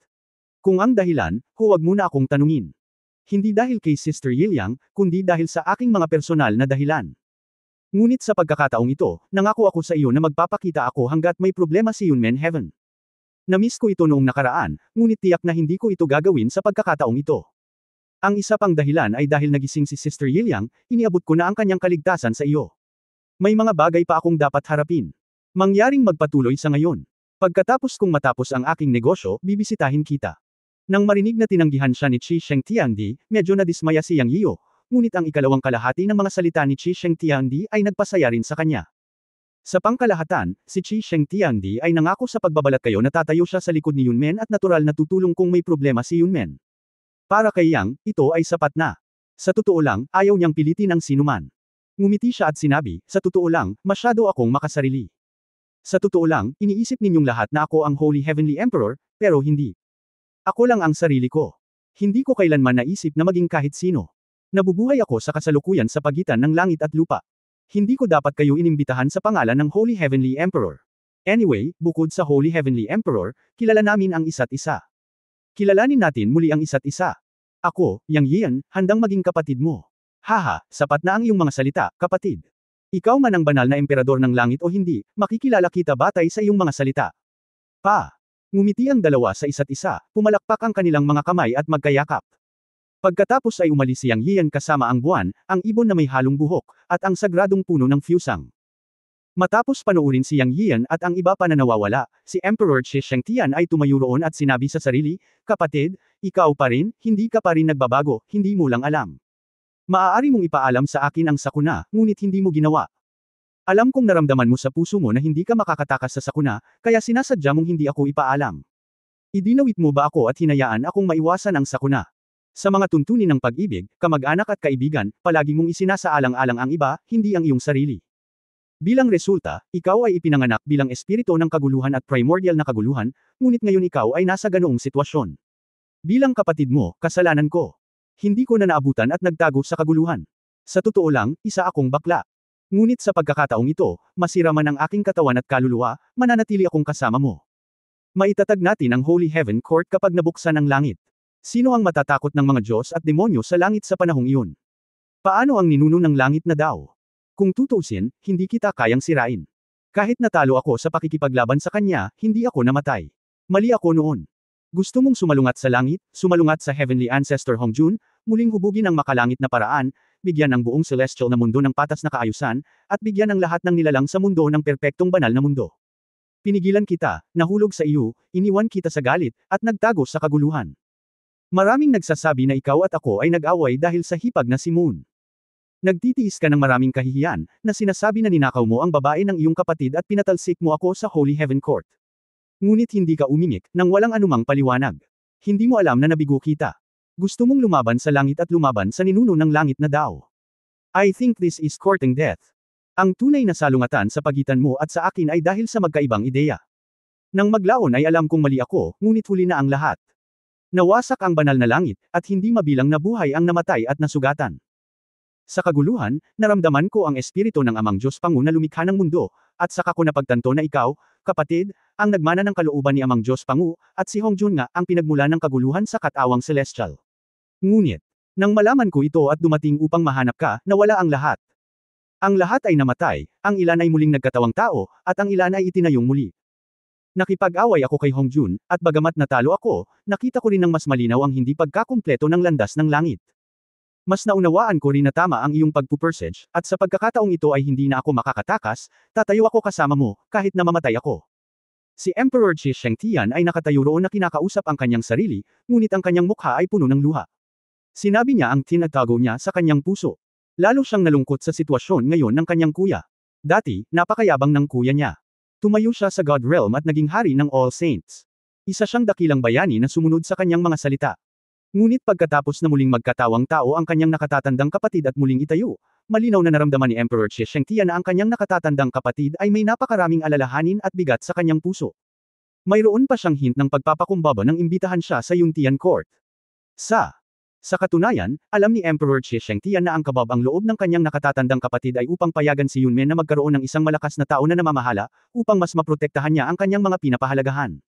Speaker 1: Kung ang dahilan, huwag mo na akong tanungin. Hindi dahil kay Sister Yiliang, kundi dahil sa aking mga personal na dahilan. Ngunit sa pagkakataong ito, nangako ako sa iyo na magpapakita ako hanggat may problema si Yunmen Heaven. Namiss ko ito noong nakaraan, ngunit tiyak na hindi ko ito gagawin sa pagkakataong ito. Ang isa pang dahilan ay dahil nagising si Sister Yiliang, iniabot ko na ang kanyang kaligtasan sa iyo. May mga bagay pa akong dapat harapin. Mangyaring magpatuloy sa ngayon. Pagkatapos kong matapos ang aking negosyo, bibisitahin kita." Nang marinig na tinanggihan siya ni Chi Sheng Tiandi, medyo nadismaya si Yang Yiyo, ngunit ang ikalawang kalahati ng mga salita ni Chi Sheng Tiandi ay nagpasaya rin sa kanya. Sa pangkalahatan, si Chi Sheng Tiandi ay nangako sa pagbabalat kayo na tatayo siya sa likod ni Yunmen at natural na tutulong kung may problema si Yunmen. Para kay Yang, ito ay sapat na. Sa totoo lang, ayaw niyang pilitin ang sinuman. Ngumiti siya at sinabi, "Sa totoo lang, masyado akong makasarili. Sa totoo lang, iniisip ninyong lahat na ako ang Holy Heavenly Emperor, pero hindi. Ako lang ang sarili ko. Hindi ko kailanman naisip na maging kahit sino. Nabubuhay ako sa kasalukuyan sa pagitan ng langit at lupa. Hindi ko dapat kayo inimbitahan sa pangalan ng Holy Heavenly Emperor. Anyway, bukod sa Holy Heavenly Emperor, kilala namin ang isa't isa. Kilalanin natin muli ang isa't isa. Ako, Yang Yian, handang maging kapatid mo. Haha, sapat na ang iyong mga salita, kapatid. Ikaw man ang banal na emperador ng langit o hindi, makikilala kita batay sa iyong mga salita." Ngumiti ang dalawa sa isa't isa, pumalakpak ang kanilang mga kamay at magkayakap. Pagkatapos ay umalis si Yang Yian kasama ang buwan, ang ibon na may halong buhok, at ang sagradong puno ng fusang. Matapos panoorin si Yang Yian at ang iba pa na nawawala, si Emperor Chi Sheng Tian ay tumayo roon at sinabi sa sarili, "Kapatid, ikaw pa rin, hindi ka pa rin nagbabago, hindi mo lang alam. Maaari mong ipaalam sa akin ang sakuna, ngunit hindi mo ginawa. Alam kong naramdaman mo sa puso mo na hindi ka makakatakas sa sakuna, kaya sinasadya mong hindi ako ipaalam. Idinawit mo ba ako at hinayaan akong maiwasan ang sakuna? Sa mga tuntunin ng pag-ibig, kamag-anak at kaibigan, palagi mong isinasaalang-alang ang iba, hindi ang iyong sarili. Bilang resulta, ikaw ay ipinanganak bilang espiritu ng kaguluhan at primordial na kaguluhan, ngunit ngayon ikaw ay nasa ganoong sitwasyon. Bilang kapatid mo, kasalanan ko. Hindi ko na naabutan at nagtago sa kaguluhan. Sa totoo lang, isa akong bakla. Ngunit sa pagkakataong ito, masira man ang aking katawan at kaluluwa, mananatili akong kasama mo. Maitatag natin ang Holy Heaven Court kapag nabuksan ang langit. Sino ang matatakot ng mga Diyos at demonyo sa langit sa panahong iyon? Paano ang ninuno ng langit na daw? Kung tutuusin, hindi kita kayang sirain. Kahit natalo ako sa pakikipaglaban sa kanya, hindi ako namatay. Mali ako noon. Gusto mong sumalungat sa langit, sumalungat sa Heavenly Ancestor Hongjun, muling hubugin ang makalangit na paraan, bigyan ang buong celestial na mundo ng patas na kaayusan, at bigyan ang lahat ng nilalang sa mundo ng perpektong banal na mundo. Pinigilan kita, nahulog sa iyo, iniwan kita sa galit, at nagtago sa kaguluhan. Maraming nagsasabi na ikaw at ako ay nag-away dahil sa hipag na si Moon. Nagtitiis ka ng maraming kahihiyan, na sinasabi na ninakaw mo ang babae ng iyong kapatid at pinatalsik mo ako sa Holy Heaven Court. Ngunit hindi ka umimik, nang walang anumang paliwanag. Hindi mo alam na nabigo kita. Gusto mong lumaban sa langit at lumaban sa ninuno ng langit na Dao. I think this is courting death. Ang tunay na salungatan sa pagitan mo at sa akin ay dahil sa magkaibang ideya. Nang maglaon ay alam kong mali ako, ngunit huli na ang lahat. Nawasak ang banal na langit, at hindi mabilang na buhay ang namatay at nasugatan. Sa kaguluhan, naramdaman ko ang espiritu ng Amang Diyos Pangu na lumikha ng mundo, at saka ko napagtanto na ikaw, kapatid, ang nagmana ng kalooban ni Amang Diyos Pangu, at si Hongjun nga ang pinagmula ng kaguluhan sa katawang celestial. Ngunit, nang malaman ko ito at dumating upang mahanap ka, nawala ang lahat. Ang lahat ay namatay, ang ilan ay muling nagkatawang tao, at ang ilan ay itinayong muli. Nakipag-away ako kay Hongjun, at bagamat natalo ako, nakita ko rin ng mas malinaw ang hindi pagkakumpleto ng landas ng langit. Mas naunawaan ko rin na tama ang iyong pagpupursage, at sa pagkakataong ito ay hindi na ako makakatakas, tatayo ako kasama mo, kahit na mamatay ako. Si Emperor Qi Shengtian ay nakatayo roon na kinakausap ang kanyang sarili, ngunit ang kanyang mukha ay puno ng luha. Sinabi niya ang tinatago niya sa kanyang puso. Lalo siyang nalungkot sa sitwasyon ngayon ng kanyang kuya. Dati, napakayabang ng kuya niya. Tumayo siya sa God Realm at naging hari ng All Saints. Isa siyang dakilang bayani na sumunod sa kanyang mga salita. Ngunit pagkatapos na muling magkatawang tao ang kanyang nakatatandang kapatid at muling itayo, malinaw na naramdaman ni Emperor Qi Shengtian na ang kanyang nakatatandang kapatid ay may napakaraming alalahanin at bigat sa kanyang puso. Mayroon pa siyang hint ng pagpapakumbaba nang imbitahan siya sa Yuntian Court. Sa katunayan, alam ni Emperor Qi Shengtian na ang kabab ang loob ng kanyang nakatatandang kapatid ay upang payagan si Yunmen na magkaroon ng isang malakas na tao na namamahala, upang mas maprotektahan niya ang kanyang mga pinapahalagahan.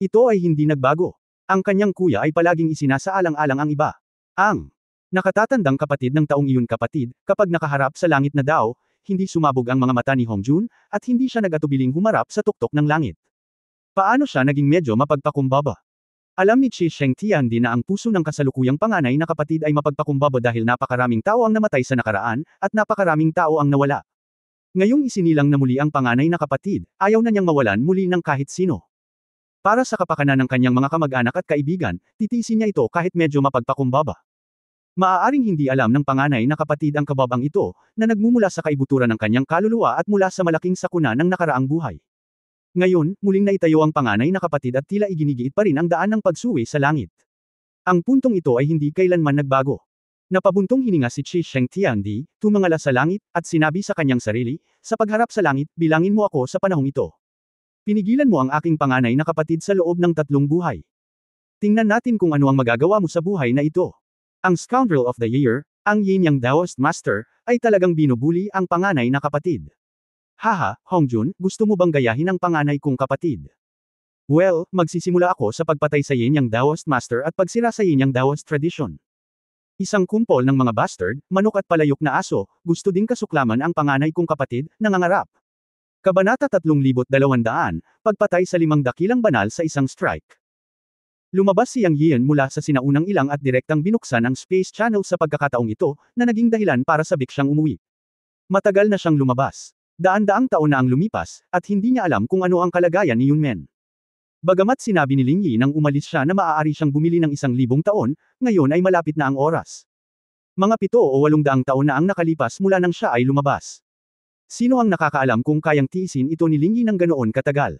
Speaker 1: Ito ay hindi nagbago. Ang kanyang kuya ay palaging isinasaalang-alang ang iba. Ang nakatatandang kapatid ng taong iyon kapatid, kapag nakaharap sa langit na Dao, hindi sumabog ang mga mata ni Hongjun, at hindi siya nag-atubiling humarap sa tuktok ng langit. Paano siya naging medyo mapagpakumbaba? Alam ni Qi Shengtian din na ang puso ng kasalukuyang panganay na kapatid ay mapagpakumbaba dahil napakaraming tao ang namatay sa nakaraan, at napakaraming tao ang nawala. Ngayong isinilang na muli ang panganay na kapatid, ayaw na niyang mawalan muli ng kahit sino. Para sa kapakanan ng kanyang mga kamag-anak at kaibigan, titiisin niya ito kahit medyo mapagpakumbaba. Maaaring hindi alam ng panganay na kapatid ang kababang ito, na nagmumula sa kaibuturan ng kanyang kaluluwa at mula sa malaking sakuna ng nakaraang buhay. Ngayon, muling naitayo ang panganay na kapatid at tila iginigiit pa rin ang daan ng pagsuwi sa langit. Ang puntong ito ay hindi kailanman nagbago. Napabuntong hininga si Qi Shengtian tumangala sa langit, at sinabi sa kanyang sarili, sa pagharap sa langit, bilangin mo ako sa panahong ito. Pinigilan mo ang aking panganay na kapatid sa loob ng 3 buhay. Tingnan natin kung ano ang magagawa mo sa buhay na ito. Ang Scoundrel of the Year, ang Yin Yang Daoist Master, ay talagang binubuli ang panganay na kapatid. Haha, Hongjun, gusto mo bang gayahin ang panganay kong kapatid? Well, magsisimula ako sa pagpatay sa Yin Yang Daoist Master at pagsira sa Yin Yang Daoist Tradition. Isang kumpol ng mga bastard, manok at palayok na aso, gusto ding kasuklaman ang panganay kong kapatid, nangangarap. Kabanata 3200, pagpatay sa 5 dakilang banal sa isang strike. Lumabas si Yang Yin mula sa sinaunang ilang at direktang binuksan ang Space Channel sa pagkakataong ito, na naging dahilan para sabik siyang umuwi. Matagal na siyang lumabas. Daan-daang taon na ang lumipas, at hindi niya alam kung ano ang kalagayan ni Yunmen. Bagamat sinabi ni Ling Yi nang umalis siya na maaari siyang bumili ng 1,000 taon, ngayon ay malapit na ang oras. Mga 7 o 800 taon na ang nakalipas mula nang siya ay lumabas. Sino ang nakakaalam kung kayang tiisin ito ni Ling Yi ng ganoon katagal?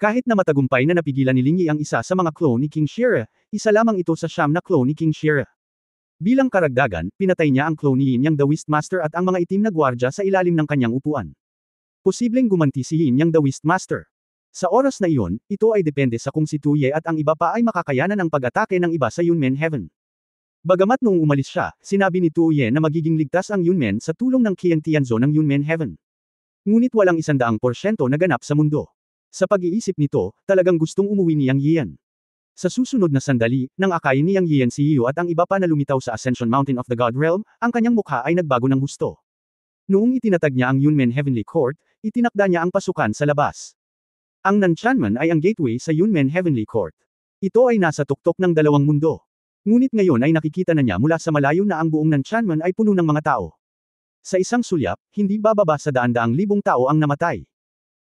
Speaker 1: Kahit na matagumpay na napigilan ni Ling Yi ang isa sa mga clone ni King Shira, isa lamang ito sa 9 na clone ni King Shira. Bilang karagdagan, pinatay niya ang clone ni Yin Yang the Whist Master at ang mga itim na gwardya sa ilalim ng kanyang upuan. Posibleng gumanti si Yin Yang the Whist Master. Sa oras na iyon, ito ay depende sa kung si Tu Ye at ang iba pa ay makakayanan ang pag-atake ng iba sa Yunmen Heaven. Bagamat noong umalis siya, sinabi ni Tu Ye na magiging ligtas ang Yunmen sa tulong ng Qian Tianzhou ng Yunmen Heaven. Ngunit walang 100% na ganap sa mundo. Sa pag-iisip nito, talagang gustong umuwi ni Yang Yian. Sa susunod na sandali, nang akayin ni Yang Yian si Yu at ang iba pa na lumitaw sa Ascension Mountain of the God Realm, ang kanyang mukha ay nagbago ng husto. Noong itinatag niya ang Yunmen Heavenly Court, itinakda niya ang pasukan sa labas. Ang Nanchanman ay ang gateway sa Yunmen Heavenly Court. Ito ay nasa tuktok ng 2 mundo. Ngunit ngayon ay nakikita na niya mula sa malayo na ang buong Nanchanman ay puno ng mga tao. Sa isang sulyap, hindi bababa sa daan-daang libong tao ang namatay.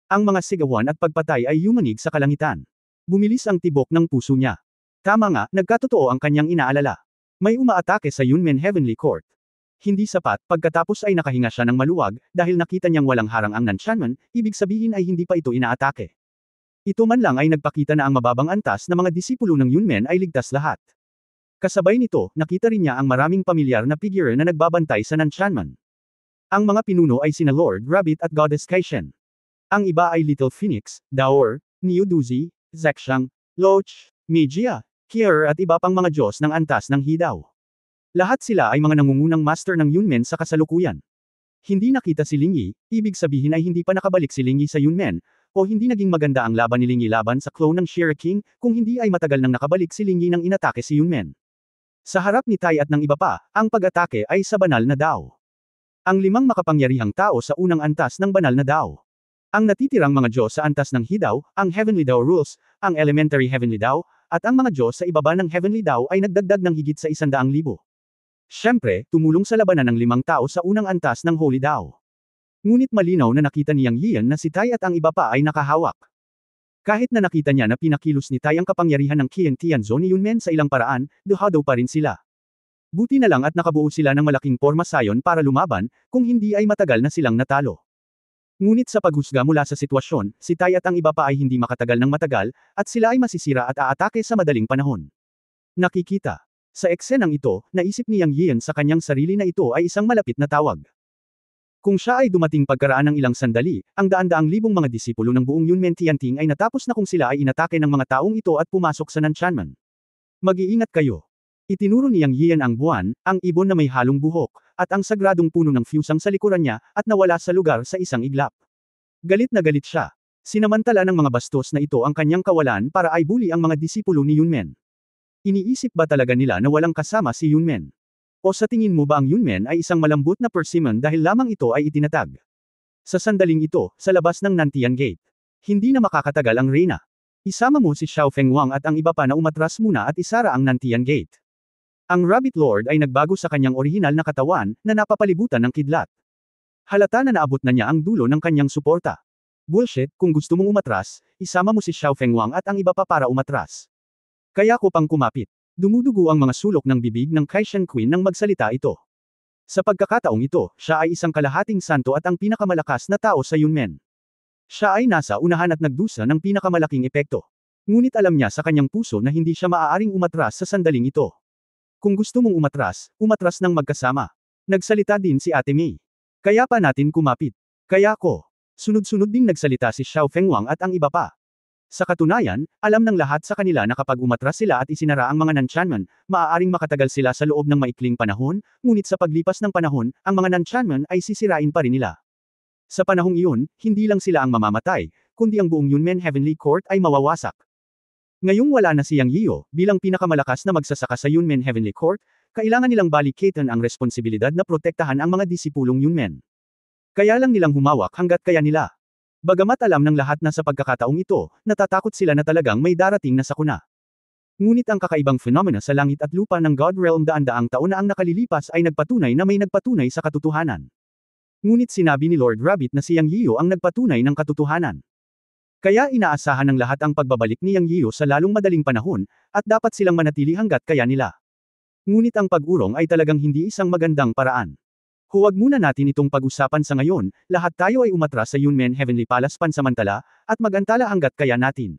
Speaker 1: Ang mga sigawan at pagpatay ay yumanig sa kalangitan. Bumilis ang tibok ng puso niya. Tama nga, nagkatotoo ang kanyang inaalala. May umaatake sa Yunmen Heavenly Court. Hindi sapat, pagkatapos ay nakahinga siya ng maluwag, dahil nakita niyang walang harang ang Nanchanman, ibig sabihin ay hindi pa ito inaatake. Ito man lang ay nagpakita na ang mababang antas na mga disipulo ng Yunmen ay ligtas lahat. Kasabay nito, nakita rin niya ang maraming pamilyar na figure na nagbabantay sa Nanchanman. Ang mga pinuno ay sina Lord Rabbit at Goddess Kaishen. Ang iba ay Little Phoenix, Daor, Niu Duzi, Zexang, Loch, Mijia, Kier at iba pang mga Diyos ng antas ng Hidaw. Lahat sila ay mga nangungunang master ng Yunmen sa kasalukuyan. Hindi nakita si Ling Yi, ibig sabihin ay hindi pa nakabalik si Ling Yi sa Yunmen, o hindi naging maganda ang laban ni Ling Yi laban sa clone ng Shira King, kung hindi ay matagal nang nakabalik si Ling Yi nang inatake si Yunmen. Sa harap ni Tai at ng iba pa, ang pag-atake ay sa banal na Dao. Ang 5 makapangyarihang tao sa unang antas ng banal na Dao. Ang natitirang mga Diyos sa antas ng Hidaw, ang Heavenly Dao Rules, ang Elementary Heavenly Dao, at ang mga Diyos sa ibaba ng Heavenly Dao ay nagdagdag ng higit sa 100,000. Siyempre, tumulong sa labanan ng 5 tao sa unang antas ng Holy Dao. Ngunit malinaw na nakita ni Yang Yian na si Tai at ang iba pa ay nakahawak. Kahit na nakita niya na pinakilos ni Tai ang kapangyarihan ng Qian Tianzhou ni Yunmen sa ilang paraan, duhado pa rin sila. Buti na lang at nakabuo sila ng malaking porma sayon para lumaban, kung hindi ay matagal na silang natalo. Ngunit sa paghusga mula sa sitwasyon, si Tai at ang iba pa ay hindi makatagal ng matagal, at sila ay masisira at aatake sa madaling panahon. Nakikita. Sa eksenang ito, naisip ni Yang Yian sa kanyang sarili na ito ay isang malapit na tawag. Kung siya ay dumating pagkaraan ng ilang sandali, ang daan-daang libong mga disipulo ng buong Yunmen Tianting ay natapos na kung sila ay inatake ng mga taong ito at pumasok sa Nanchanman. Mag-iingat kayo. Itinuro ni Yang Yian ang buwan, ang ibon na may halong buhok, at ang sagradong puno ng fusang sa likuran niya, at nawala sa lugar sa isang iglap. Galit na galit siya. Sinamantala ng mga bastos na ito ang kanyang kawalan para ay bully ang mga disipulo ni Yunmen. Iniisip ba talaga nila na walang kasama si Yunmen? O sa tingin mo ba ang Yunmen ay isang malambot na persimmon dahil lamang ito ay itinatag? Sa sandaling ito, sa labas ng Nantian Gate. Hindi na makakatagal ang reyna. Isama mo si Xiao Fengwang at ang iba pa na umatras muna at isara ang Nantian Gate. Ang Rabbit Lord ay nagbago sa kanyang orihinal na katawan, na napapalibutan ng kidlat. Halata na naabot na niya ang dulo ng kanyang suporta. Bullshit, kung gusto mong umatras, isama mo si Xiao Fengwang at ang iba pa para umatras. Kaya ko pang kumapit. Dumudugo ang mga sulok ng bibig ng Kaishan Queen nang magsalita ito. Sa pagkakataong ito, siya ay isang kalahating santo at ang pinakamalakas na tao sa Yunmen. Siya ay nasa unahan at nagdusa ng pinakamalaking epekto. Ngunit alam niya sa kanyang puso na hindi siya maaaring umatras sa sandaling ito. Kung gusto mong umatras ng magkasama. Nagsalita din si Ate Mei. Kaya pa natin kumapit. Kaya ko. Sunod-sunod ding nagsalita si Xiao Fengwang at ang iba pa. Sa katunayan, alam ng lahat sa kanila na kapag umatras sila at isinara ang mga Nanchanman, maaaring makatagal sila sa loob ng maikling panahon, ngunit sa paglipas ng panahon, ang mga Nanchanman ay sisirain pa rin nila. Sa panahong iyon, hindi lang sila ang mamamatay, kundi ang buong Yunmen Heavenly Court ay mawawasak. Ngayong wala na si Yang Yiu, bilang pinakamalakas na magsasaka sa Yunmen Heavenly Court, kailangan nilang balikatan ang responsibilidad na protektahan ang mga disipulong Yunmen. Kaya lang nilang humawak hanggat kaya nila. Bagamat alam ng lahat na sa pagkakataong ito, natatakot sila na talagang may darating na sakuna. Ngunit ang kakaibang phenomena sa langit at lupa ng God Realm daan-daang taon na ang nakalilipas ay nagpatunay na may nagpatunay sa katotohanan. Ngunit sinabi ni Lord Rabbit na si Yang Yiu ang nagpatunay ng katotohanan. Kaya inaasahan ng lahat ang pagbabalik ni Yang Yiu sa lalong madaling panahon, at dapat silang manatili hanggat kaya nila. Ngunit ang pag-urong ay talagang hindi isang magandang paraan. Huwag muna natin itong pag-usapan sa ngayon, lahat tayo ay umatras sa Yunmen Heavenly Palace pansamantala, at magantala hanggat kaya natin.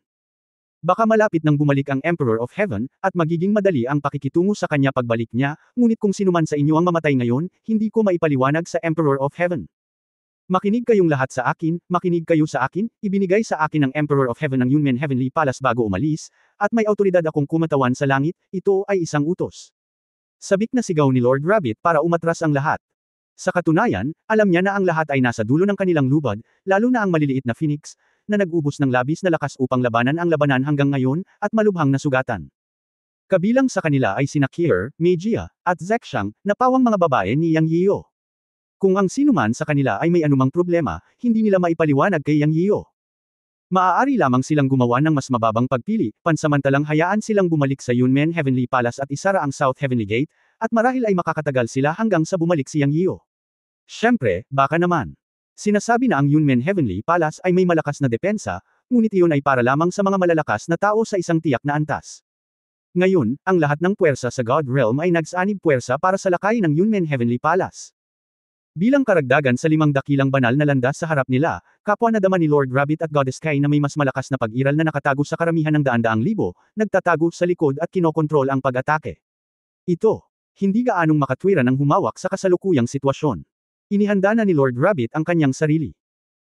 Speaker 1: Baka malapit nang bumalik ang Emperor of Heaven, at magiging madali ang pakikitungo sa kanya pagbalik niya, ngunit kung sinuman sa inyo ang mamatay ngayon, hindi ko maipaliwanag sa Emperor of Heaven. Makinig kayong lahat sa akin, makinig kayo sa akin, ibinigay sa akin ng Emperor of Heaven ng Yunmen Heavenly Palace bago umalis, at may autoridad akong kumatawan sa langit, ito ay isang utos. Sabik na sigaw ni Lord Rabbit para umatras ang lahat. Sa katunayan, alam niya na ang lahat ay nasa dulo ng kanilang lubad, lalo na ang maliliit na Phoenix, na nag-ubos ng labis na lakas upang labanan ang labanan hanggang ngayon, at malubhang nasugatan. Kabilang sa kanila ay sina Kier, Mejia, at Zexshang, na pawang mga babae ni Yang Yiu. Kung ang sinuman sa kanila ay may anumang problema, hindi nila maipaliwanag kay Yang Yiu. Maaari lamang silang gumawa ng mas mababang pagpili, pansamantalang hayaan silang bumalik sa Yunmen Heavenly Palace at isara ang South Heavenly Gate, at marahil ay makakatagal sila hanggang sa bumalik si Yang Yiu. Siyempre, baka naman. Sinasabi na ang Yunmen Heavenly Palace ay may malakas na depensa, ngunit iyon ay para lamang sa mga malalakas na tao sa isang tiyak na antas. Ngayon, ang lahat ng puwersa sa God Realm ay nagsaanib puwersa para sa lakayin ng Yunmen Heavenly Palace. Bilang karagdagan sa 5 dakilang banal na landas sa harap nila, kapwa na dama ni Lord Rabbit at Goddess Kai na may mas malakas na pag-iral na nakatago sa karamihan ng daan-daang libo, nagtatago sa likod at kinokontrol ang pag-atake. Ito, hindi gaanong makatwiran ang humawak sa kasalukuyang sitwasyon. Inihanda na ni Lord Rabbit ang kanyang sarili.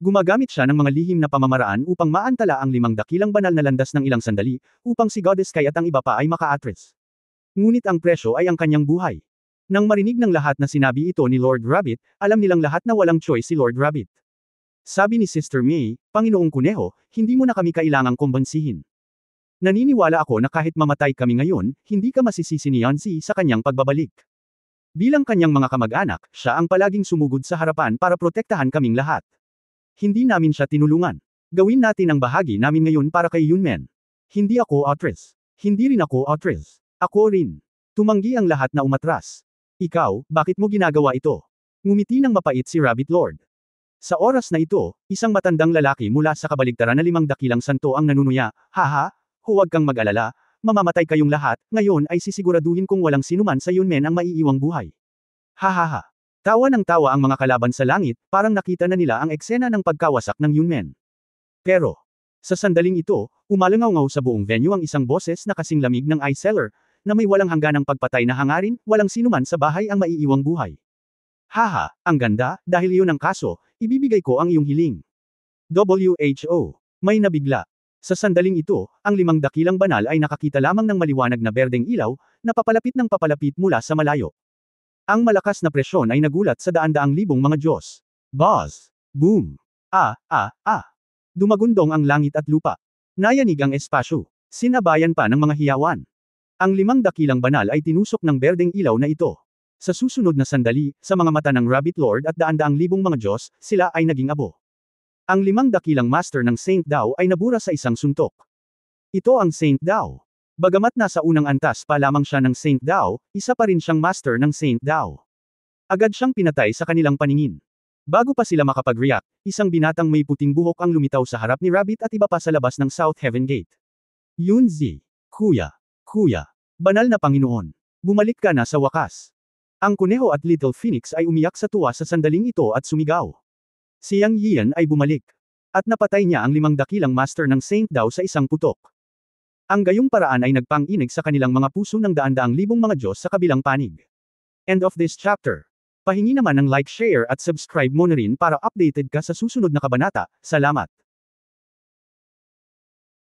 Speaker 1: Gumagamit siya ng mga lihim na pamamaraan upang maantala ang 5 dakilang banal na landas ng ilang sandali, upang si Goddess Kai at ang iba pa ay maka-atras. Ngunit ang presyo ay ang kanyang buhay. Nang marinig ng lahat na sinabi ito ni Lord Rabbit, alam nilang lahat na walang choice si Lord Rabbit. Sabi ni Sister May, Panginoong Kuneho, hindi mo na kami kailangang kumbansihin. Naniniwala ako na kahit mamatay kami ngayon, hindi ka masisisi ni Yanzi sa kanyang pagbabalik. Bilang kanyang mga kamag-anak, siya ang palaging sumugod sa harapan para protektahan kaming lahat. Hindi namin siya tinulungan. Gawin natin ang bahagi namin ngayon para kay Yunmen. Hindi ako Outress. Hindi rin ako Outress. Ako rin. Tumanggi ang lahat na umatras. Ikaw, bakit mo ginagawa ito? Ngumiti ng mapait si Rabbit Lord. Sa oras na ito, isang matandang lalaki mula sa kabaligtaran na 5 dakilang santo ang nanunuya, haha, huwag kang mag-alala, mamamatay kayong lahat, ngayon ay sisiguraduhin kong walang sinuman sa Yunmen ang maiiwang buhay. Hahaha. Tawa ng tawa ang mga kalaban sa langit, parang nakita na nila ang eksena ng pagkawasak ng Yunmen. Pero, sa sandaling ito, umalangaw-ngaw sa buong venue ang isang boses na kasing lamig ng ice cellar, na may walang hangganang pagpatay na hangarin, walang sinuman sa bahay ang maiiwang buhay. Haha, ang ganda, dahil iyon ang kaso, ibibigay ko ang iyong hiling. WHO. May nabigla. Sa sandaling ito, ang 5 dakilang banal ay nakakita lamang ng maliwanag na berdeng ilaw, na papalapit ng papalapit mula sa malayo. Ang malakas na presyon ay nagulat sa daan-daang libong mga Diyos. Buzz! Boom! Dumagundong ang langit at lupa. Nayanig ang espasyo. Sinabayan pa ng mga hiyawan. Ang 5 dakilang banal ay tinusok ng berdeng ilaw na ito. Sa susunod na sandali, sa mga mata ng Rabbit Lord at daan-daang libong mga Diyos, sila ay naging abo. Ang 5 dakilang master ng Saint Dao ay nabura sa isang suntok. Ito ang Saint Dao. Bagamat nasa unang antas pa lamang siya ng Saint Dao, isa pa rin siyang master ng Saint Dao. Agad siyang pinatay sa kanilang paningin. Bago pa sila makapag-react, isang binatang may puting buhok ang lumitaw sa harap ni Rabbit at iba pa sa labas ng South Heaven Gate. Yunzi. Kuya. Banal na Panginoon. Bumalik ka na sa wakas. Ang kuneho at Little Phoenix ay umiyak sa tuwa sa sandaling ito at sumigaw. Si Yang Yian ay bumalik. At napatay niya ang 5 dakilang master ng Saint Dao sa isang putok. Ang gayong paraan ay nagpang-inig sa kanilang mga puso ng daan-daang libong mga Diyos sa kabilang panig. End of this chapter. Pahingi naman ng like, share at subscribe mo na rin para updated ka sa susunod na kabanata. Salamat.